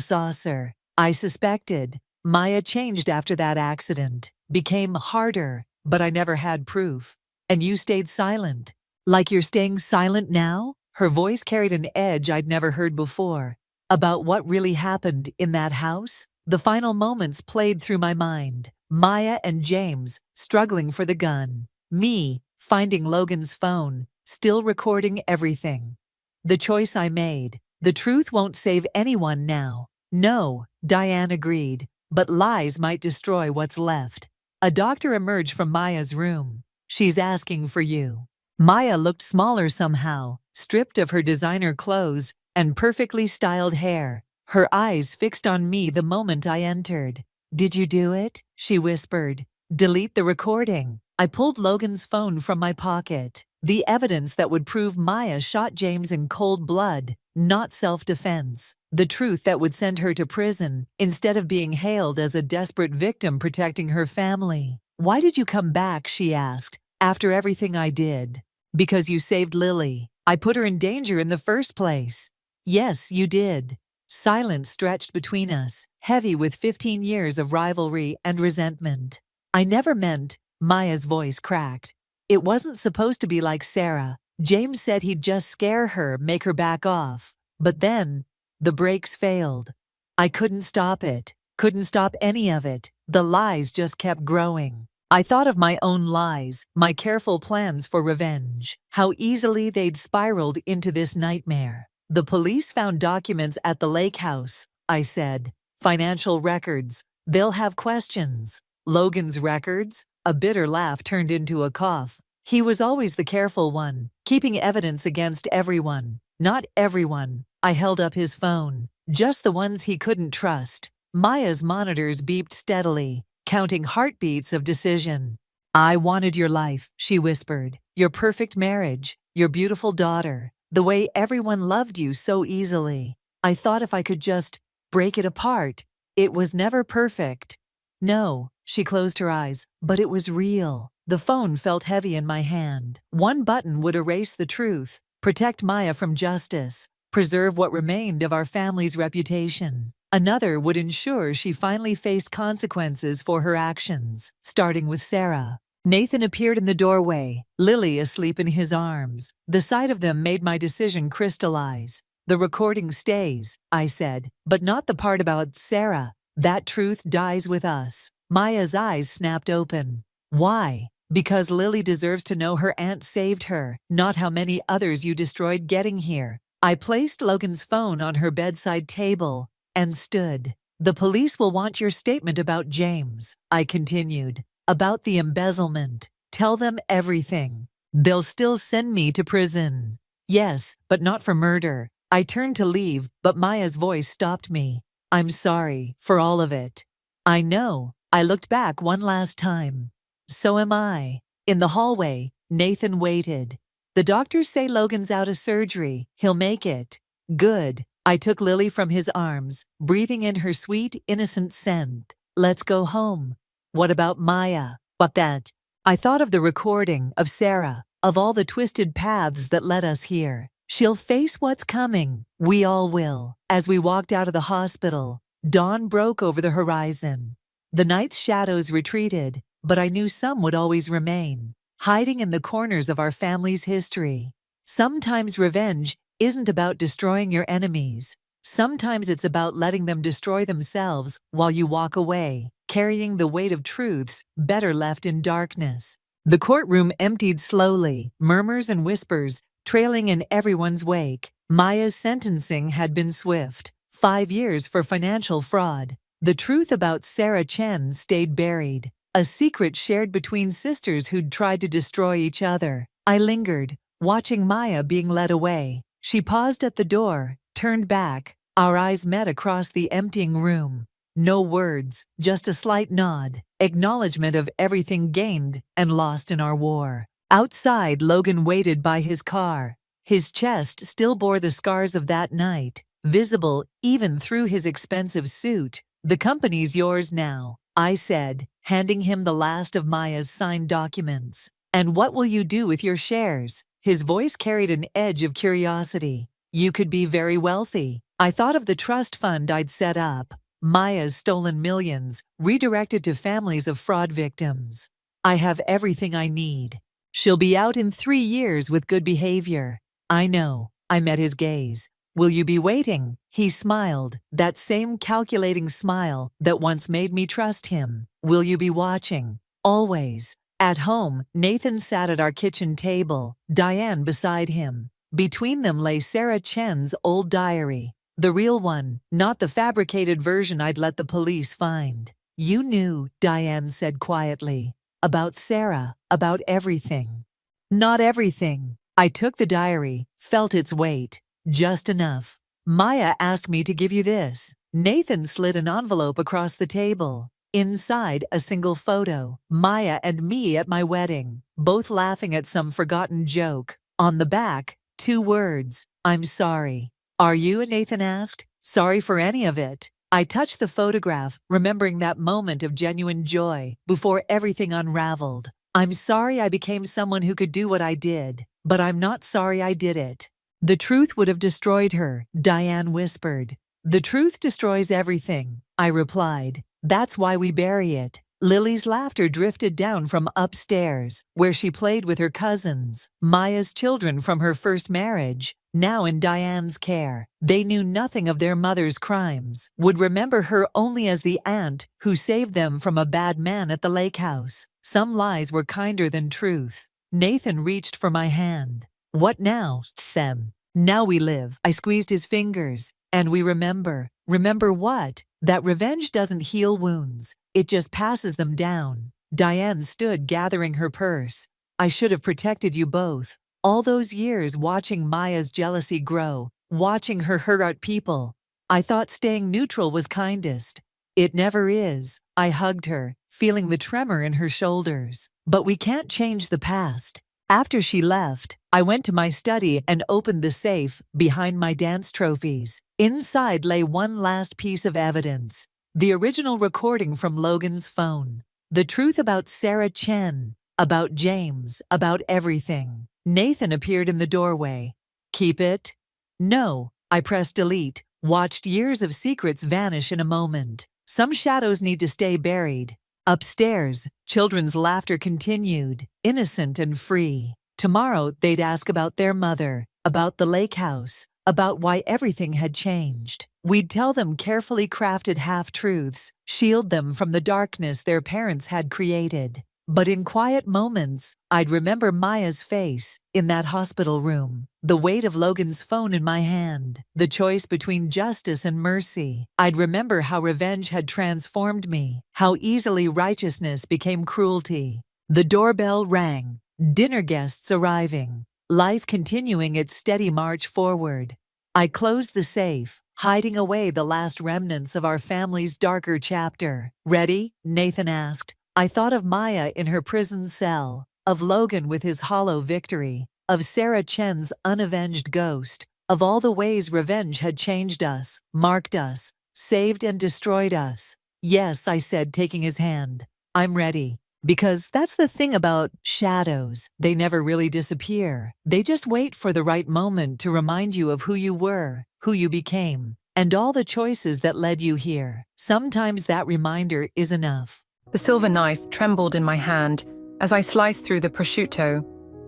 saucer. I suspected. Maya changed after that accident, became harder, but I never had proof. "And you stayed silent. Like you're staying silent now?" Her voice carried an edge I'd never heard before. "About what really happened in that house?" The final moments played through my mind. Maya and James struggling for the gun. Me finding Logan's phone, still recording everything. The choice I made. "The truth won't save anyone now." "No," Diane agreed, "but lies might destroy what's left." A doctor emerged from Maya's room. "She's asking for you." Maya looked smaller somehow, stripped of her designer clothes and perfectly styled hair, her eyes fixed on me the moment I entered. "Did you do it?" she whispered. "Delete the recording." I pulled Logan's phone from my pocket. The evidence that would prove Maya shot James in cold blood, not self-defense. The truth that would send her to prison, instead of being hailed as a desperate victim protecting her family. "Why did you come back?" she asked, "after everything I did." "Because you saved Lily. I put her in danger in the first place." "Yes, you did." Silence stretched between us, heavy with 15 years of rivalry and resentment. "I never meant," Maya's voice cracked. "It wasn't supposed to be like Sarah. James said he'd just scare her, make her back off. But then, the brakes failed. I couldn't stop it. Couldn't stop any of it. The lies just kept growing." I thought of my own lies, my careful plans for revenge, how easily they'd spiraled into this nightmare. The police found documents at the lake house, I said. Financial records. They'll have questions. Logan's records? A bitter laugh turned into a cough. He was always the careful one, keeping evidence against everyone. Not everyone. I held up his phone. Just the ones he couldn't trust. Maya's monitors beeped steadily, counting heartbeats of decision. I wanted your life, she whispered. Your perfect marriage, your beautiful daughter, the way everyone loved you so easily. I thought if I could just break it apart. It was never perfect. No, she closed her eyes, but it was real. The phone felt heavy in my hand. One button would erase the truth, protect Maya from justice, preserve what remained of our family's reputation. Another would ensure she finally faced consequences for her actions, starting with Sarah. Nathan appeared in the doorway, Lily asleep in his arms. The sight of them made my decision crystallize. The recording stays, I said, but not the part about Sarah. That truth dies with us. Maya's eyes snapped open. Why? Because Lily deserves to know her aunt saved her, not how many others you destroyed getting here. I placed Logan's phone on her bedside table and stood. The police will want your statement about James, I continued. About the embezzlement. Tell them everything. They'll still send me to prison. Yes, but not for murder. I turned to leave, but Maya's voice stopped me. I'm sorry for all of it. I know. I looked back one last time. So am I. In the hallway, Nathan waited. The doctors say Logan's out of surgery. He'll make it. Good. I took Lily from his arms, breathing in her sweet, innocent scent. Let's go home. What about Maya? What that? I thought of the recording, of Sarah, of all the twisted paths that led us here. She'll face what's coming. We all will. As we walked out of the hospital, dawn broke over the horizon. The night's shadows retreated, but I knew some would always remain, hiding in the corners of our family's history. Sometimes revenge isn't about destroying your enemies. Sometimes it's about letting them destroy themselves while you walk away, carrying the weight of truths better left in darkness. The courtroom emptied slowly, murmurs and whispers trailing in everyone's wake. Maya's sentencing had been swift. 5 years for financial fraud. The truth about Sarah Chen stayed buried, a secret shared between sisters who'd tried to destroy each other. I lingered, watching Maya being led away. She paused at the door, turned back. Our eyes met across the emptying room. No words, just a slight nod, acknowledgement of everything gained and lost in our war. Outside, Logan waited by his car. His chest still bore the scars of that night, visible even through his expensive suit. The company's yours now, I said, handing him the last of Maya's signed documents. And what will you do with your shares? His voice carried an edge of curiosity. You could be very wealthy. I thought of the trust fund I'd set up. Maya's stolen millions, redirected to families of fraud victims. I have everything I need. She'll be out in 3 years with good behavior. I know. I met his gaze. Will you be waiting? He smiled, that same calculating smile that once made me trust him. Will you be watching? Always. At home, Nathan sat at our kitchen table, Diane beside him. Between them lay Sarah Chen's old diary. The real one, not the fabricated version I'd let the police find. You knew, Diane said quietly. About Sarah, about everything. Not everything. I took the diary, felt its weight. Just enough. Maya asked me to give you this. Nathan slid an envelope across the table. Inside, a single photo. Maya and me at my wedding, both laughing at some forgotten joke. On the back, 2 words. I'm sorry. Are you? Nathan asked. Sorry for any of it. I touched the photograph, remembering that moment of genuine joy before everything unraveled. I'm sorry I became someone who could do what I did, but I'm not sorry I did it. The truth would have destroyed her, Diane whispered. The truth destroys everything, I replied. That's why we bury it. Lily's laughter drifted down from upstairs, where she played with her cousins, Maya's children from her first marriage, now in Diane's care. They knew nothing of their mother's crimes, would remember her only as the aunt who saved them from a bad man at the lake house. Some lies were kinder than truth. Nathan reached for my hand. What now, Sam? Now we live. I squeezed his fingers. And we remember. Remember what? That revenge doesn't heal wounds. It just passes them down. Diane stood gathering her purse. I should have protected you both. All those years watching Maya's jealousy grow, watching her hurt out people. I thought staying neutral was kindest. It never is. I hugged her, feeling the tremor in her shoulders. But we can't change the past. After she left, I went to my study and opened the safe behind my dance trophies. Inside lay one last piece of evidence. The original recording from Logan's phone. The truth about Sarah Chen, about James, about everything. Nathan appeared in the doorway. Keep it? No. I pressed delete, watched years of secrets vanish in a moment. Some shadows need to stay buried. Upstairs, children's laughter continued, innocent and free. Tomorrow, they'd ask about their mother, about the lake house, about why everything had changed. We'd tell them carefully crafted half-truths, shield them from the darkness their parents had created. But in quiet moments, I'd remember Maya's face in that hospital room, the weight of Logan's phone in my hand, the choice between justice and mercy. I'd remember how revenge had transformed me, how easily righteousness became cruelty. The doorbell rang, dinner guests arriving, life continuing its steady march forward. I closed the safe, hiding away the last remnants of our family's darker chapter. Ready? Nathan asked. I thought of Maya in her prison cell, of Logan with his hollow victory, of Sarah Chen's unavenged ghost, of all the ways revenge had changed us, marked us, saved and destroyed us. Yes, I said, taking his hand. I'm ready. Because that's the thing about shadows. They never really disappear. They just wait for the right moment to remind you of who you were, who you became, and all the choices that led you here. Sometimes that reminder is enough. The silver knife trembled in my hand as I sliced through the prosciutto,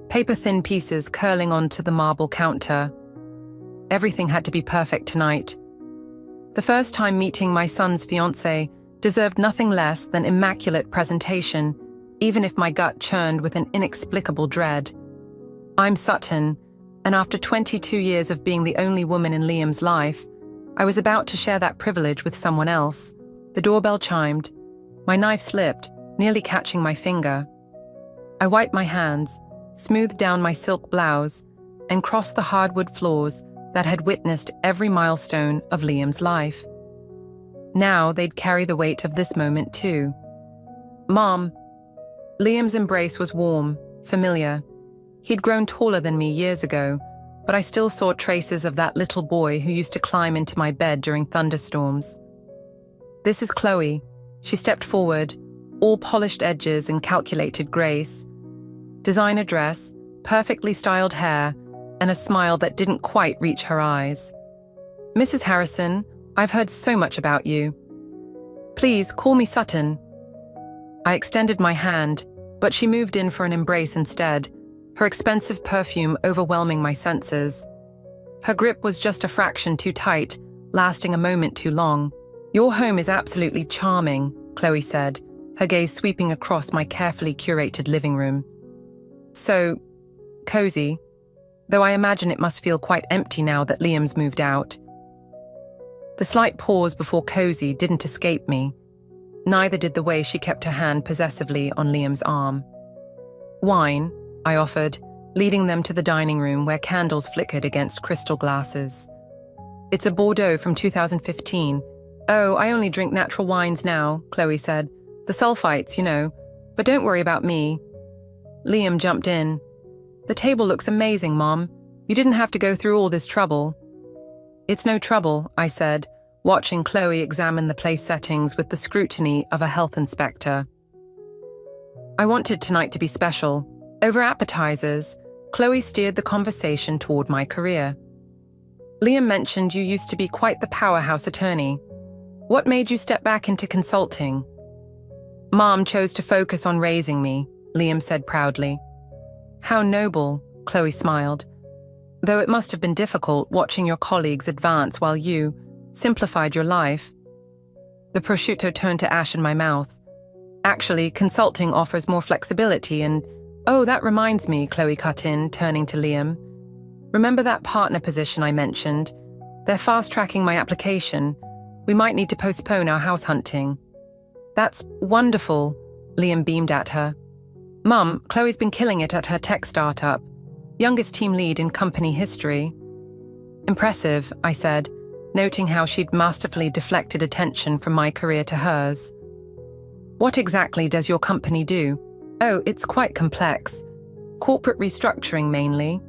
paper-thin pieces curling onto the marble counter. Everything had to be perfect tonight. The first time meeting my son's fiancée deserved nothing less than immaculate presentation, even if my gut churned with an inexplicable dread. I'm Sutton, and after 22 years of being the only woman in Liam's life, I was about to share that privilege with someone else. The doorbell chimed. My knife slipped, nearly catching my finger. I wiped my hands, smoothed down my silk blouse, and crossed the hardwood floors that had witnessed every milestone of Liam's life. Now they'd carry the weight of this moment too. Mom. Liam's embrace was warm, familiar. He'd grown taller than me years ago, but I still saw traces of that little boy who used to climb into my bed during thunderstorms. This is Chloe. She stepped forward, all polished edges and calculated grace. Designer dress, perfectly styled hair, and a smile that didn't quite reach her eyes. Mrs. Harrison, I've heard so much about you. Please call me Sutton. I extended my hand, but she moved in for an embrace instead, her expensive perfume overwhelming my senses. Her grip was just a fraction too tight, lasting a moment too long. Your home is absolutely charming, Chloe said, her gaze sweeping across my carefully curated living room. So, cozy, though I imagine it must feel quite empty now that Liam's moved out. The slight pause before cozy didn't escape me. Neither did the way she kept her hand possessively on Liam's arm. Wine, I offered, leading them to the dining room where candles flickered against crystal glasses. It's a Bordeaux from 2015. Oh, I only drink natural wines now, Chloe said. The sulfites, you know. But don't worry about me. Liam jumped in. The table looks amazing, Mom. You didn't have to go through all this trouble. It's no trouble, I said, watching Chloe examine the place settings with the scrutiny of a health inspector. I wanted tonight to be special. Over appetizers, Chloe steered the conversation toward my career. Liam mentioned you used to be quite the powerhouse attorney. What made you step back into consulting? Mom chose to focus on raising me, Liam said proudly. How noble, Chloe smiled. Though it must have been difficult watching your colleagues advance while you simplified your life. The prosciutto turned to ash in my mouth. Actually, consulting offers more flexibility and… Oh, that reminds me, Chloe cut in, turning to Liam. Remember that partner position I mentioned? They're fast-tracking my application. We might need to postpone our house hunting. That's wonderful, Liam beamed at her. Mum, Chloe's been killing it at her tech startup. Youngest team lead in company history. Impressive, I said, noting how she'd masterfully deflected attention from my career to hers. What exactly does your company do? Oh, it's quite complex. Corporate restructuring mainly.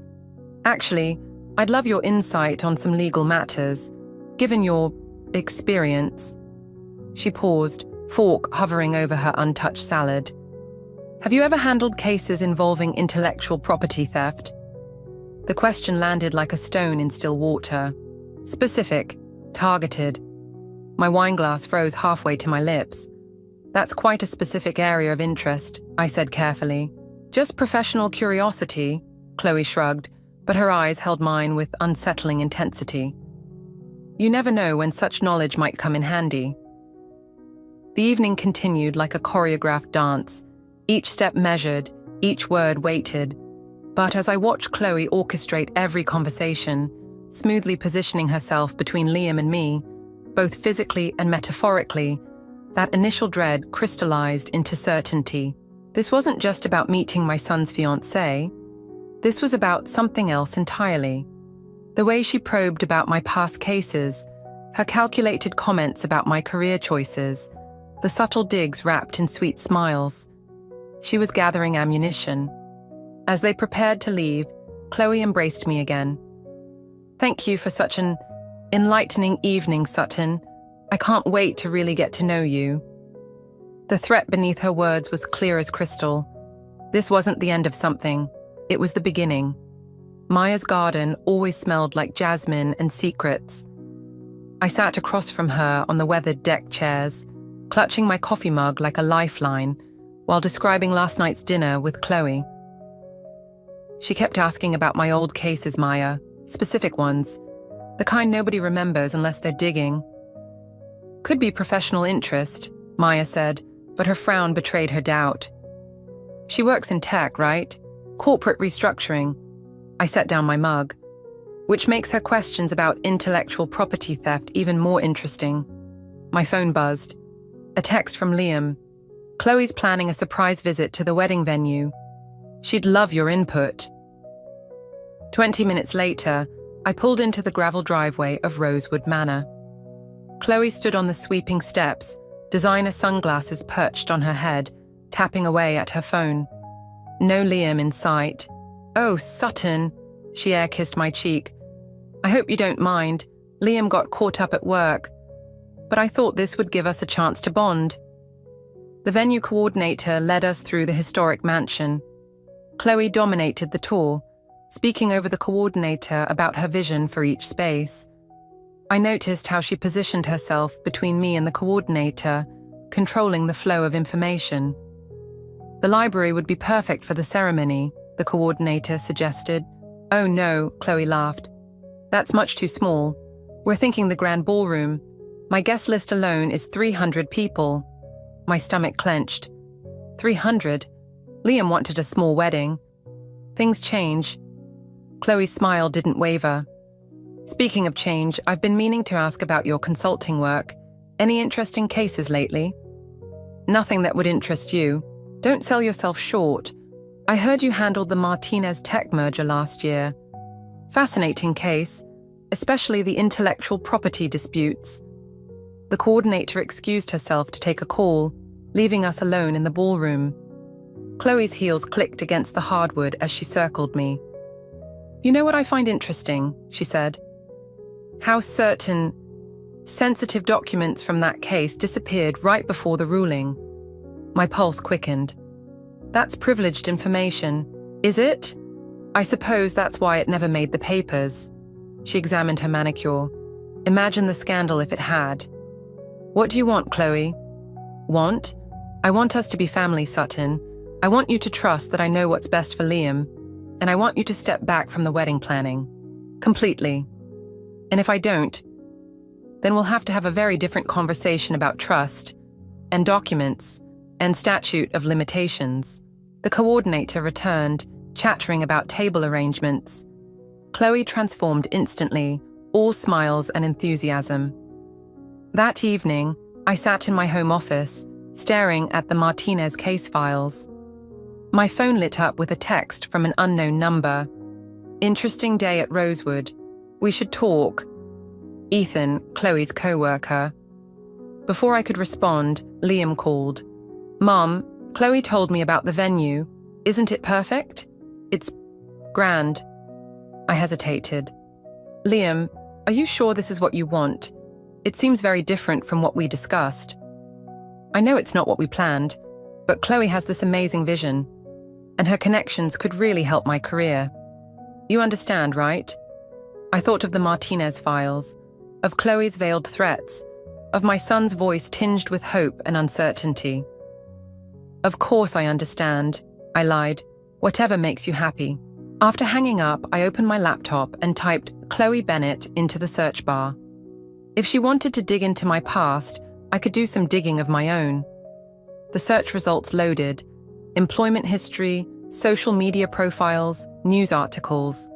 Actually, I'd love your insight on some legal matters, given your experience. She paused, fork hovering over her untouched salad. Have you ever handled cases involving intellectual property theft? The question landed like a stone in still water. Specific, targeted. My wineglass froze halfway to my lips. That's quite a specific area of interest, I said carefully. Just professional curiosity, Chloe shrugged, but her eyes held mine with unsettling intensity. You never know when such knowledge might come in handy. The evening continued like a choreographed dance, each step measured, each word weighted. But as I watched Chloe orchestrate every conversation, smoothly positioning herself between Liam and me, both physically and metaphorically, that initial dread crystallized into certainty. This wasn't just about meeting my son's fiancée. This was about something else entirely. The way she probed about my past cases, her calculated comments about my career choices, the subtle digs wrapped in sweet smiles. She was gathering ammunition. As they prepared to leave, Chloe embraced me again. Thank you for such an enlightening evening, Sutton. I can't wait to really get to know you. The threat beneath her words was clear as crystal. This wasn't the end of something. It was the beginning. Maya's garden always smelled like jasmine and secrets. I sat across from her on the weathered deck chairs, clutching my coffee mug like a lifeline, while describing last night's dinner with Chloe. She kept asking about my old cases, Maya, specific ones, the kind nobody remembers unless they're digging. Could be professional interest, Maya said, but her frown betrayed her doubt. She works in tech, right? Corporate restructuring. I set down my mug, which makes her questions about intellectual property theft even more interesting. My phone buzzed. A text from Liam. Chloe's planning a surprise visit to the wedding venue. She'd love your input. 20 minutes later, I pulled into the gravel driveway of Rosewood Manor. Chloe stood on the sweeping steps, designer sunglasses perched on her head, tapping away at her phone. No Liam in sight. Oh, Sutton, she air-kissed my cheek. I hope you don't mind. Liam got caught up at work. But I thought this would give us a chance to bond. The venue coordinator led us through the historic mansion. Chloe dominated the tour, speaking over the coordinator about her vision for each space. I noticed how she positioned herself between me and the coordinator, controlling the flow of information. The library would be perfect for the ceremony, the coordinator suggested. Oh no, Chloe laughed. That's much too small. We're thinking the grand ballroom. My guest list alone is 300 people. My stomach clenched. 300? Liam wanted a small wedding. Things change. Chloe's smile didn't waver. Speaking of change, I've been meaning to ask about your consulting work. Any interesting cases lately? Nothing that would interest you. Don't sell yourself short. I heard you handled the Martinez tech merger last year. Fascinating case, especially the intellectual property disputes. The coordinator excused herself to take a call, leaving us alone in the ballroom. Chloe's heels clicked against the hardwood as she circled me. You know what I find interesting, she said. How certain sensitive documents from that case disappeared right before the ruling. My pulse quickened. That's privileged information, is it? I suppose that's why it never made the papers. She examined her manicure. Imagine the scandal if it had. What do you want, Chloe? Want? I want us to be family, Sutton. I want you to trust that I know what's best for Liam, and I want you to step back from the wedding planning. Completely. And if I don't, then we'll have to have a very different conversation about trust, and documents, and statute of limitations. The coordinator returned, chattering about table arrangements. Chloe transformed instantly, all smiles and enthusiasm. That evening, I sat in my home office, staring at the Martinez case files. My phone lit up with a text from an unknown number. Interesting day at Rosewood. We should talk. Ethan, Chloe's co-worker. Before I could respond, Liam called. Mom, Chloe told me about the venue. Isn't it perfect? It's grand. I hesitated. Liam, are you sure this is what you want? It seems very different from what we discussed. I know it's not what we planned, but Chloe has this amazing vision, and her connections could really help my career. You understand, right? I thought of the Martinez files, of Chloe's veiled threats, of my son's voice tinged with hope and uncertainty. Of course I understand, I lied. Whatever makes you happy. After hanging up, I opened my laptop and typed Chloe Bennett into the search bar. If she wanted to dig into my past, I could do some digging of my own. The search results loaded: employment history, social media profiles, news articles.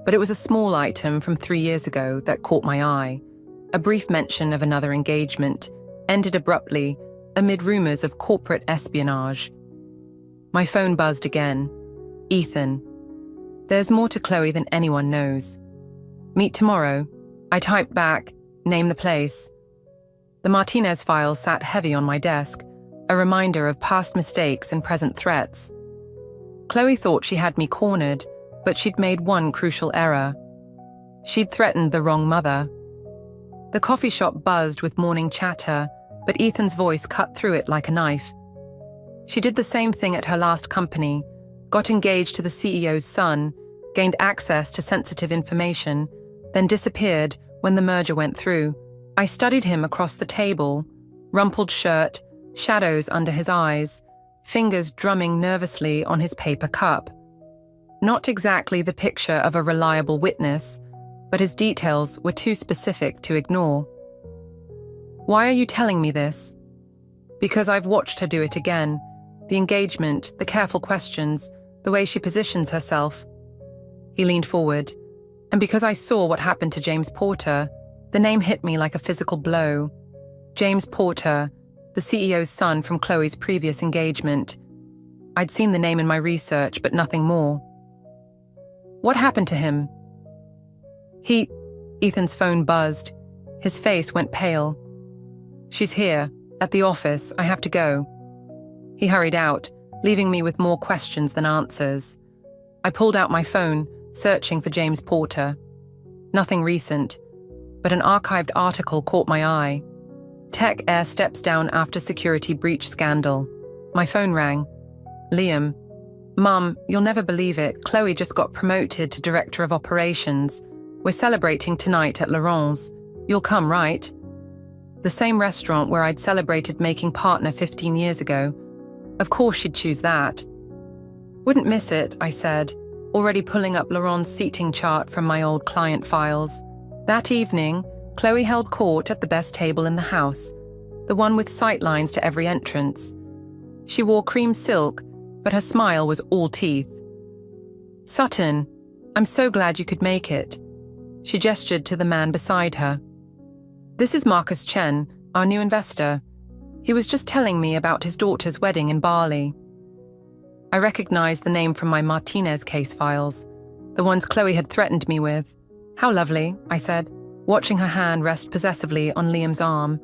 But it was a small item from 3 years ago that caught my eye. A brief mention of another engagement, ended abruptly amid rumors of corporate espionage. My phone buzzed again. Ethan. There's more to Chloe than anyone knows. Meet tomorrow. I typed back, name the place. The Martinez file sat heavy on my desk, a reminder of past mistakes and present threats. Chloe thought she had me cornered, but she'd made one crucial error. She'd threatened the wrong mother. The coffee shop buzzed with morning chatter, but Ethan's voice cut through it like a knife. She did the same thing at her last company, got engaged to the CEO's son, gained access to sensitive information, then disappeared when the merger went through. I studied him across the table, rumpled shirt, shadows under his eyes, fingers drumming nervously on his paper cup. Not exactly the picture of a reliable witness, but his details were too specific to ignore. Why are you telling me this? Because I've watched her do it again. The engagement, the careful questions, the way she positions herself. He leaned forward, and because I saw what happened to James Porter, the name hit me like a physical blow. James Porter, the CEO's son from Chloe's previous engagement. I'd seen the name in my research, but nothing more. What happened to him? Ethan's phone buzzed. His face went pale. She's here, at the office. I have to go. He hurried out, leaving me with more questions than answers. I pulled out my phone, searching for James Porter. Nothing recent, but an archived article caught my eye. Tech Air steps down after security breach scandal. My phone rang. Liam. Mum, you'll never believe it. Chloe just got promoted to Director of Operations. We're celebrating tonight at Laurent's. You'll come, right? The same restaurant where I'd celebrated making partner 15 years ago. Of course she'd choose that. Wouldn't miss it, I said, already pulling up Laurent's seating chart from my old client files. That evening, Chloe held court at the best table in the house, the one with sightlines to every entrance. She wore cream silk, but her smile was all teeth. Sutton, I'm so glad you could make it. She gestured to the man beside her. This is Marcus Chen, our new investor. He was just telling me about his daughter's wedding in Bali. I recognized the name from my Martinez case files, the ones Chloe had threatened me with. How lovely, I said, watching her hand rest possessively on Liam's arm.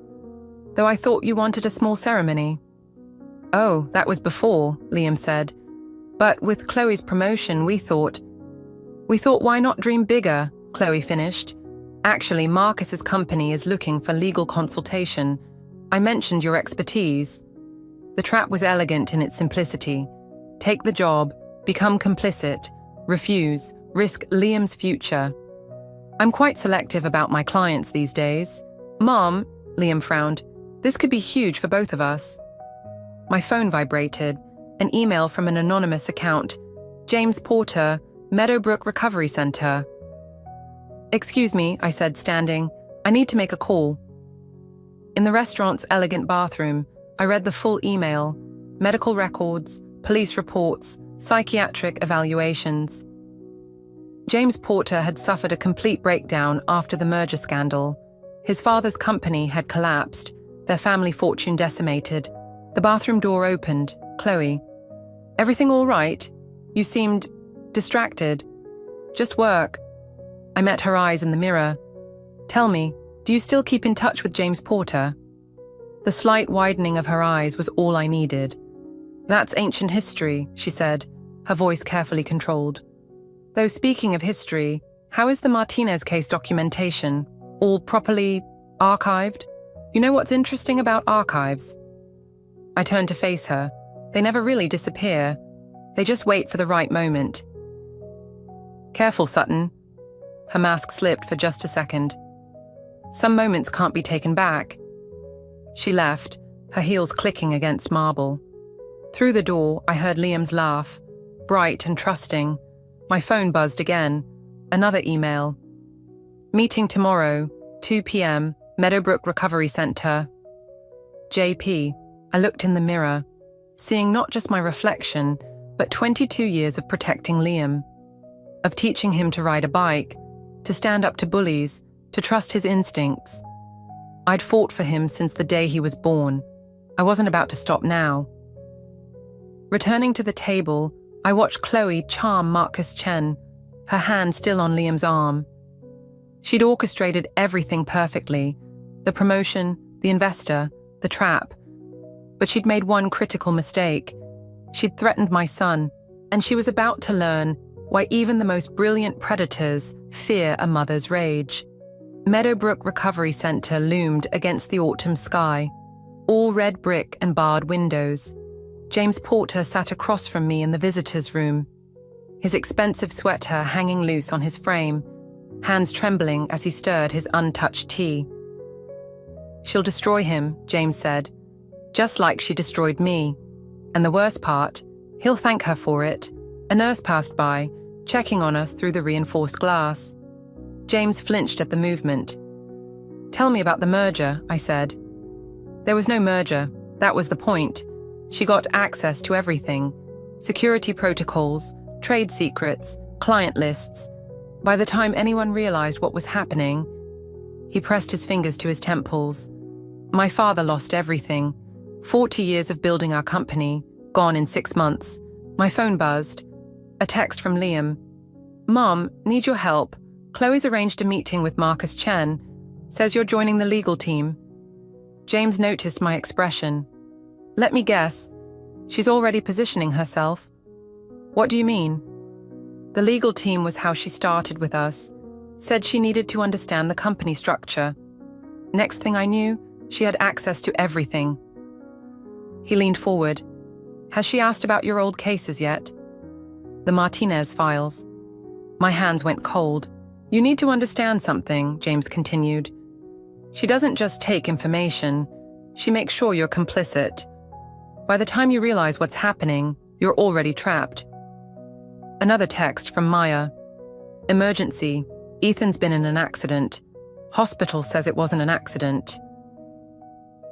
Though I thought you wanted a small ceremony. Oh, that was before, Liam said. But with Chloe's promotion, we thought why not dream bigger, Chloe finished. Actually, Marcus's company is looking for legal consultation. I mentioned your expertise. The trap was elegant in its simplicity. Take the job, become complicit, refuse, risk Liam's future. I'm quite selective about my clients these days. Mom, Liam frowned, this could be huge for both of us. My phone vibrated. An email from an anonymous account. James Porter, Meadowbrook Recovery Center. "Excuse me," I said, standing. "I need to make a call." In the restaurant's elegant bathroom, I read the full email. Medical records, police reports, psychiatric evaluations. James Porter had suffered a complete breakdown after the merger scandal. His father's company had collapsed, their family fortune decimated. The bathroom door opened. "Chloe. Everything all right? You seemed distracted." "Just work." I met her eyes in the mirror. "Tell me, do you still keep in touch with James Porter?" The slight widening of her eyes was all I needed. "That's ancient history," she said, her voice carefully controlled. "Though speaking of history, how is the Martinez case documentation? All properly archived? You know what's interesting about archives?" I turned to face her. They never really disappear. They just wait for the right moment. "Careful, Sutton." Her mask slipped for just a second. "Some moments can't be taken back." She left, her heels clicking against marble. Through the door, I heard Liam's laugh, bright and trusting. My phone buzzed again. Another email. "Meeting tomorrow, 2 p.m., Meadowbrook Recovery Center." JP. I looked in the mirror, seeing not just my reflection, but 22 years of protecting Liam, of teaching him to ride a bike, to stand up to bullies, to trust his instincts. I'd fought for him since the day he was born. I wasn't about to stop now. Returning to the table, I watched Chloe charm Marcus Chen, her hand still on Liam's arm. She'd orchestrated everything perfectly, the promotion, the investor, the trap. But she'd made one critical mistake. She'd threatened my son, and she was about to learn why even the most brilliant predators fear a mother's rage. Meadowbrook Recovery Center loomed against the autumn sky, all red brick and barred windows. James Porter sat across from me in the visitor's room, his expensive sweater hanging loose on his frame, hands trembling as he stirred his untouched tea. "She'll destroy him," James said, "just like she destroyed me. And the worst part, he'll thank her for it." A nurse passed by, checking on us through the reinforced glass. James flinched at the movement. "Tell me about the merger," I said. "There was no merger. That was the point. She got access to everything. Security protocols, trade secrets, client lists. By the time anyone realized what was happening," he pressed his fingers to his temples, "my father lost everything. 40 years of building our company, gone in 6 months. My phone buzzed. A text from Liam. "Mom, need your help. Chloe's arranged a meeting with Marcus Chen. Says you're joining the legal team." James noticed my expression. "Let me guess. She's already positioning herself." "What do you mean?" "The legal team was how she started with us. Said she needed to understand the company structure. Next thing I knew, she had access to everything." He leaned forward. "Has she asked about your old cases yet?" "The Martinez files." My hands went cold. "You need to understand something," James continued. "She doesn't just take information. She makes sure you're complicit. By the time you realize what's happening, you're already trapped." Another text from Maya. "Emergency. Ethan's been in an accident. Hospital says it wasn't an accident."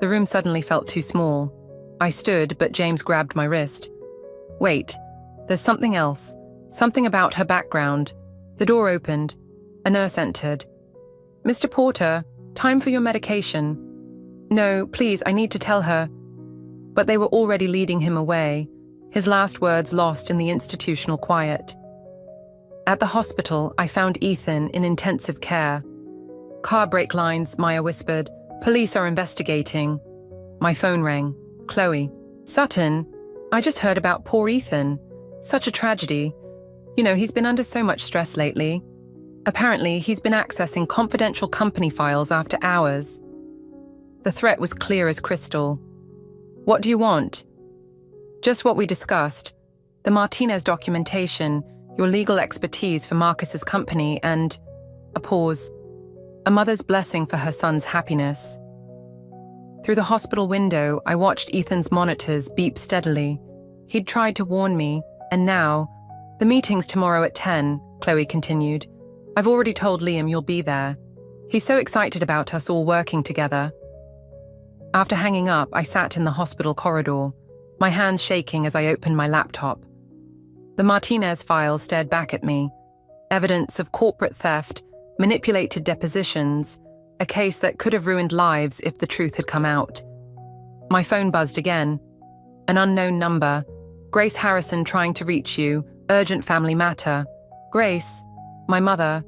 The room suddenly felt too small. I stood, but James grabbed my wrist. "Wait, there's something else. Something about her background." The door opened. A nurse entered. "Mr. Porter, time for your medication." "No, please, I need to tell her." But they were already leading him away, his last words lost in the institutional quiet. At the hospital, I found Ethan in intensive care. "Car brake lines," Maya whispered. "Police are investigating." My phone rang. "Chloe." "Sutton, I just heard about poor Ethan. Such a tragedy. You know, he's been under so much stress lately. Apparently, he's been accessing confidential company files after hours." The threat was clear as crystal. "What do you want?" "Just what we discussed. The Martinez documentation, your legal expertise for Marcus's company, and..." A pause. "A mother's blessing for her son's happiness." Through the hospital window, I watched Ethan's monitors beep steadily. He'd tried to warn me, and now... "The meeting's tomorrow at 10, Chloe continued. "I've already told Liam you'll be there. He's so excited about us all working together." After hanging up, I sat in the hospital corridor, my hands shaking as I opened my laptop. The Martinez files stared back at me. Evidence of corporate theft, manipulated depositions, a case that could have ruined lives if the truth had come out. My phone buzzed again. An unknown number. "Grace Harrison trying to reach you. Urgent family matter." Grace, my mother.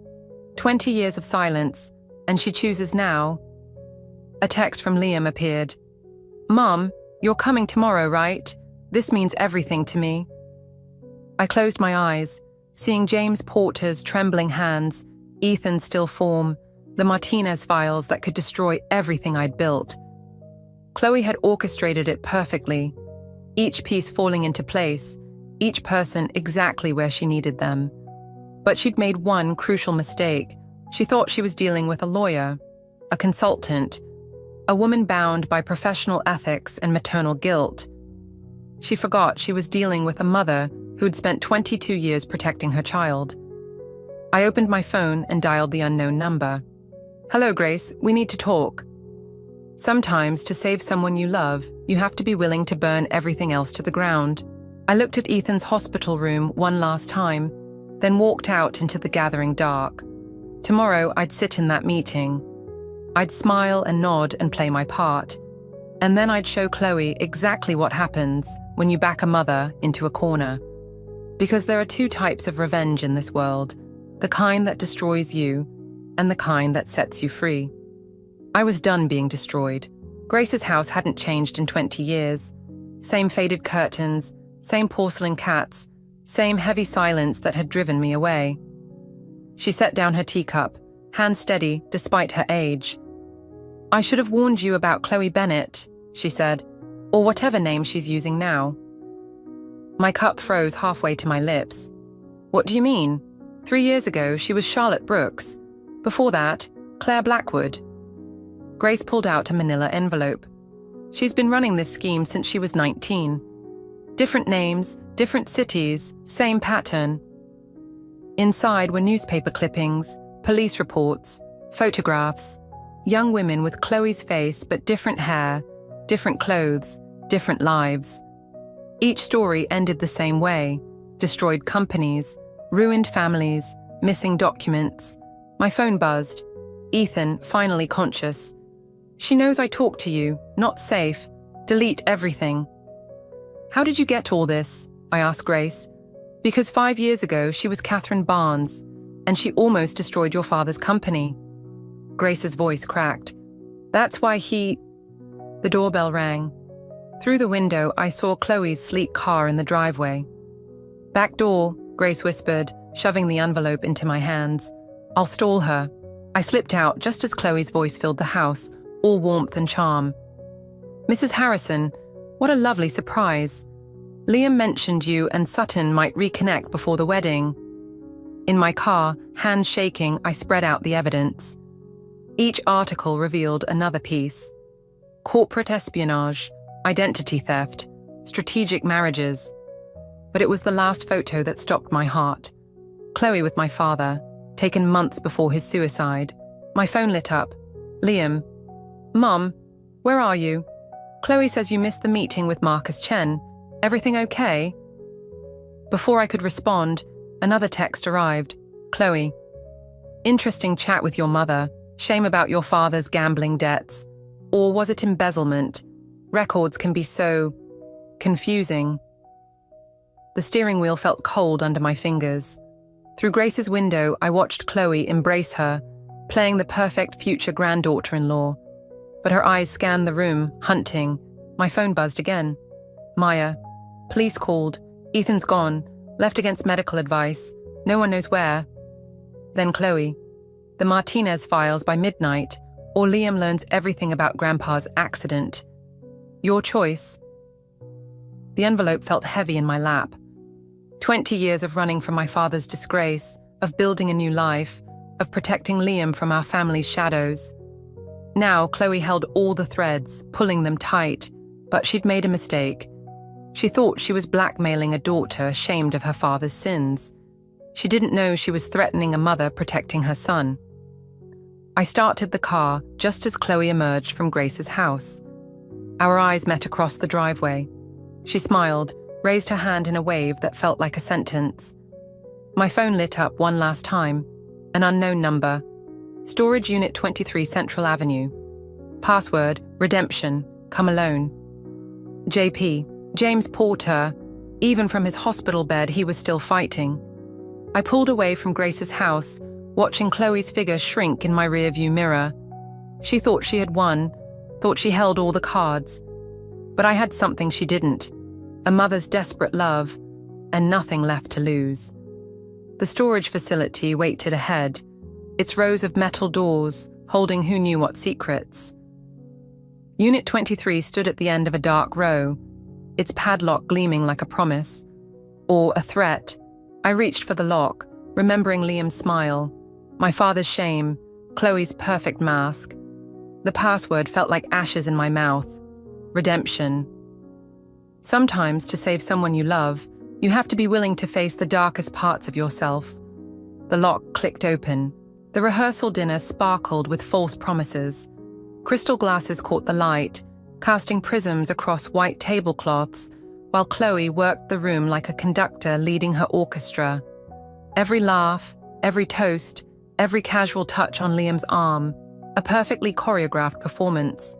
20 years of silence, and she chooses now. A text from Liam appeared. "Mom, you're coming tomorrow, right? This means everything to me." I closed my eyes, seeing James Porter's trembling hands, Ethan's still form, the Martinez files that could destroy everything I'd built. Chloe had orchestrated it perfectly, each piece falling into place, each person exactly where she needed them. But she'd made one crucial mistake. She thought she was dealing with a lawyer, a consultant, a woman bound by professional ethics and maternal guilt. She forgot she was dealing with a mother who'd spent 22 years protecting her child. I opened my phone and dialed the unknown number. "Hello, Grace, we need to talk." Sometimes, to save someone you love, you have to be willing to burn everything else to the ground. I looked at Ethan's hospital room one last time, then walked out into the gathering dark. Tomorrow, I'd sit in that meeting. I'd smile and nod and play my part. And then I'd show Chloe exactly what happens when you back a mother into a corner. Because there are two types of revenge in this world, the kind that destroys you and the kind that sets you free. I was done being destroyed. Grace's house hadn't changed in 20 years. Same faded curtains, same porcelain cats, same heavy silence that had driven me away. She set down her teacup, hand steady despite her age. "I should have warned you about Chloe Bennett," she said, "or whatever name she's using now." My cup froze halfway to my lips. "What do you mean? 3 years ago, she was Charlotte Brooks. Before that, Claire Blackwood." Grace pulled out a manila envelope. "She's been running this scheme since she was 19. Different names, different cities, same pattern." Inside were newspaper clippings, police reports, photographs, young women with Chloe's face but different hair, different clothes, different lives. Each story ended the same way: destroyed companies, ruined families, missing documents. My phone buzzed. Ethan, finally conscious. "She knows I talked to you, not safe. Delete everything." "How did you get all this?" I asked Grace. "Because 5 years ago she was Catherine Barnes, and she almost destroyed your father's company." Grace's voice cracked. "That's why he..." The doorbell rang. Through the window, I saw Chloe's sleek car in the driveway. "Back door," Grace whispered, shoving the envelope into my hands. "I'll stall her." I slipped out just as Chloe's voice filled the house, all warmth and charm. "Mrs. Harrison, what a lovely surprise. Liam mentioned you and Sutton might reconnect before the wedding." In my car, hands shaking, I spread out the evidence. Each article revealed another piece. Corporate espionage, identity theft, strategic marriages. But it was the last photo that stopped my heart. Chloe with my father, taken months before his suicide. My phone lit up. "Liam." "Mom, where are you? Chloe says you missed the meeting with Marcus Chen. Everything okay?" Before I could respond, another text arrived. "Chloe. Interesting chat with your mother. Shame about your father's gambling debts. Or was it embezzlement? Records can be so confusing." The steering wheel felt cold under my fingers. Through Grace's window, I watched Chloe embrace her, playing the perfect future granddaughter-in-law. But her eyes scanned the room, hunting. My phone buzzed again. "Maya. Police called. Ethan's gone. Left against medical advice. No one knows where." Then Chloe. "The Martinez files by midnight, or Liam learns everything about Grandpa's accident. Your choice." The envelope felt heavy in my lap. 20 years of running from my father's disgrace, of building a new life, of protecting Liam from our family's shadows. Now, Chloe held all the threads, pulling them tight, but she'd made a mistake. She thought she was blackmailing a daughter ashamed of her father's sins. She didn't know she was threatening a mother protecting her son. I started the car just as Chloe emerged from Grace's house. Our eyes met across the driveway. She smiled, raised her hand in a wave that felt like a sentence. My phone lit up one last time. An unknown number. Storage Unit 23 Central Avenue. Password, redemption, come alone. JP, James Porter. Even from his hospital bed, he was still fighting. I pulled away from Grace's house, watching Chloe's figure shrink in my rearview mirror. She thought she had won, thought she held all the cards. But I had something she didn't. A mother's desperate love, and nothing left to lose. The storage facility waited ahead, its rows of metal doors holding who knew what secrets. Unit 23 stood at the end of a dark row, its padlock gleaming like a promise, or a threat. I reached for the lock, remembering Liam's smile, my father's shame, Chloe's perfect mask. The password felt like ashes in my mouth. Redemption. Sometimes, to save someone you love, you have to be willing to face the darkest parts of yourself. The lock clicked open. The rehearsal dinner sparkled with false promises. Crystal glasses caught the light, casting prisms across white tablecloths, while Chloe worked the room like a conductor leading her orchestra. Every laugh, every toast, every casual touch on Liam's arm, a perfectly choreographed performance.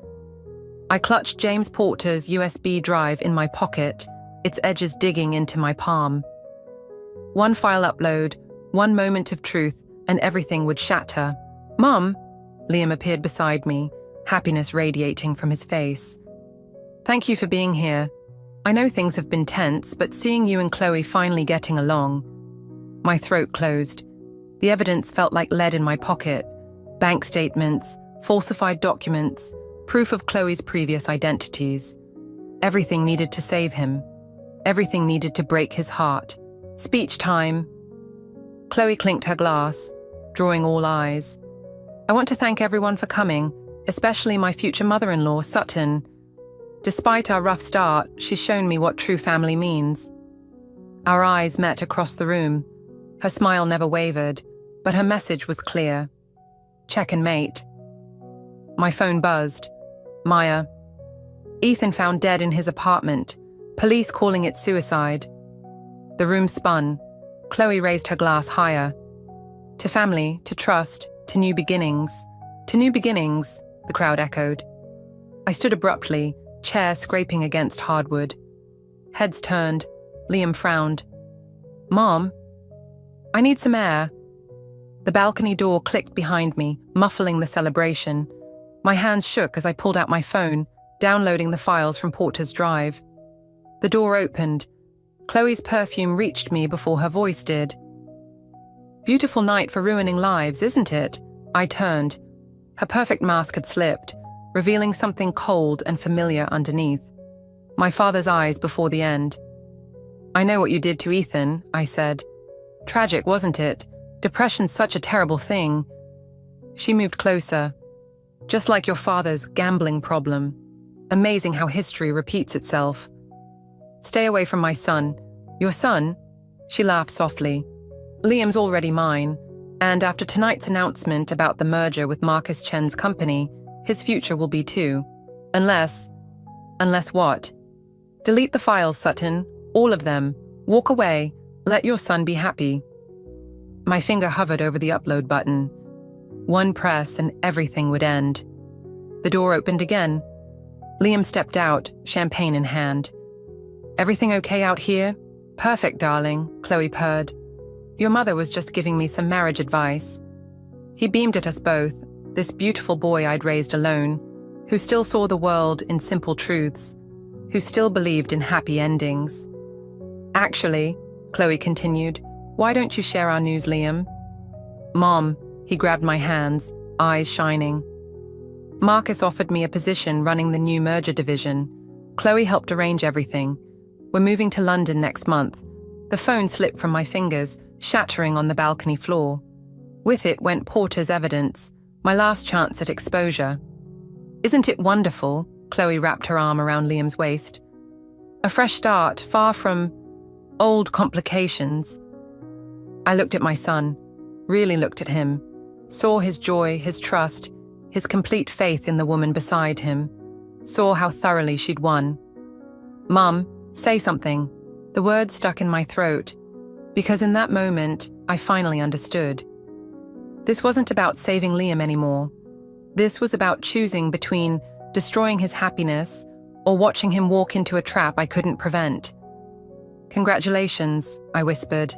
I clutched James Porter's USB drive in my pocket, its edges digging into my palm. One file upload, one moment of truth, and everything would shatter. "Mom," Liam appeared beside me, happiness radiating from his face. "Thank you for being here. I know things have been tense, but seeing you and Chloe finally getting along." My throat closed. The evidence felt like lead in my pocket. Bank statements, falsified documents, proof of Chloe's previous identities. Everything needed to save him. Everything needed to break his heart. Speech time. Chloe clinked her glass, drawing all eyes. "I want to thank everyone for coming, especially my future mother-in-law, Sutton. Despite our rough start, she's shown me what true family means." Our eyes met across the room. Her smile never wavered, but her message was clear. "Check and mate." My phone buzzed. Maya. Ethan found dead in his apartment, police calling it suicide. The room spun. Chloe raised her glass higher. "To family, to trust, to new beginnings." "To new beginnings," the crowd echoed. I stood abruptly, chair scraping against hardwood. Heads turned. Liam frowned. "Mom? I need some air." The balcony door clicked behind me, muffling the celebration. My hands shook as I pulled out my phone, downloading the files from Porter's drive. The door opened. Chloe's perfume reached me before her voice did. "Beautiful night for ruining lives, isn't it?" I turned. Her perfect mask had slipped, revealing something cold and familiar underneath. My father's eyes before the end. "I know what you did to Ethan," I said. "Tragic, wasn't it? Depression's such a terrible thing." She moved closer. "Just like your father's gambling problem. Amazing how history repeats itself." "Stay away from my son." "Your son?" She laughed softly. "Liam's already mine, and after tonight's announcement about the merger with Marcus Chen's company, his future will be too. Unless what? Delete the files, Sutton. All of them. Walk away. Let your son be happy." My finger hovered over the upload button. One press and everything would end. The door opened again. Liam stepped out, champagne in hand. "Everything okay out here?" "Perfect, darling," Chloe purred. "Your mother was just giving me some marriage advice." He beamed at us both, this beautiful boy I'd raised alone, who still saw the world in simple truths, who still believed in happy endings. "Actually," Chloe continued, "why don't you share our news, Liam?" "Mom," he grabbed my hands, eyes shining. "Marcus offered me a position running the new merger division. Chloe helped arrange everything. We're moving to London next month." The phone slipped from my fingers, shattering on the balcony floor. With it went Porter's evidence, my last chance at exposure. Isn't it wonderful? Chloe wrapped her arm around Liam's waist. A fresh start, far from old complications. I looked at my son, really looked at him, saw his joy, his trust, his complete faith in the woman beside him, saw how thoroughly she'd won. "Mum, say something." The words stuck in my throat, because in that moment, I finally understood. This wasn't about saving Liam anymore. This was about choosing between destroying his happiness or watching him walk into a trap I couldn't prevent. "Congratulations," I whispered.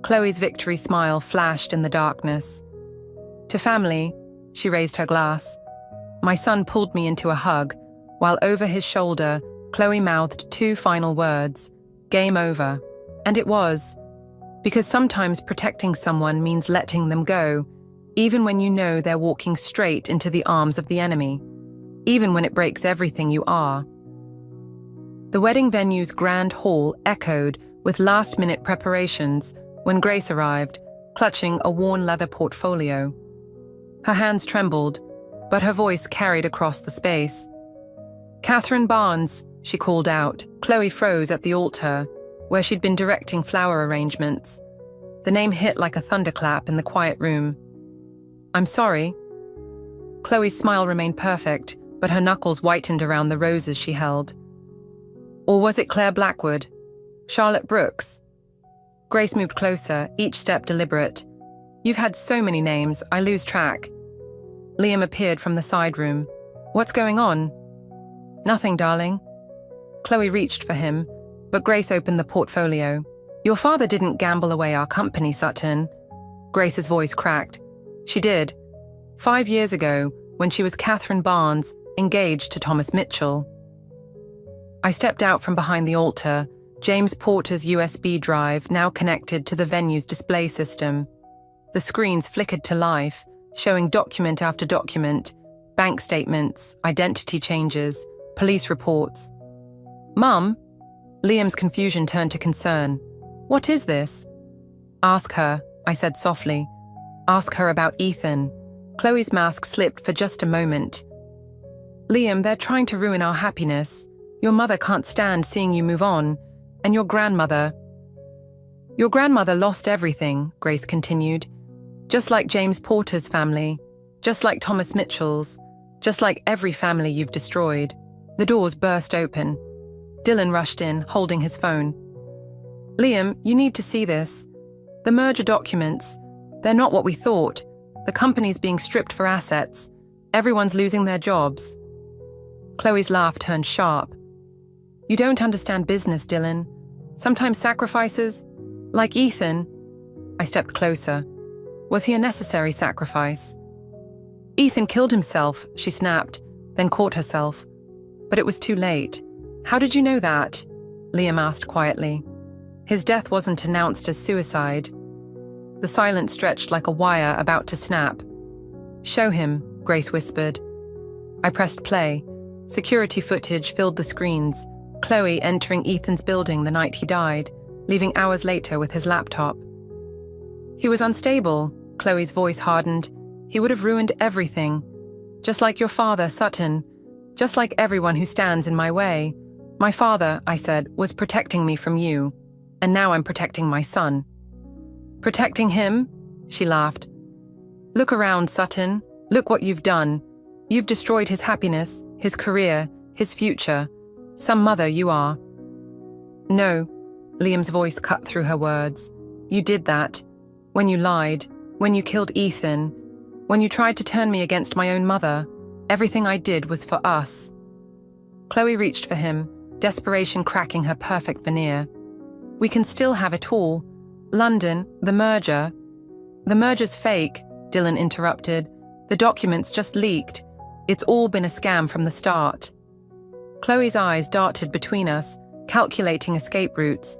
Chloe's victory smile flashed in the darkness. "To family," she raised her glass. My son pulled me into a hug, while over his shoulder, Chloe mouthed two final words, "Game over." And it was. Because sometimes protecting someone means letting them go, even when you know they're walking straight into the arms of the enemy, even when it breaks everything you are. The wedding venue's grand hall echoed with last-minute preparations when Grace arrived, clutching a worn leather portfolio. Her hands trembled, but her voice carried across the space. "Catherine Barnes," she called out. Chloe froze at the altar, where she'd been directing flower arrangements. The name hit like a thunderclap in the quiet room. "I'm sorry." Chloe's smile remained perfect, but her knuckles whitened around the roses she held. Or was it Claire Blackwood? Charlotte Brooks? Grace moved closer, each step deliberate. "You've had so many names, I lose track." Liam appeared from the side room. "What's going on?" "Nothing, darling." Chloe reached for him, but Grace opened the portfolio. "Your father didn't gamble away our company, Sutton." Grace's voice cracked. "She did. 5 years ago, when she was Catherine Barnes, engaged to Thomas Mitchell." I stepped out from behind the altar, James Porter's USB drive now connected to the venue's display system. The screens flickered to life, showing document after document, bank statements, identity changes, police reports. "Mum?" Liam's confusion turned to concern. "What is this?" "Ask her," I said softly. "Ask her about Ethan." Chloe's mask slipped for just a moment. "Liam, they're trying to ruin our happiness. Your mother can't stand seeing you move on. And your grandmother..." "Your grandmother lost everything," Grace continued. "Just like James Porter's family. Just like Thomas Mitchell's. Just like every family you've destroyed." The doors burst open. Dylan rushed in, holding his phone. "Liam, you need to see this. The merger documents, they're not what we thought. The company's being stripped for assets. Everyone's losing their jobs." Chloe's laugh turned sharp. "You don't understand business, Dylan. Sometimes sacrifices, like Ethan..." I stepped closer. Was he a necessary sacrifice? "Ethan killed himself," she snapped, then caught herself. "But it was too late." "How did you know that?" Liam asked quietly. "His death wasn't announced as suicide." The silence stretched like a wire about to snap. "Show him," Grace whispered. I pressed play. Security footage filled the screens. Chloe entering Ethan's building the night he died, leaving hours later with his laptop. "He was unstable," Chloe's voice hardened. "He would have ruined everything. Just like your father, Sutton. Just like everyone who stands in my way. My father," I said, "was protecting me from you. And now I'm protecting my son." "Protecting him?" She laughed. "Look around, Sutton. Look what you've done. You've destroyed his happiness, his career, his future. Some mother you are." "No," Liam's voice cut through her words. "You did that. When you lied, when you killed Ethan, when you tried to turn me against my own mother, everything I did was for us." Chloe reached for him, desperation cracking her perfect veneer. "We can still have it all. London, the merger..." "The merger's fake," Dylan interrupted. "The documents just leaked. It's all been a scam from the start." Chloe's eyes darted between us, calculating escape routes.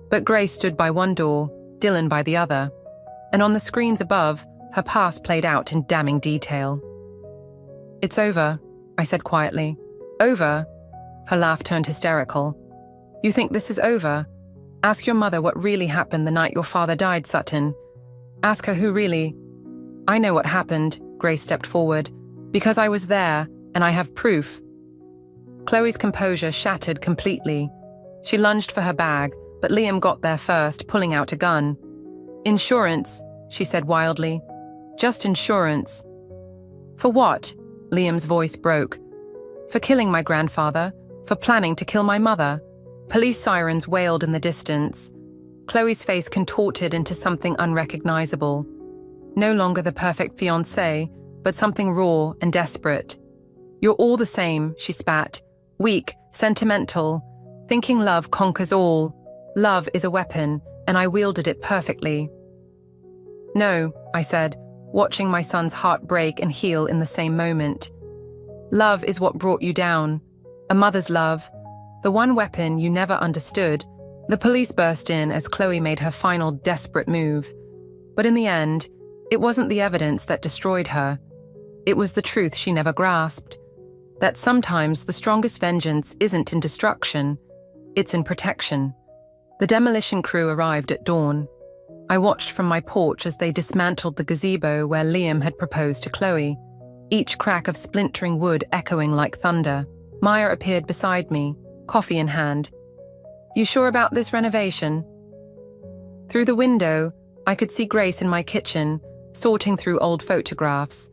But Grace stood by one door, Dylan by the other. And on the screens above, her past played out in damning detail. "It's over," I said quietly. "Over?" Her laugh turned hysterical. "You think this is over? Ask your mother what really happened the night your father died, Sutton. Ask her who really..." "I know what happened," Grace stepped forward. "Because I was there. and I have proof. Chloe's composure shattered completely. She lunged for her bag, but Liam got there first, pulling out a gun. "Insurance," she said wildly. "Just insurance." "For what?" Liam's voice broke. "For killing my grandfather, for planning to kill my mother." Police sirens wailed in the distance. Chloe's face contorted into something unrecognizable. No longer the perfect fiancé, but something raw and desperate. "You're all the same," she spat. "Weak, sentimental, thinking love conquers all. Love is a weapon, and I wielded it perfectly." "No," I said, watching my son's heart break and heal in the same moment. "Love is what brought you down. A mother's love. The one weapon you never understood." The police burst in as Chloe made her final desperate move. But in the end, it wasn't the evidence that destroyed her. It was the truth she never grasped. That sometimes the strongest vengeance isn't in destruction, it's in protection. The demolition crew arrived at dawn. I watched from my porch as they dismantled the gazebo where Liam had proposed to Chloe, each crack of splintering wood echoing like thunder. Maya appeared beside me, coffee in hand. "You sure about this renovation?" Through the window, I could see Grace in my kitchen, sorting through old photographs.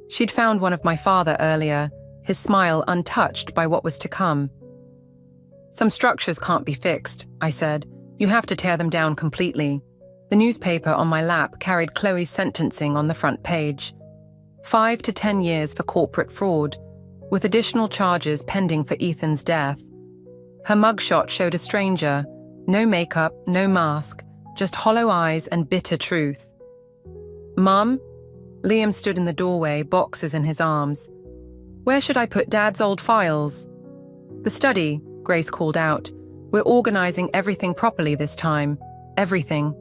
She'd found one of my father earlier, his smile untouched by what was to come. "Some structures can't be fixed," I said. "You have to tear them down completely." The newspaper on my lap carried Chloe's sentencing on the front page. 5 to 10 years for corporate fraud, with additional charges pending for Ethan's death. Her mugshot showed a stranger, no makeup, no mask, just hollow eyes and bitter truth. "Mum?" Liam stood in the doorway, boxes in his arms. "Where should I put Dad's old files?" "The study," Grace called out. "We're organizing everything properly this time. Everything.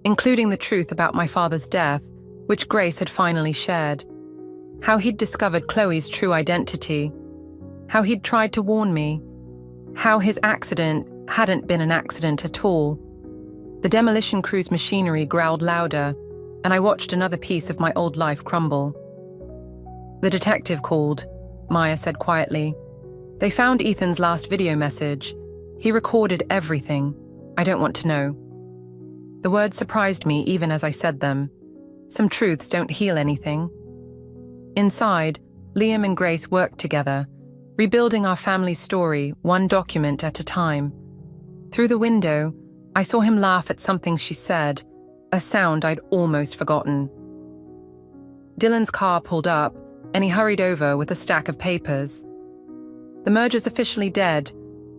Including the truth about my father's death, which Grace had finally shared. How he'd discovered Chloe's true identity. How he'd tried to warn me. How his accident hadn't been an accident at all." The demolition crew's machinery growled louder, and I watched another piece of my old life crumble. "The detective called," Maya said quietly. "They found Ethan's last video message. He recorded everything. I don't want to know." The words surprised me even as I said them. Some truths don't heal anything. Inside, Liam and Grace worked together, rebuilding our family's story one document at a time. Through the window, I saw him laugh at something she said, a sound I'd almost forgotten. Dylan's car pulled up, and he hurried over with a stack of papers. "The merger's officially dead.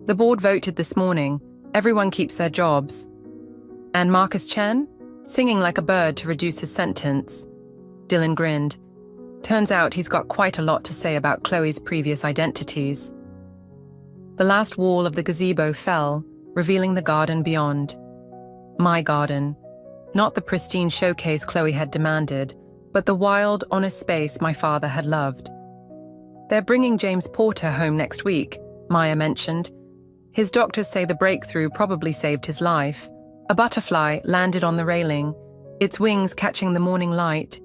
The board voted this morning. Everyone keeps their jobs." "And Marcus Chen?" Singing like a bird to reduce his sentence. Dylan grinned. Turns out he's got quite a lot to say about Chloe's previous identities. The last wall of the gazebo fell, revealing the garden beyond. My garden. Not the pristine showcase Chloe had demanded, but the wild, honest space my father had loved. "They're bringing James Porter home next week," Maya mentioned. "His doctors say the breakthrough probably saved his life." A butterfly landed on the railing, its wings catching the morning light.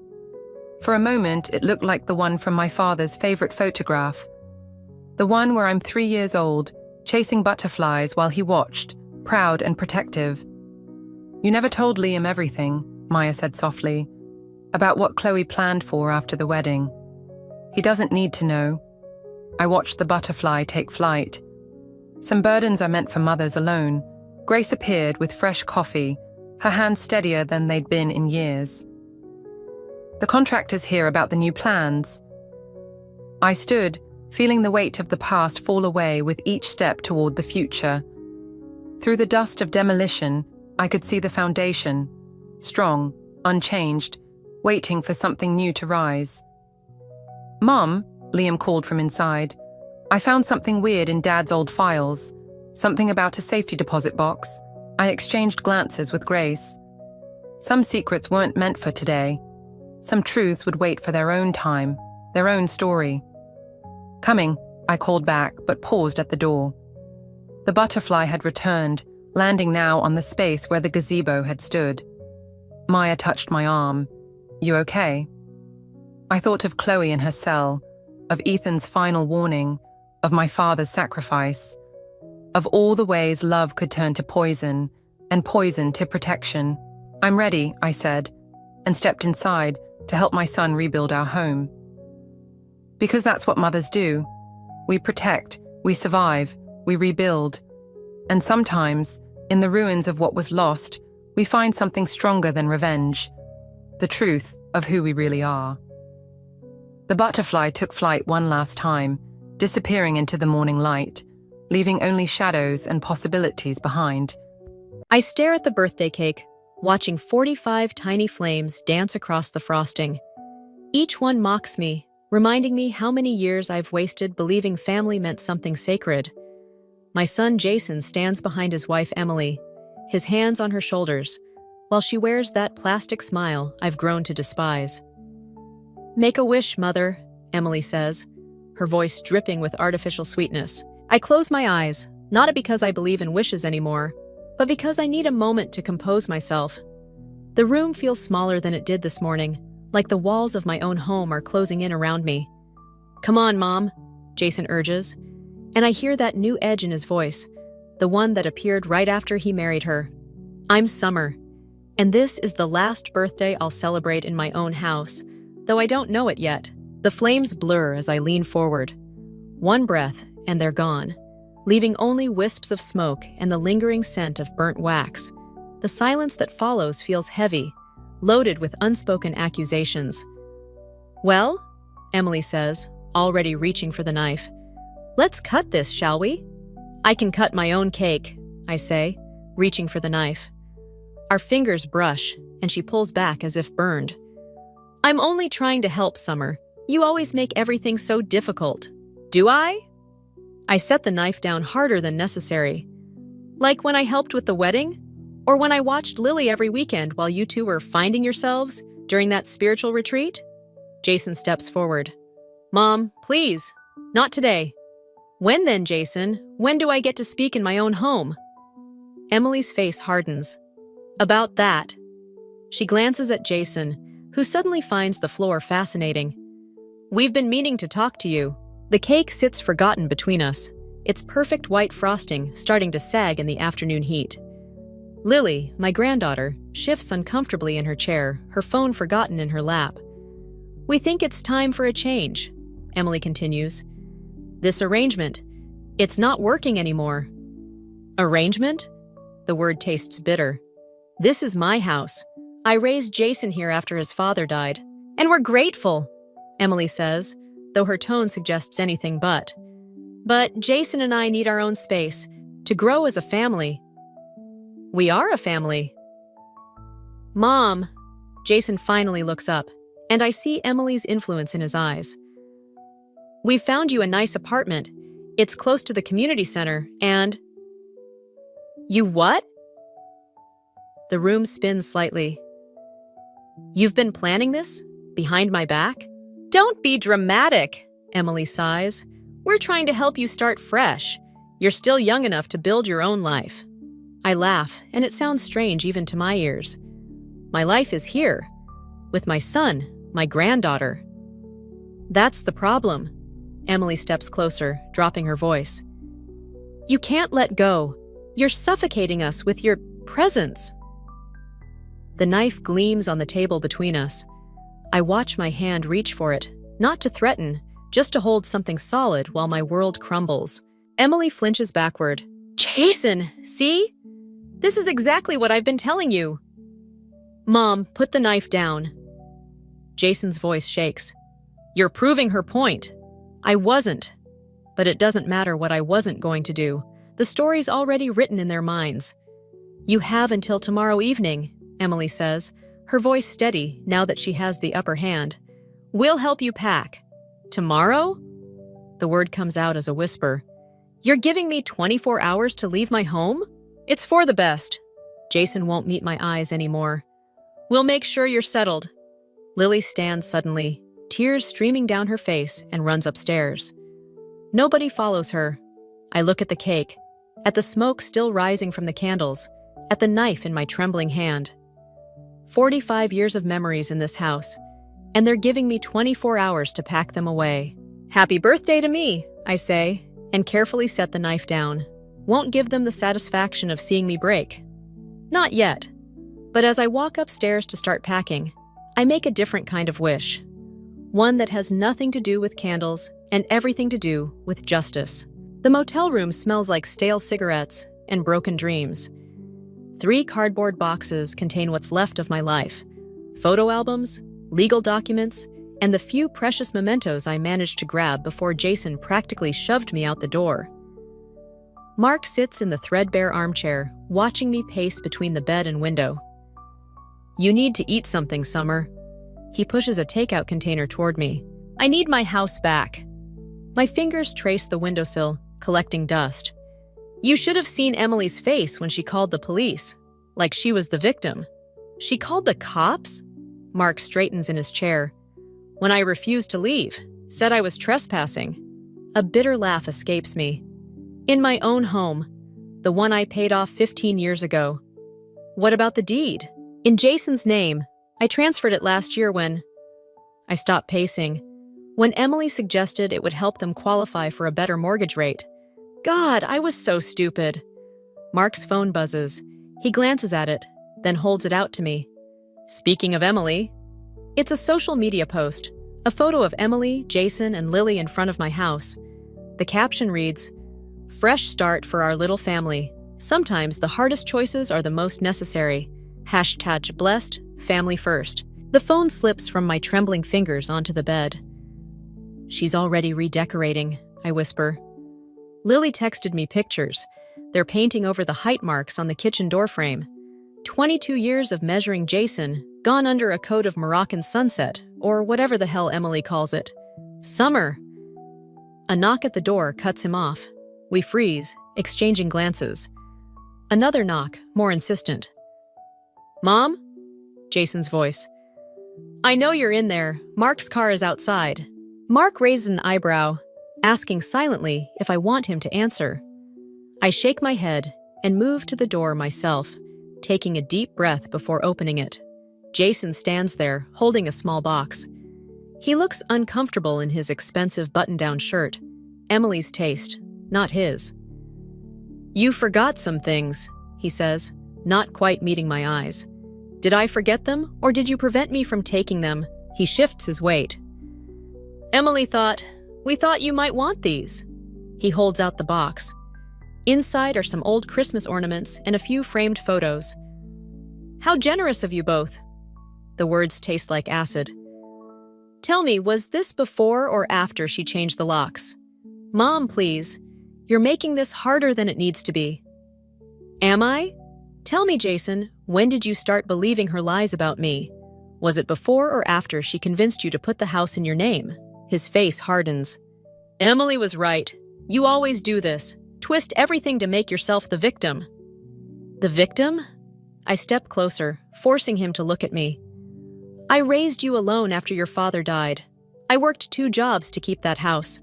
For a moment, it looked like the one from my father's favorite photograph. The one where I'm 3 years old, chasing butterflies while he watched, proud and protective. "You never told Liam everything," Maya said softly, "about what Chloe planned for after the wedding. He doesn't need to know." I watched the butterfly take flight. Some burdens are meant for mothers alone. Grace appeared with fresh coffee, her hands steadier than they'd been in years. "The contractors hear about the new plans." I stood, feeling the weight of the past fall away with each step toward the future. Through the dust of demolition, I could see the foundation, strong, unchanged, waiting for something new to rise. "Mom," Liam called from inside, "I found something weird in Dad's old files. Something about a safety deposit box." I exchanged glances with Grace. Some secrets weren't meant for today. Some truths would wait for their own time, their own story. "Coming," I called back, but paused at the door. The butterfly had returned, landing now on the space where the gazebo had stood. Maya touched my arm. "You okay?" I thought of Chloe in her cell, of Ethan's final warning, of my father's sacrifice, of all the ways love could turn to poison, and poison to protection. "I'm ready," I said, and stepped inside to help my son rebuild our home. Because that's what mothers do. We protect, we survive, we rebuild. And sometimes, in the ruins of what was lost, we find something stronger than revenge, the truth of who we really are. The butterfly took flight one last time, disappearing into the morning light, leaving only shadows and possibilities behind. I stare at the birthday cake, watching 45 tiny flames dance across the frosting. Each one mocks me, reminding me how many years I've wasted believing family meant something sacred. My son Jason stands behind his wife Emily, his hands on her shoulders, while she wears that plastic smile I've grown to despise. "Make a wish, Mother," Emily says, her voice dripping with artificial sweetness. I close my eyes, not because I believe in wishes anymore, but because I need a moment to compose myself. The room feels smaller than it did this morning, like the walls of my own home are closing in around me. "Come on, Mom," Jason urges, and I hear that new edge in his voice, the one that appeared right after he married her. I'm Summer, and this is the last birthday I'll celebrate in my own house, though I don't know it yet. The flames blur as I lean forward. One breath, and they're gone, leaving only wisps of smoke and the lingering scent of burnt wax. The silence that follows feels heavy, loaded with unspoken accusations. "Well," Emily says, already reaching for the knife, "let's cut this, shall we?" "I can cut my own cake," I say, reaching for the knife. Our fingers brush, and she pulls back as if burned. "I'm only trying to help, Summer. You always make everything so difficult." "Do I?" I set the knife down harder than necessary. "Like when I helped with the wedding? Or when I watched Lily every weekend while you two were finding yourselves during that spiritual retreat?" Jason steps forward. "Mom, please, not today." "When then, Jason? When do I get to speak in my own home?" Emily's face hardens. "About that." She glances at Jason, who suddenly finds the floor fascinating. "We've been meaning to talk to you." The cake sits forgotten between us, its perfect white frosting starting to sag in the afternoon heat. Lily, my granddaughter, shifts uncomfortably in her chair, her phone forgotten in her lap. "We think it's time for a change," Emily continues. "This arrangement, it's not working anymore." "Arrangement?" The word tastes bitter. "This is my house. I raised Jason here after his father died. And we're grateful," Emily says, though her tone suggests anything but. "But Jason and I need our own space, to grow as a family." "We are a family." "Mom," Jason finally looks up, and I see Emily's influence in his eyes. "We found you a nice apartment. It's close to the community center, and—" "You what?" The room spins slightly. "You've been planning this? Behind my back?" "Don't be dramatic," Emily sighs. "We're trying to help you start fresh. You're still young enough to build your own life." I laugh, and it sounds strange even to my ears. My life is here, with my son, my granddaughter. "That's the problem." Emily steps closer, dropping her voice. "You can't let go. You're suffocating us with your presence." The knife gleams on the table between us. I watch my hand reach for it, not to threaten, just to hold something solid while my world crumbles. Emily flinches backward. "Jason, see? This is exactly what I've been telling you." "Mom, put the knife down." Jason's voice shakes. "You're proving her point." "I wasn't." But it doesn't matter what I wasn't going to do. The story's already written in their minds. "You have until tomorrow evening," Emily says, her voice steady now that she has the upper hand. "We'll help you pack." "Tomorrow?" The word comes out as a whisper. "You're giving me 24 hours to leave my home?" "It's for the best." Jason won't meet my eyes anymore. "We'll make sure you're settled." Lily stands suddenly, tears streaming down her face, and runs upstairs. Nobody follows her. I look at the cake, at the smoke still rising from the candles, at the knife in my trembling hand. 45 years of memories in this house, and they're giving me 24 hours to pack them away. Happy birthday to me, I say, and carefully set the knife down. Won't give them the satisfaction of seeing me break. Not yet. But as I walk upstairs to start packing, I make a different kind of wish. One that has nothing to do with candles and everything to do with justice. The motel room smells like stale cigarettes and broken dreams. 3 cardboard boxes contain what's left of my life. Photo albums, legal documents, and the few precious mementos I managed to grab before Jason practically shoved me out the door. Mark sits in the threadbare armchair, watching me pace between the bed and window. You need to eat something, Summer. He pushes a takeout container toward me. I need my house back. My fingers trace the windowsill, collecting dust. You should have seen Emily's face when she called the police, like she was the victim. She called the cops? Mark straightens in his chair. When I refused to leave, said I was trespassing. A bitter laugh escapes me. In my own home, the one I paid off 15 years ago. What about the deed? In Jason's name. I transferred it last year when... I stopped pacing. When Emily suggested it would help them qualify for a better mortgage rate. God, I was so stupid. Mark's phone buzzes. He glances at it, then holds it out to me. Speaking of Emily, it's a social media post, a photo of Emily, Jason, and Lily in front of my house. The caption reads, "Fresh start for our little family. Sometimes the hardest choices are the most necessary. Hashtag blessed, family first." The phone slips from my trembling fingers onto the bed. She's already redecorating, I whisper. Lily texted me pictures. They're painting over the height marks on the kitchen doorframe. 22 years of measuring Jason, gone under a coat of Moroccan sunset, or whatever the hell Emily calls it. Summer. A knock at the door cuts him off. We freeze, exchanging glances. Another knock, more insistent. Mom? Jason's voice. I know you're in there. Mark's car is outside. Mark raises an eyebrow, asking silently if I want him to answer. I shake my head and move to the door myself, taking a deep breath before opening it. Jason stands there, holding a small box. He looks uncomfortable in his expensive button-down shirt. Emily's taste, not his. You forgot some things, he says, not quite meeting my eyes. Did I forget them, or did you prevent me from taking them? He shifts his weight. Emily we thought you might want these. He holds out the box. Inside are some old Christmas ornaments and a few framed photos. How generous of you both. The words taste like acid. Tell me, was this before or after she changed the locks? Mom, please. You're making this harder than it needs to be. Am I? Tell me, Jason, when did you start believing her lies about me? Was it before or after she convinced you to put the house in your name? His face hardens. Emily was right. You always do this. Twist everything to make yourself the victim. The victim? I step closer, forcing him to look at me. I raised you alone after your father died. I worked 2 jobs to keep that house.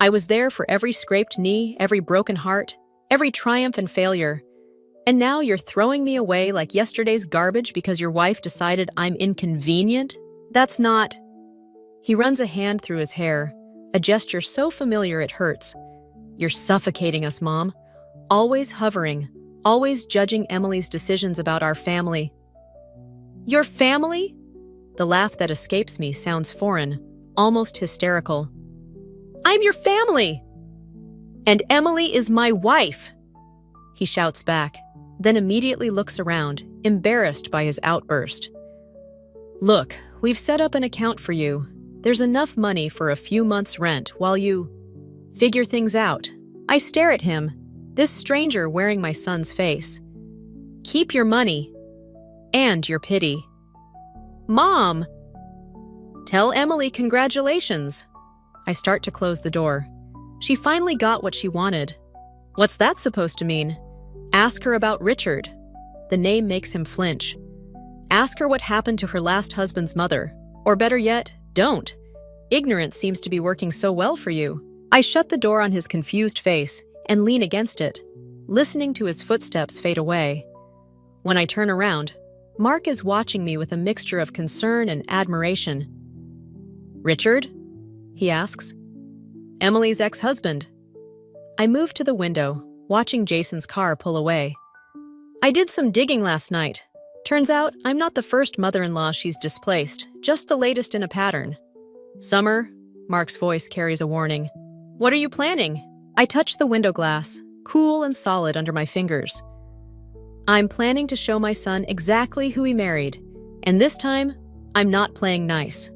I was there for every scraped knee, every broken heart, every triumph and failure. And now you're throwing me away like yesterday's garbage because your wife decided I'm inconvenient? That's not... He runs a hand through his hair, a gesture so familiar it hurts. You're suffocating us, Mom. Always hovering, always judging Emily's decisions about our family. Your family? The laugh that escapes me sounds foreign, almost hysterical. I'm your family! And Emily is my wife! He shouts back, then immediately looks around, embarrassed by his outburst. Look, we've set up an account for you. There's enough money for a few months' rent while you figure things out. I stare at him, this stranger wearing my son's face. Keep your money. And your pity. Mom! Tell Emily congratulations. I start to close the door. She finally got what she wanted. What's that supposed to mean? Ask her about Richard. The name makes him flinch. Ask her what happened to her last husband's mother. Or better yet, don't. Ignorance seems to be working so well for you. I shut the door on his confused face and lean against it, listening to his footsteps fade away. When I turn around, Mark is watching me with a mixture of concern and admiration. Richard? He asks. Emily's ex-husband. I moved to the window, watching Jason's car pull away. I did some digging last night. Turns out I'm not the first mother-in-law she's displaced, just the latest in a pattern. Summer, Mark's voice carries a warning. What are you planning? I touch the window glass, cool and solid under my fingers. I'm planning to show my son exactly who he married, and this time, I'm not playing nice.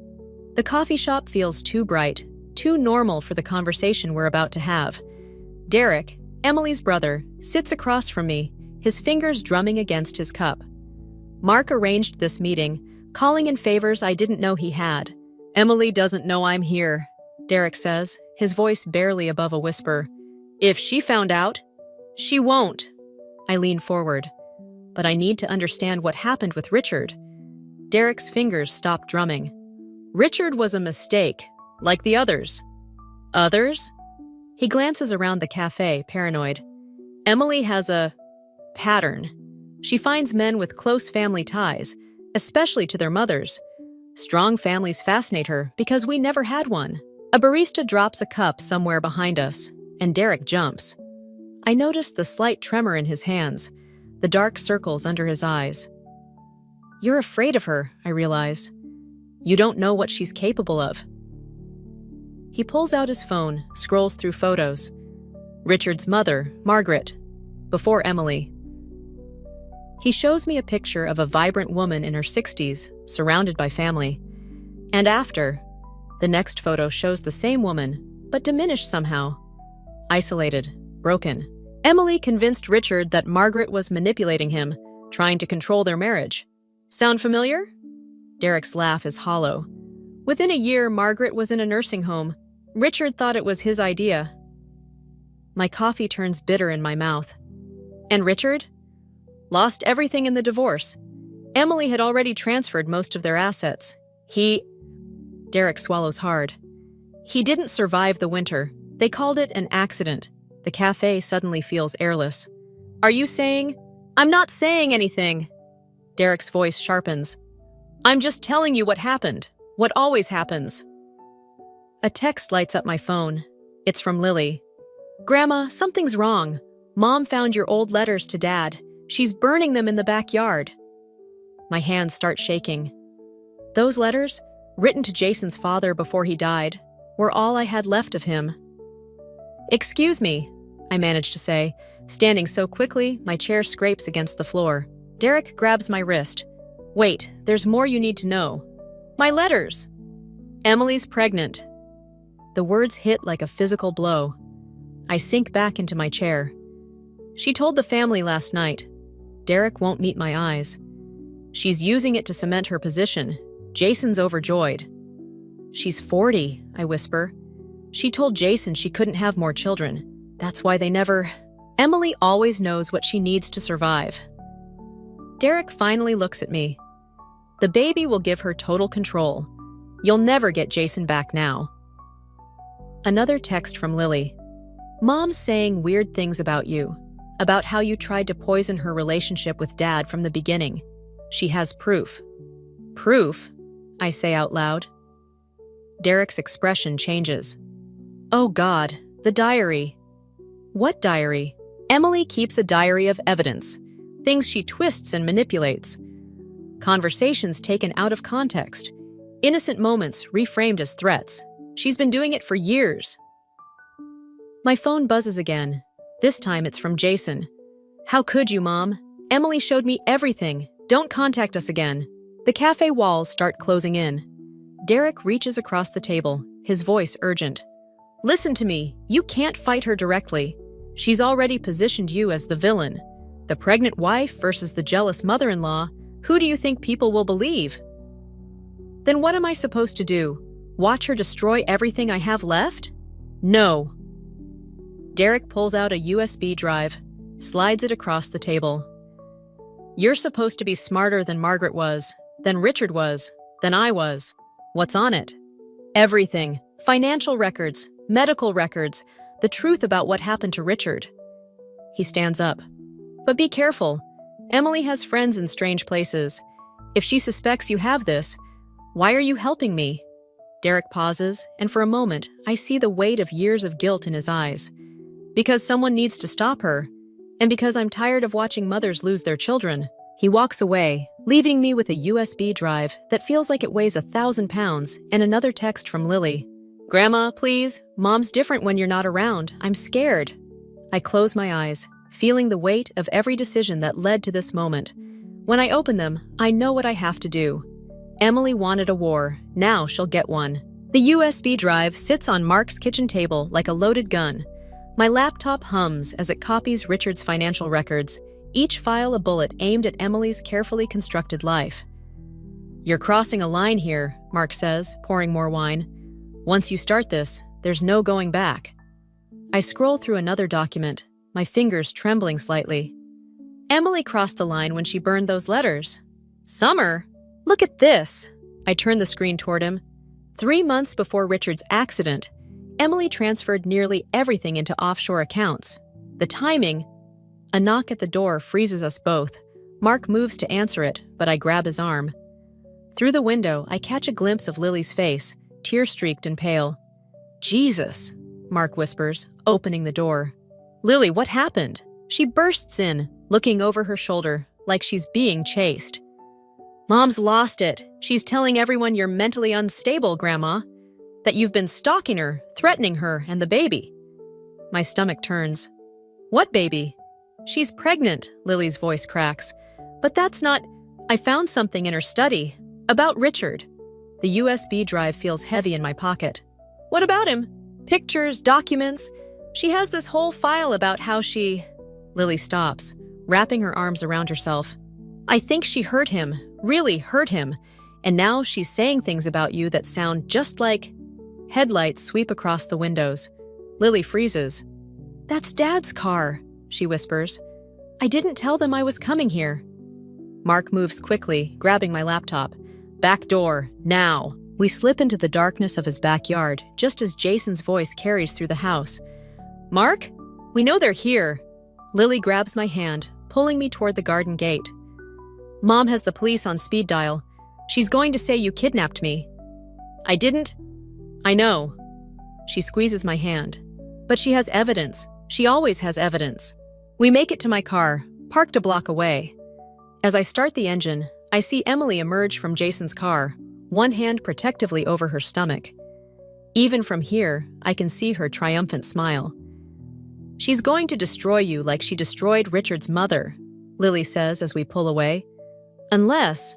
The coffee shop feels too bright, too normal for the conversation we're about to have. Derek, Emily's brother, sits across from me, his fingers drumming against his cup. Mark arranged this meeting, calling in favors I didn't know he had. Emily doesn't know I'm here, Derek says, his voice barely above a whisper. If she found out, she won't. I lean forward. But I need to understand what happened with Richard. Derek's fingers stop drumming. Richard was a mistake, like the others. Others? He glances around the cafe, paranoid. Emily has a pattern. She finds men with close family ties, especially to their mothers. Strong families fascinate her because we never had one. A barista drops a cup somewhere behind us, and Derek jumps. I notice the slight tremor in his hands, the dark circles under his eyes. You're afraid of her, I realize. You don't know what she's capable of. He pulls out his phone, scrolls through photos. Richard's mother, Margaret, before Emily. He shows me a picture of a vibrant woman in her 60s, surrounded by family. And after, the next photo shows the same woman, but diminished somehow. Isolated, broken. Emily convinced Richard that Margaret was manipulating him, trying to control their marriage. Sound familiar? Derek's laugh is hollow. Within a year, Margaret was in a nursing home. Richard thought it was his idea. My coffee turns bitter in my mouth. And Richard? Lost everything in the divorce. Emily had already transferred most of their assets. Derek swallows hard. He didn't survive the winter. They called it an accident. The cafe suddenly feels airless. Are you saying? I'm not saying anything. Derek's voice sharpens. I'm just telling you what happened. What always happens. A text lights up my phone. It's from Lily. Grandma, something's wrong. Mom found your old letters to Dad. She's burning them in the backyard. My hands start shaking. Those letters, written to Jason's father before he died, were all I had left of him. Excuse me, I manage to say, standing so quickly my chair scrapes against the floor. Derek grabs my wrist. Wait, there's more you need to know. My letters. Emily's pregnant. The words hit like a physical blow. I sink back into my chair. She told the family last night. Derek won't meet my eyes. She's using it to cement her position. Jason's overjoyed. She's 40, I whisper. She told Jason she couldn't have more children. That's why they never... Emily always knows what she needs to survive. Derek finally looks at me. The baby will give her total control. You'll never get Jason back now. Another text from Lily. Mom's saying weird things about you. About how you tried to poison her relationship with Dad from the beginning. She has proof. Proof? I say out loud. Derek's expression changes. Oh God, the diary. What diary? Emily keeps a diary of evidence, things she twists and manipulates. Conversations taken out of context, innocent moments reframed as threats. She's been doing it for years. My phone buzzes again. This time it's from Jason. How could you, Mom? Emily showed me everything. Don't contact us again. The cafe walls start closing in. Derek reaches across the table, his voice urgent. Listen to me. You can't fight her directly. She's already positioned you as the villain. The pregnant wife versus the jealous mother-in-law. Who do you think people will believe? Then what am I supposed to do? Watch her destroy everything I have left? No. Derek pulls out a USB drive, slides it across the table. You're supposed to be smarter than Margaret was, than Richard was, than I was. What's on it? Everything. Financial records, medical records, the truth about what happened to Richard. He stands up. But be careful. Emily has friends in strange places. If she suspects you have this, why are you helping me? Derek pauses, and for a moment, I see the weight of years of guilt in his eyes. Because someone needs to stop her, and because I'm tired of watching mothers lose their children, he walks away, leaving me with a USB drive that feels like it weighs 1,000 pounds and another text from Lily. "Grandma, please. Mom's different when you're not around. I'm scared." I close my eyes, feeling the weight of every decision that led to this moment. When I open them, I know what I have to do. Emily wanted a war. Now she'll get one. The USB drive sits on Mark's kitchen table like a loaded gun. My laptop hums as it copies Richard's financial records, each file a bullet aimed at Emily's carefully constructed life. "You're crossing a line here," Mark says, pouring more wine. "Once you start this, there's no going back." I scroll through another document, my fingers trembling slightly. Emily crossed the line when she burned those letters. "Summer? Look at this!" I turn the screen toward him. 3 months before Richard's accident, Emily transferred nearly everything into offshore accounts. The timing... A knock at the door freezes us both. Mark moves to answer it, but I grab his arm. Through the window, I catch a glimpse of Lily's face, tear-streaked and pale. "Jesus," Mark whispers, opening the door. "Lily, what happened?" She bursts in, looking over her shoulder, like she's being chased. "Mom's lost it. She's telling everyone you're mentally unstable, Grandma. That you've been stalking her, threatening her and the baby." My stomach turns. "What baby?" "She's pregnant," Lily's voice cracks. "But that's not... I found something in her study. About Richard." The USB drive feels heavy in my pocket. "What about him?" "Pictures, documents. She has this whole file about how she..." Lily stops, wrapping her arms around herself. "I think she hurt him, really hurt him, and now she's saying things about you that sound just like..." Headlights sweep across the windows. Lily freezes. "That's Dad's car," she whispers. "I didn't tell them I was coming here." Mark moves quickly, grabbing my laptop. "Back door, now." We slip into the darkness of his backyard, just as Jason's voice carries through the house. "Mark? We know they're here." Lily grabs my hand, pulling me toward the garden gate. "Mom has the police on speed dial. She's going to say you kidnapped me." "I didn't." "I know." She squeezes my hand. "But she has evidence. She always has evidence." We make it to my car, parked a block away. As I start the engine, I see Emily emerge from Jason's car, one hand protectively over her stomach. Even from here, I can see her triumphant smile. "She's going to destroy you like she destroyed Richard's mother," Lily says as we pull away. Unless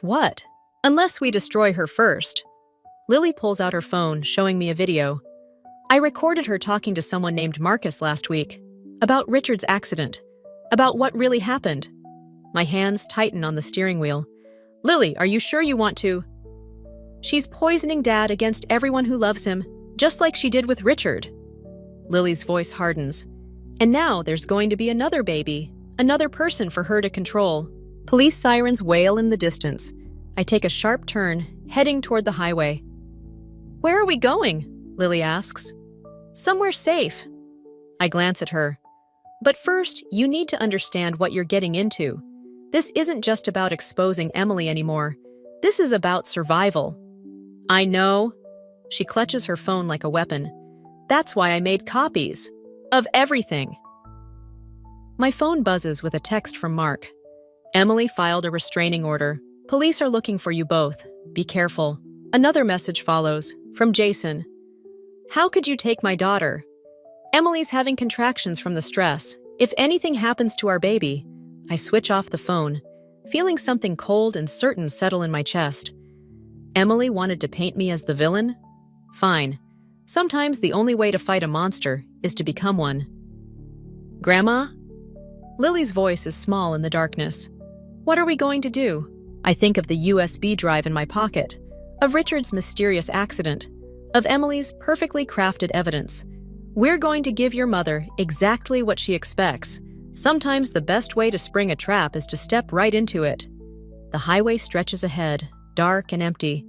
what? Unless we destroy her first." Lily pulls out her phone, showing me a video. "I recorded her talking to someone named Marcus last week. About Richard's accident. About what really happened." My hands tighten on the steering wheel. "Lily, are you sure you want to?" "She's poisoning Dad against everyone who loves him, just like she did with Richard." Lily's voice hardens. "And now there's going to be another baby, another person for her to control." Police sirens wail in the distance. I take a sharp turn, heading toward the highway. "Where are we going?" Lily asks. "Somewhere safe." I glance at her. "But first, you need to understand what you're getting into. This isn't just about exposing Emily anymore. This is about survival." "I know." She clutches her phone like a weapon. "That's why I made copies. Of everything." My phone buzzes with a text from Mark. "Emily filed a restraining order. Police are looking for you both. Be careful." Another message follows, from Jason. "How could you take my daughter? Emily's having contractions from the stress. If anything happens to our baby..." I switch off the phone, feeling something cold and certain settle in my chest. Emily wanted to paint me as the villain? Fine. Sometimes the only way to fight a monster is to become one. "Grandma?" Lily's voice is small in the darkness. "What are we going to do?" I think of the USB drive in my pocket, of Richard's mysterious accident, of Emily's perfectly crafted evidence. "We're going to give your mother exactly what she expects. Sometimes the best way to spring a trap is to step right into it." The highway stretches ahead, dark and empty.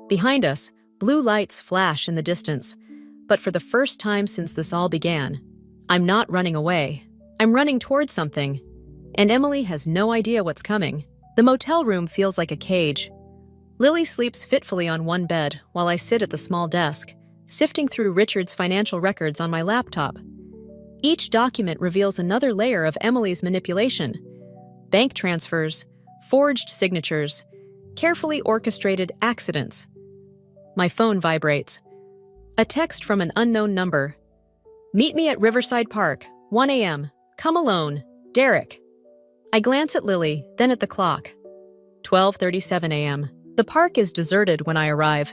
Behind us, blue lights flash in the distance. But for the first time since this all began, I'm not running away. I'm running towards something. And Emily has no idea what's coming. The motel room feels like a cage. Lily sleeps fitfully on one bed while I sit at the small desk, sifting through Richard's financial records on my laptop. Each document reveals another layer of Emily's manipulation. Bank transfers, forged signatures, carefully orchestrated accidents. My phone vibrates. A text from an unknown number. "Meet me at Riverside Park, 1 a.m. Come alone, Derek." I glance at Lily, then at the clock. 12:37 a.m. The park is deserted when I arrive.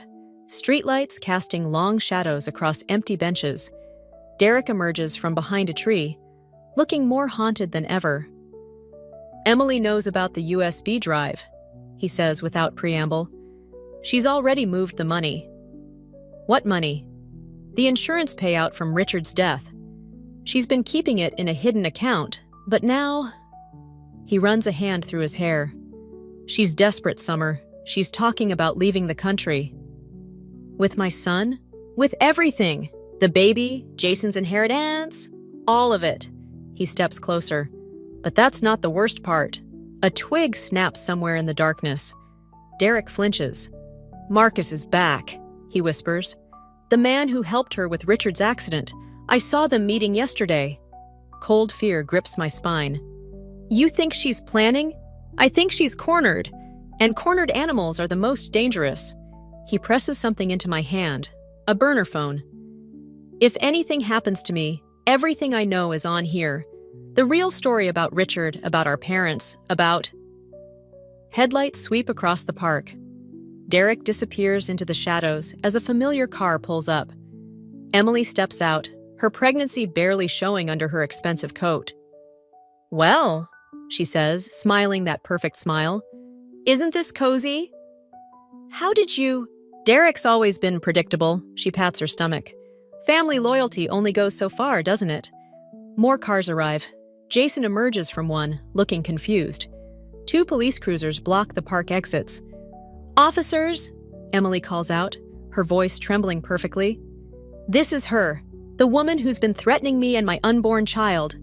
Streetlights casting long shadows across empty benches. Derek emerges from behind a tree, looking more haunted than ever. "Emily knows about the USB drive," he says without preamble. "She's already moved the money." "What money?" "The insurance payout from Richard's death. She's been keeping it in a hidden account, but now..." He runs a hand through his hair. "She's desperate, Summer. She's talking about leaving the country." "With my son?" "With everything. The baby, Jason's inheritance, all of it." He steps closer. "But that's not the worst part." A twig snaps somewhere in the darkness. Derek flinches. "Marcus is back," he whispers. "The man who helped her with Richard's accident. I saw them meeting yesterday." Cold fear grips my spine. "You think she's planning?" "I think she's cornered. And cornered animals are the most dangerous." He presses something into my hand. A burner phone. "If anything happens to me, everything I know is on here. The real story about Richard, about our parents, about..." Headlights sweep across the park. Derek disappears into the shadows as a familiar car pulls up. Emily steps out, her pregnancy barely showing under her expensive coat. "Well," she says, smiling that perfect smile, "isn't this cozy?" "How did you..." "Derek's always been predictable," she pats her stomach. "Family loyalty only goes so far, doesn't it?" More cars arrive. Jason emerges from one, looking confused. 2 police cruisers block the park exits. "Officers," Emily calls out, her voice trembling perfectly. "This is her, the woman who's been threatening me and my unborn child."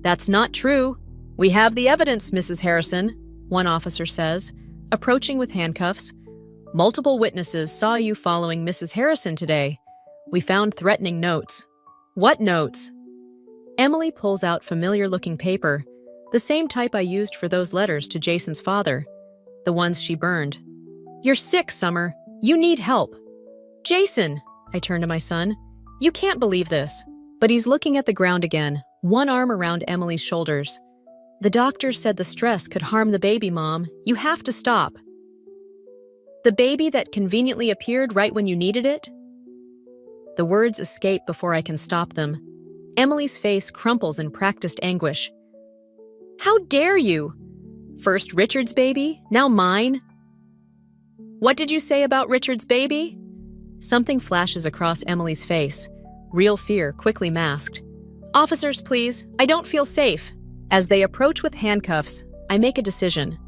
"That's not true." "We have the evidence, Mrs. Harrison," one officer says, approaching with handcuffs. "Multiple witnesses saw you following Mrs. Harrison today. We found threatening notes." "What notes?" Emily pulls out familiar-looking paper, the same type I used for those letters to Jason's father, the ones she burned. "You're sick, Summer. You need help." "Jason," I turn to my son, "you can't believe this." But he's looking at the ground again, one arm around Emily's shoulders. "The doctors said the stress could harm the baby, Mom. You have to stop." "The baby that conveniently appeared right when you needed it?" The words escape before I can stop them. Emily's face crumples in practiced anguish. "How dare you? First Richard's baby, now mine." "What did you say about Richard's baby?" Something flashes across Emily's face, real fear quickly masked. "Officers, please, I don't feel safe." As they approach with handcuffs, I make a decision.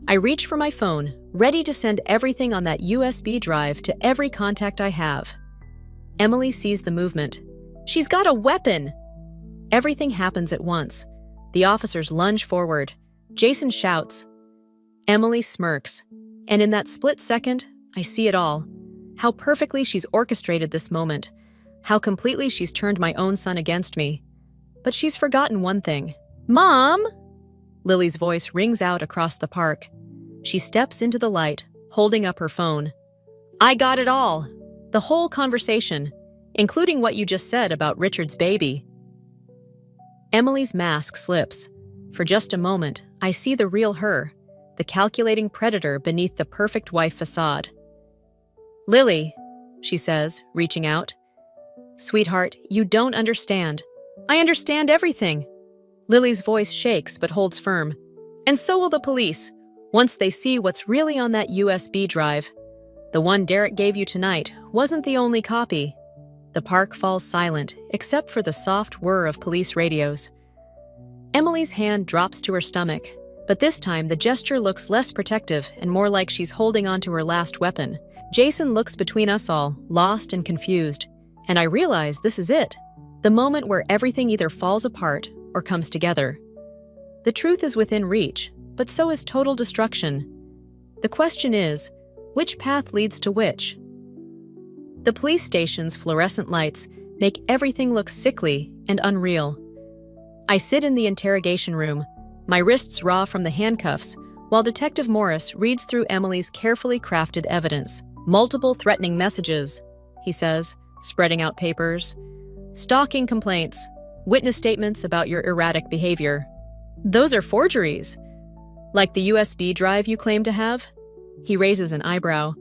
I reach for my phone, ready to send everything on that USB drive to every contact I have. Emily sees the movement. "She's got a weapon!" Everything happens at once. The officers lunge forward. Jason shouts. Emily smirks. And in that split second, I see it all. How perfectly she's orchestrated this moment. How completely she's turned my own son against me. But she's forgotten one thing. "Mom!" Lily's voice rings out across the park. She steps into the light, holding up her phone. "I got it all. The whole conversation, including what you just said about Richard's baby." Emily's mask slips. For just a moment, I see the real her, the calculating predator beneath the perfect wife facade. "Lily," she says, reaching out. "Sweetheart, you don't understand." "I understand everything." Lily's voice shakes but holds firm. "And so will the police, once they see what's really on that USB drive. The one Derek gave you tonight wasn't the only copy." The park falls silent, except for the soft whir of police radios. Emily's hand drops to her stomach, but this time the gesture looks less protective and more like she's holding onto her last weapon. Jason looks between us all, lost and confused, and I realize this is it, the moment where everything either falls apart or comes together. The truth is within reach, but so is total destruction. The question is, Which path leads to which? The police station's fluorescent lights make everything look sickly and unreal. I sit in the interrogation room, my wrists raw from the handcuffs, while Detective Morris reads through Emily's carefully crafted evidence. Multiple threatening messages, he says, spreading out papers. Stalking complaints, witness statements about your erratic behavior. Those are forgeries. Like the USB drive you claim to have? He raises an eyebrow.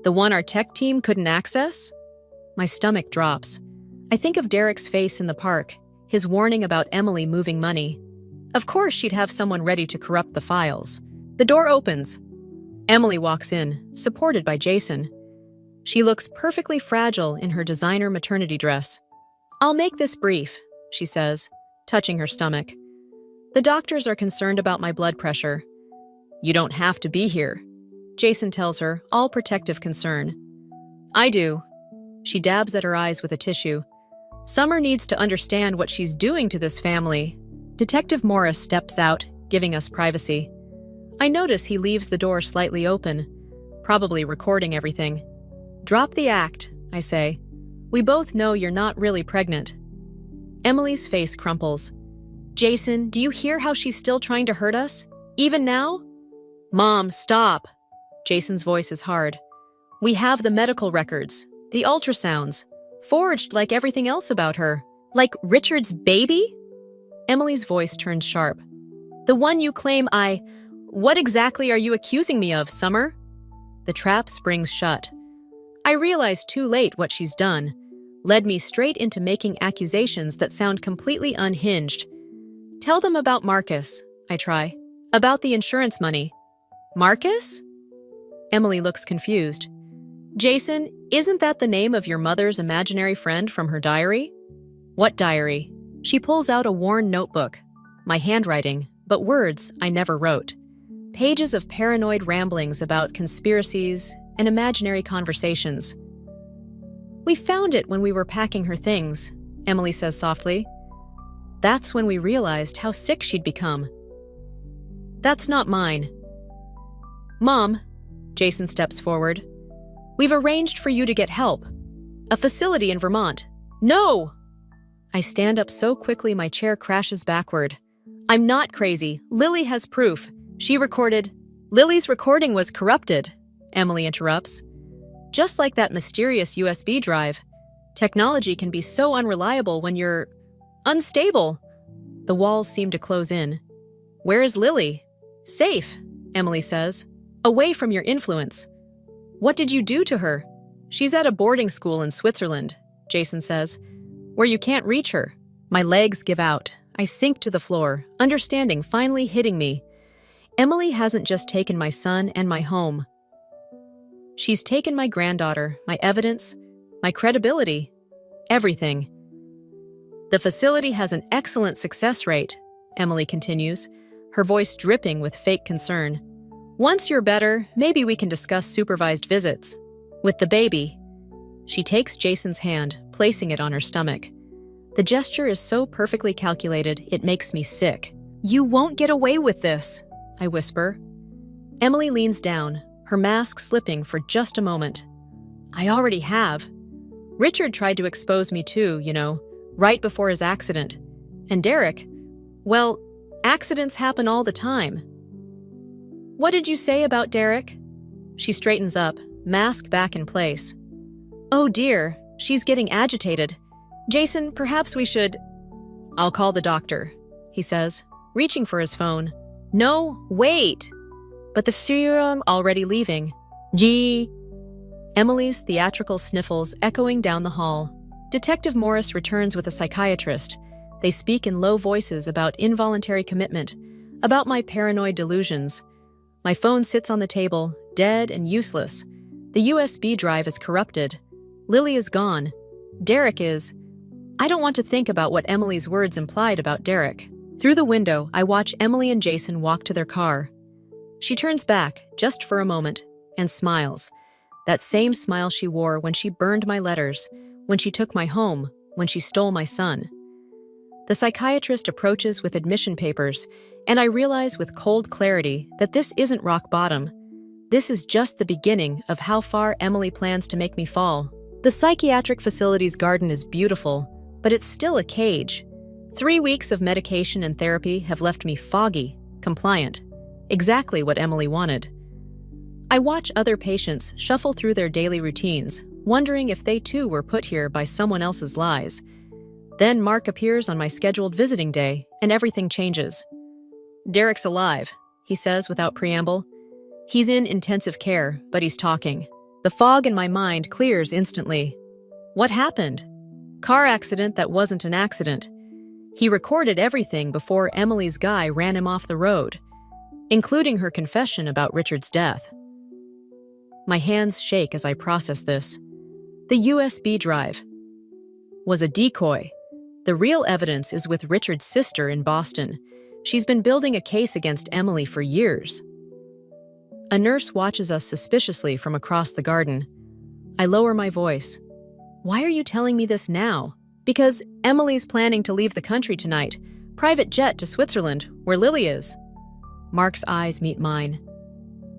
The one our tech team couldn't access? My stomach drops. I think of Derek's face in the park, his warning about Emily moving money. Of course she'd have someone ready to corrupt the files. The door opens. Emily walks in, supported by Jason. She looks perfectly fragile in her designer maternity dress. "I'll make this brief," she says, touching her stomach. "The doctors are concerned about my blood pressure." "You don't have to be here," Jason tells her, all protective concern. "I do." She dabs at her eyes with a tissue. "Summer needs to understand what she's doing to this family." Detective Morris steps out, giving us privacy. I notice he leaves the door slightly open, probably recording everything. "Drop the act," I say. "We both know you're not really pregnant." Emily's face crumples. "Jason, do you hear how she's still trying to hurt us? Even now?" "Mom, stop." Jason's voice is hard. "We have the medical records, the ultrasounds, forged like everything else about her. Like Richard's baby?" Emily's voice turns sharp. "The one you claim What exactly are you accusing me of, Summer?" The trap springs shut. I realize too late what she's done. Led me straight into making accusations that sound completely unhinged. "Tell them about Marcus," I try. "About the insurance money." "Marcus?" Emily looks confused. "Jason, isn't that the name of your mother's imaginary friend from her diary?" "What diary?" She pulls out a worn notebook. My handwriting, but words I never wrote. Pages of paranoid ramblings about conspiracies and imaginary conversations. "We found it when we were packing her things," Emily says softly. "That's when we realized how sick she'd become." "That's not mine." "Mom," Jason steps forward, "we've arranged for you to get help. A facility in Vermont." "No!" I stand up so quickly my chair crashes backward. "I'm not crazy. Lily has proof. She recorded." "Lily's recording was corrupted," Emily interrupts. "Just like that mysterious USB drive. Technology can be so unreliable when you're unstable." The walls seem to close in. "Where is Lily?" "Safe," Emily says. "Away from your influence." "What did you do to her?" "She's at a boarding school in Switzerland," Jason says, "where you can't reach her." My legs give out. I sink to the floor, understanding finally hitting me. Emily hasn't just taken my son and my home. She's taken my granddaughter, my evidence, my credibility, everything. "The facility has an excellent success rate," Emily continues, her voice dripping with fake concern. "Once you're better, maybe we can discuss supervised visits. With the baby." She takes Jason's hand, placing it on her stomach. The gesture is so perfectly calculated, it makes me sick. "You won't get away with this," I whisper. Emily leans down, her mask slipping for just a moment. "I already have. Richard tried to expose me too, right before his accident. And Derek, well, accidents happen all the time." "What did you say about Derek?" She straightens up, mask back in place. "Oh dear, she's getting agitated. Jason, perhaps we should—" "I'll call the doctor," he says, reaching for his phone. "No, wait!" But the serum already leaving. Gee. Emily's theatrical sniffles echoing down the hall. Detective Morris returns with a psychiatrist. They speak in low voices about involuntary commitment, about my paranoid delusions. My phone sits on the table, dead and useless. The USB drive is corrupted. Lily is gone. Derek is. I don't want to think about what Emily's words implied about Derek. Through the window, I watch Emily and Jason walk to their car. She turns back, just for a moment, and smiles. That same smile she wore when she burned my letters, when she took my home, when she stole my son. The psychiatrist approaches with admission papers, and I realize with cold clarity that this isn't rock bottom. This is just the beginning of how far Emily plans to make me fall. The psychiatric facility's garden is beautiful, but it's still a cage. 3 weeks of medication and therapy have left me foggy, compliant, exactly what Emily wanted. I watch other patients shuffle through their daily routines, wondering if they too were put here by someone else's lies. Then Mark appears on my scheduled visiting day, and everything changes. "Derek's alive," he says without preamble. He's in intensive care, but he's talking. The fog in my mind clears instantly. What happened? Car accident that wasn't an accident. He recorded everything before Emily's guy ran him off the road, including her confession about Richard's death. My hands shake as I process this. The USB drive was a decoy. The real evidence is with Richard's sister in Boston. She's been building a case against Emily for years. A nurse watches us suspiciously from across the garden. I lower my voice. "Why are you telling me this now?" "Because Emily's planning to leave the country tonight. Private jet to Switzerland, where Lily is." Mark's eyes meet mine.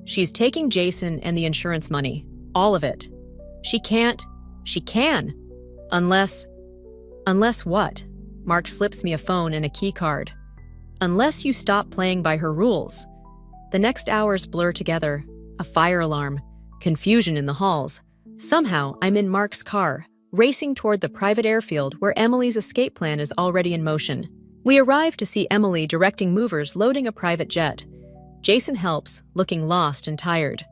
"She's taking Jason and the insurance money. All of it. She can't. She can. Unless what?" Mark slips me a phone and a key card. "Unless you stop playing by her rules." The next hours blur together. A fire alarm. Confusion in the halls. Somehow, I'm in Mark's car, racing toward the private airfield where Emily's escape plan is already in motion. We arrive to see Emily directing movers loading a private jet. Jason helps, looking lost and tired.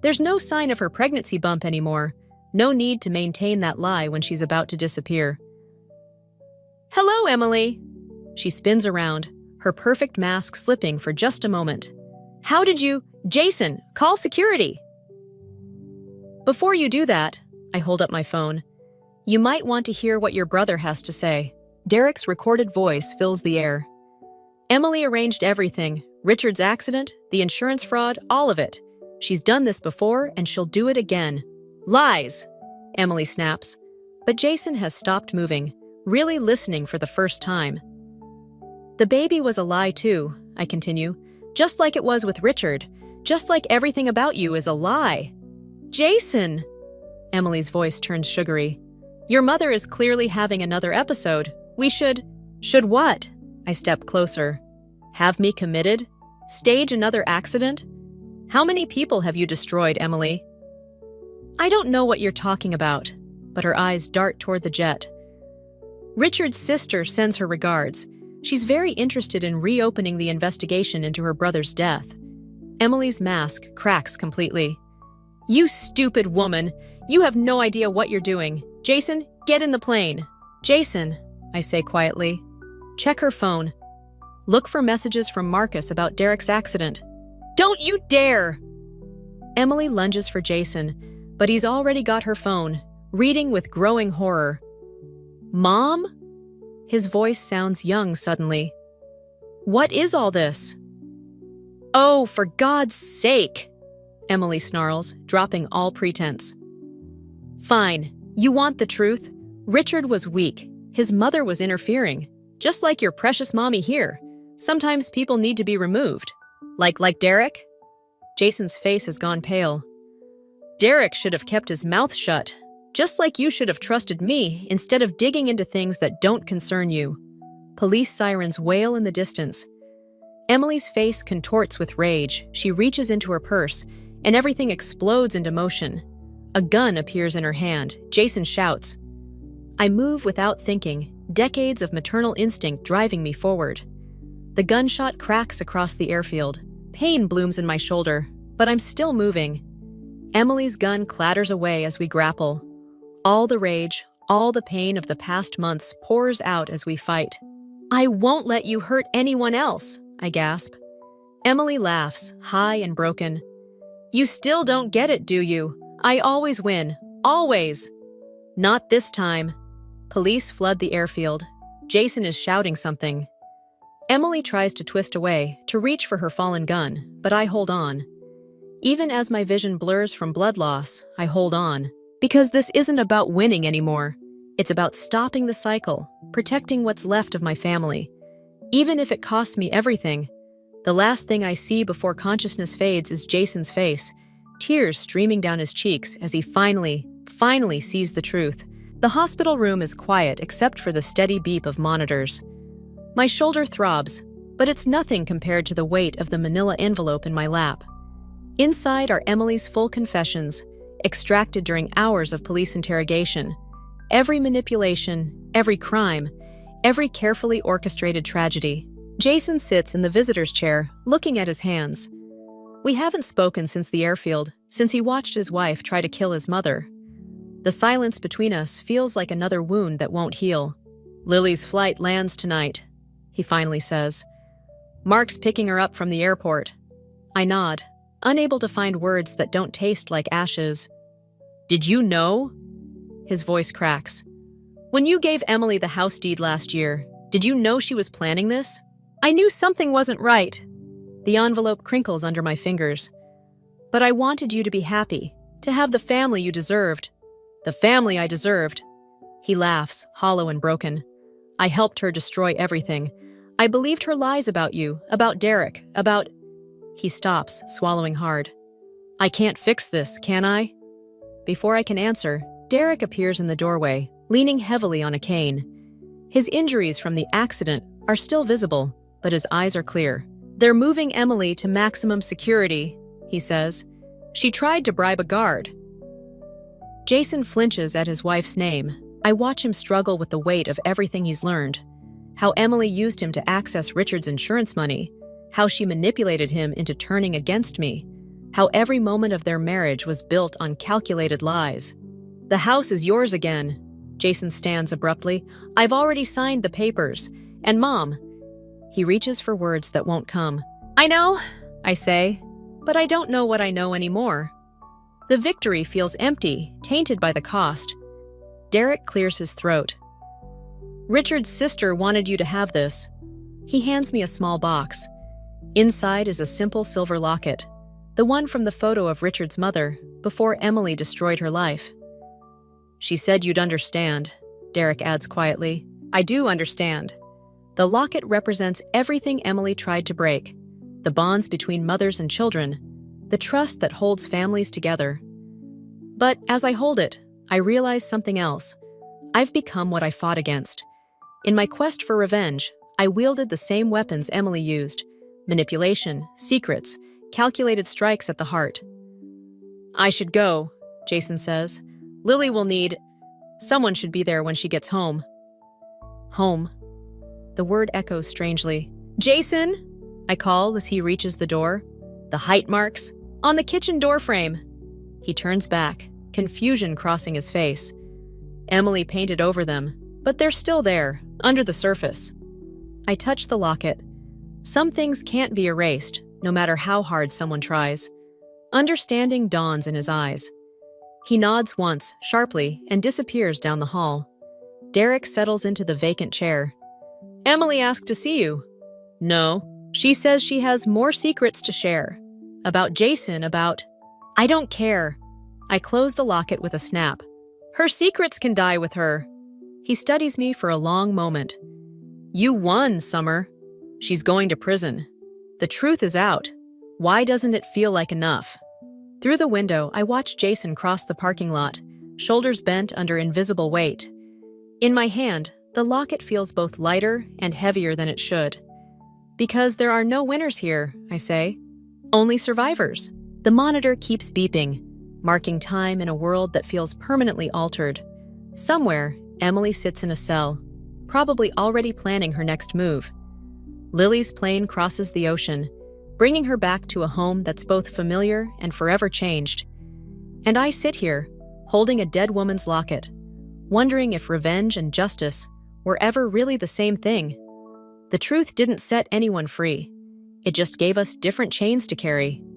There's no sign of her pregnancy bump anymore. No need to maintain that lie when she's about to disappear. "Hello, Emily." She spins around, her perfect mask slipping for just a moment. "How did you— Jason, call security." "Before you do that," I hold up my phone, "you might want to hear what your brother has to say." Derek's recorded voice fills the air. "Emily arranged everything. Richard's accident, the insurance fraud, all of it. She's done this before, and she'll do it again." "Lies!" Emily snaps. But Jason has stopped moving, really listening for the first time. "The baby was a lie too," I continue. "Just like it was with Richard. Just like everything about you is a lie." "Jason!" Emily's voice turns sugary. "Your mother is clearly having another episode. We should..." "Should what?" I step closer. "Have me committed? Stage another accident? How many people have you destroyed, Emily?" "I don't know what you're talking about," but her eyes dart toward the jet. "Richard's sister sends her regards. She's very interested in reopening the investigation into her brother's death." Emily's mask cracks completely. "You stupid woman! You have no idea what you're doing. Jason, get in the plane." "Jason," I say quietly, "check her phone. Look for messages from Marcus about Derek's accident." "Don't you dare!" Emily lunges for Jason, but he's already got her phone, reading with growing horror. "Mom?" His voice sounds young suddenly. "What is all this?" "Oh, for God's sake!" Emily snarls, dropping all pretense. "Fine. You want the truth? Richard was weak. His mother was interfering. Just like your precious mommy here. Sometimes people need to be removed. Like Derek?" Jason's face has gone pale. "Derek should have kept his mouth shut. Just like you should have trusted me instead of digging into things that don't concern you." Police sirens wail in the distance. Emily's face contorts with rage. She reaches into her purse, and everything explodes into motion. A gun appears in her hand. Jason shouts. I move without thinking, decades of maternal instinct driving me forward. The gunshot cracks across the airfield. Pain blooms in my shoulder, but I'm still moving. Emily's gun clatters away as we grapple. All the rage, all the pain of the past months pours out as we fight. "I won't let you hurt anyone else," I gasp. Emily laughs, high and broken. "You still don't get it, do you? I always win. Always." "Not this time." Police flood the airfield. Jason is shouting something. Emily tries to twist away, to reach for her fallen gun, but I hold on. Even as my vision blurs from blood loss, I hold on. Because this isn't about winning anymore. It's about stopping the cycle, protecting what's left of my family. Even if it costs me everything. The last thing I see before consciousness fades is Jason's face, tears streaming down his cheeks as he finally sees the truth. The hospital room is quiet except for the steady beep of monitors. My shoulder throbs, but it's nothing compared to the weight of the manila envelope in my lap. Inside are Emily's full confessions, extracted during hours of police interrogation. Every manipulation, every crime, every carefully orchestrated tragedy. Jason sits in the visitor's chair, looking at his hands. We haven't spoken since the airfield, since he watched his wife try to kill his mother. The silence between us feels like another wound that won't heal. Lily's flight lands tonight, he finally says. Mark's picking her up from the airport. I nod, unable to find words that don't taste like ashes. Did you know? His voice cracks. When you gave Emily the house deed last year, did you know she was planning this? I knew something wasn't right. The envelope crinkles under my fingers. But I wanted you to be happy, to have the family you deserved. The family I deserved. He laughs, hollow and broken. I helped her destroy everything. I believed her lies about you, about Derek, about... He stops, swallowing hard. I can't fix this, can I? Before I can answer, Derek appears in the doorway, leaning heavily on a cane. His injuries from the accident are still visible, but his eyes are clear. They're moving Emily to maximum security, he says. She tried to bribe a guard. Jason flinches at his wife's name. I watch him struggle with the weight of everything he's learned. How Emily used him to access Richard's insurance money. How she manipulated him into turning against me. How every moment of their marriage was built on calculated lies. The house is yours again. Jason stands abruptly. I've already signed the papers. And Mom. He reaches for words that won't come. I know, I say, but I don't know what I know anymore. The victory feels empty, tainted by the cost. Derek clears his throat. Richard's sister wanted you to have this. He hands me a small box. Inside is a simple silver locket, the one from the photo of Richard's mother before Emily destroyed her life. She said you'd understand, Derek adds quietly. I do understand. The locket represents everything Emily tried to break. The bonds between mothers and children. The trust that holds families together. But as I hold it, I realize something else. I've become what I fought against. In my quest for revenge, I wielded the same weapons Emily used. Manipulation, secrets, calculated strikes at the heart. I should go, Jason says. Lily will need... Someone should be there when she gets home. Home. The word echoes strangely. Jason! I call as he reaches the door. The height marks. On the kitchen door frame. He turns back, confusion crossing his face. Emily painted over them, but they're still there, under the surface. I touch the locket. Some things can't be erased, no matter how hard someone tries. Understanding dawns in his eyes. He nods once, sharply, and disappears down the hall. Derek settles into the vacant chair. Emily asked to see you. No. She says she has more secrets to share. About Jason, about... I don't care. I close the locket with a snap. Her secrets can die with her. He studies me for a long moment. You won, Summer. She's going to prison. The truth is out. Why doesn't it feel like enough? Through the window, I watch Jason cross the parking lot, shoulders bent under invisible weight. In my hand, the locket feels both lighter and heavier than it should. Because there are no winners here, I say. Only survivors. The monitor keeps beeping, marking time in a world that feels permanently altered. Somewhere, Emily sits in a cell, probably already planning her next move. Lily's plane crosses the ocean, bringing her back to a home that's both familiar and forever changed. And I sit here, holding a dead woman's locket, wondering if revenge and justice were ever really the same thing. The truth didn't set anyone free. It just gave us different chains to carry.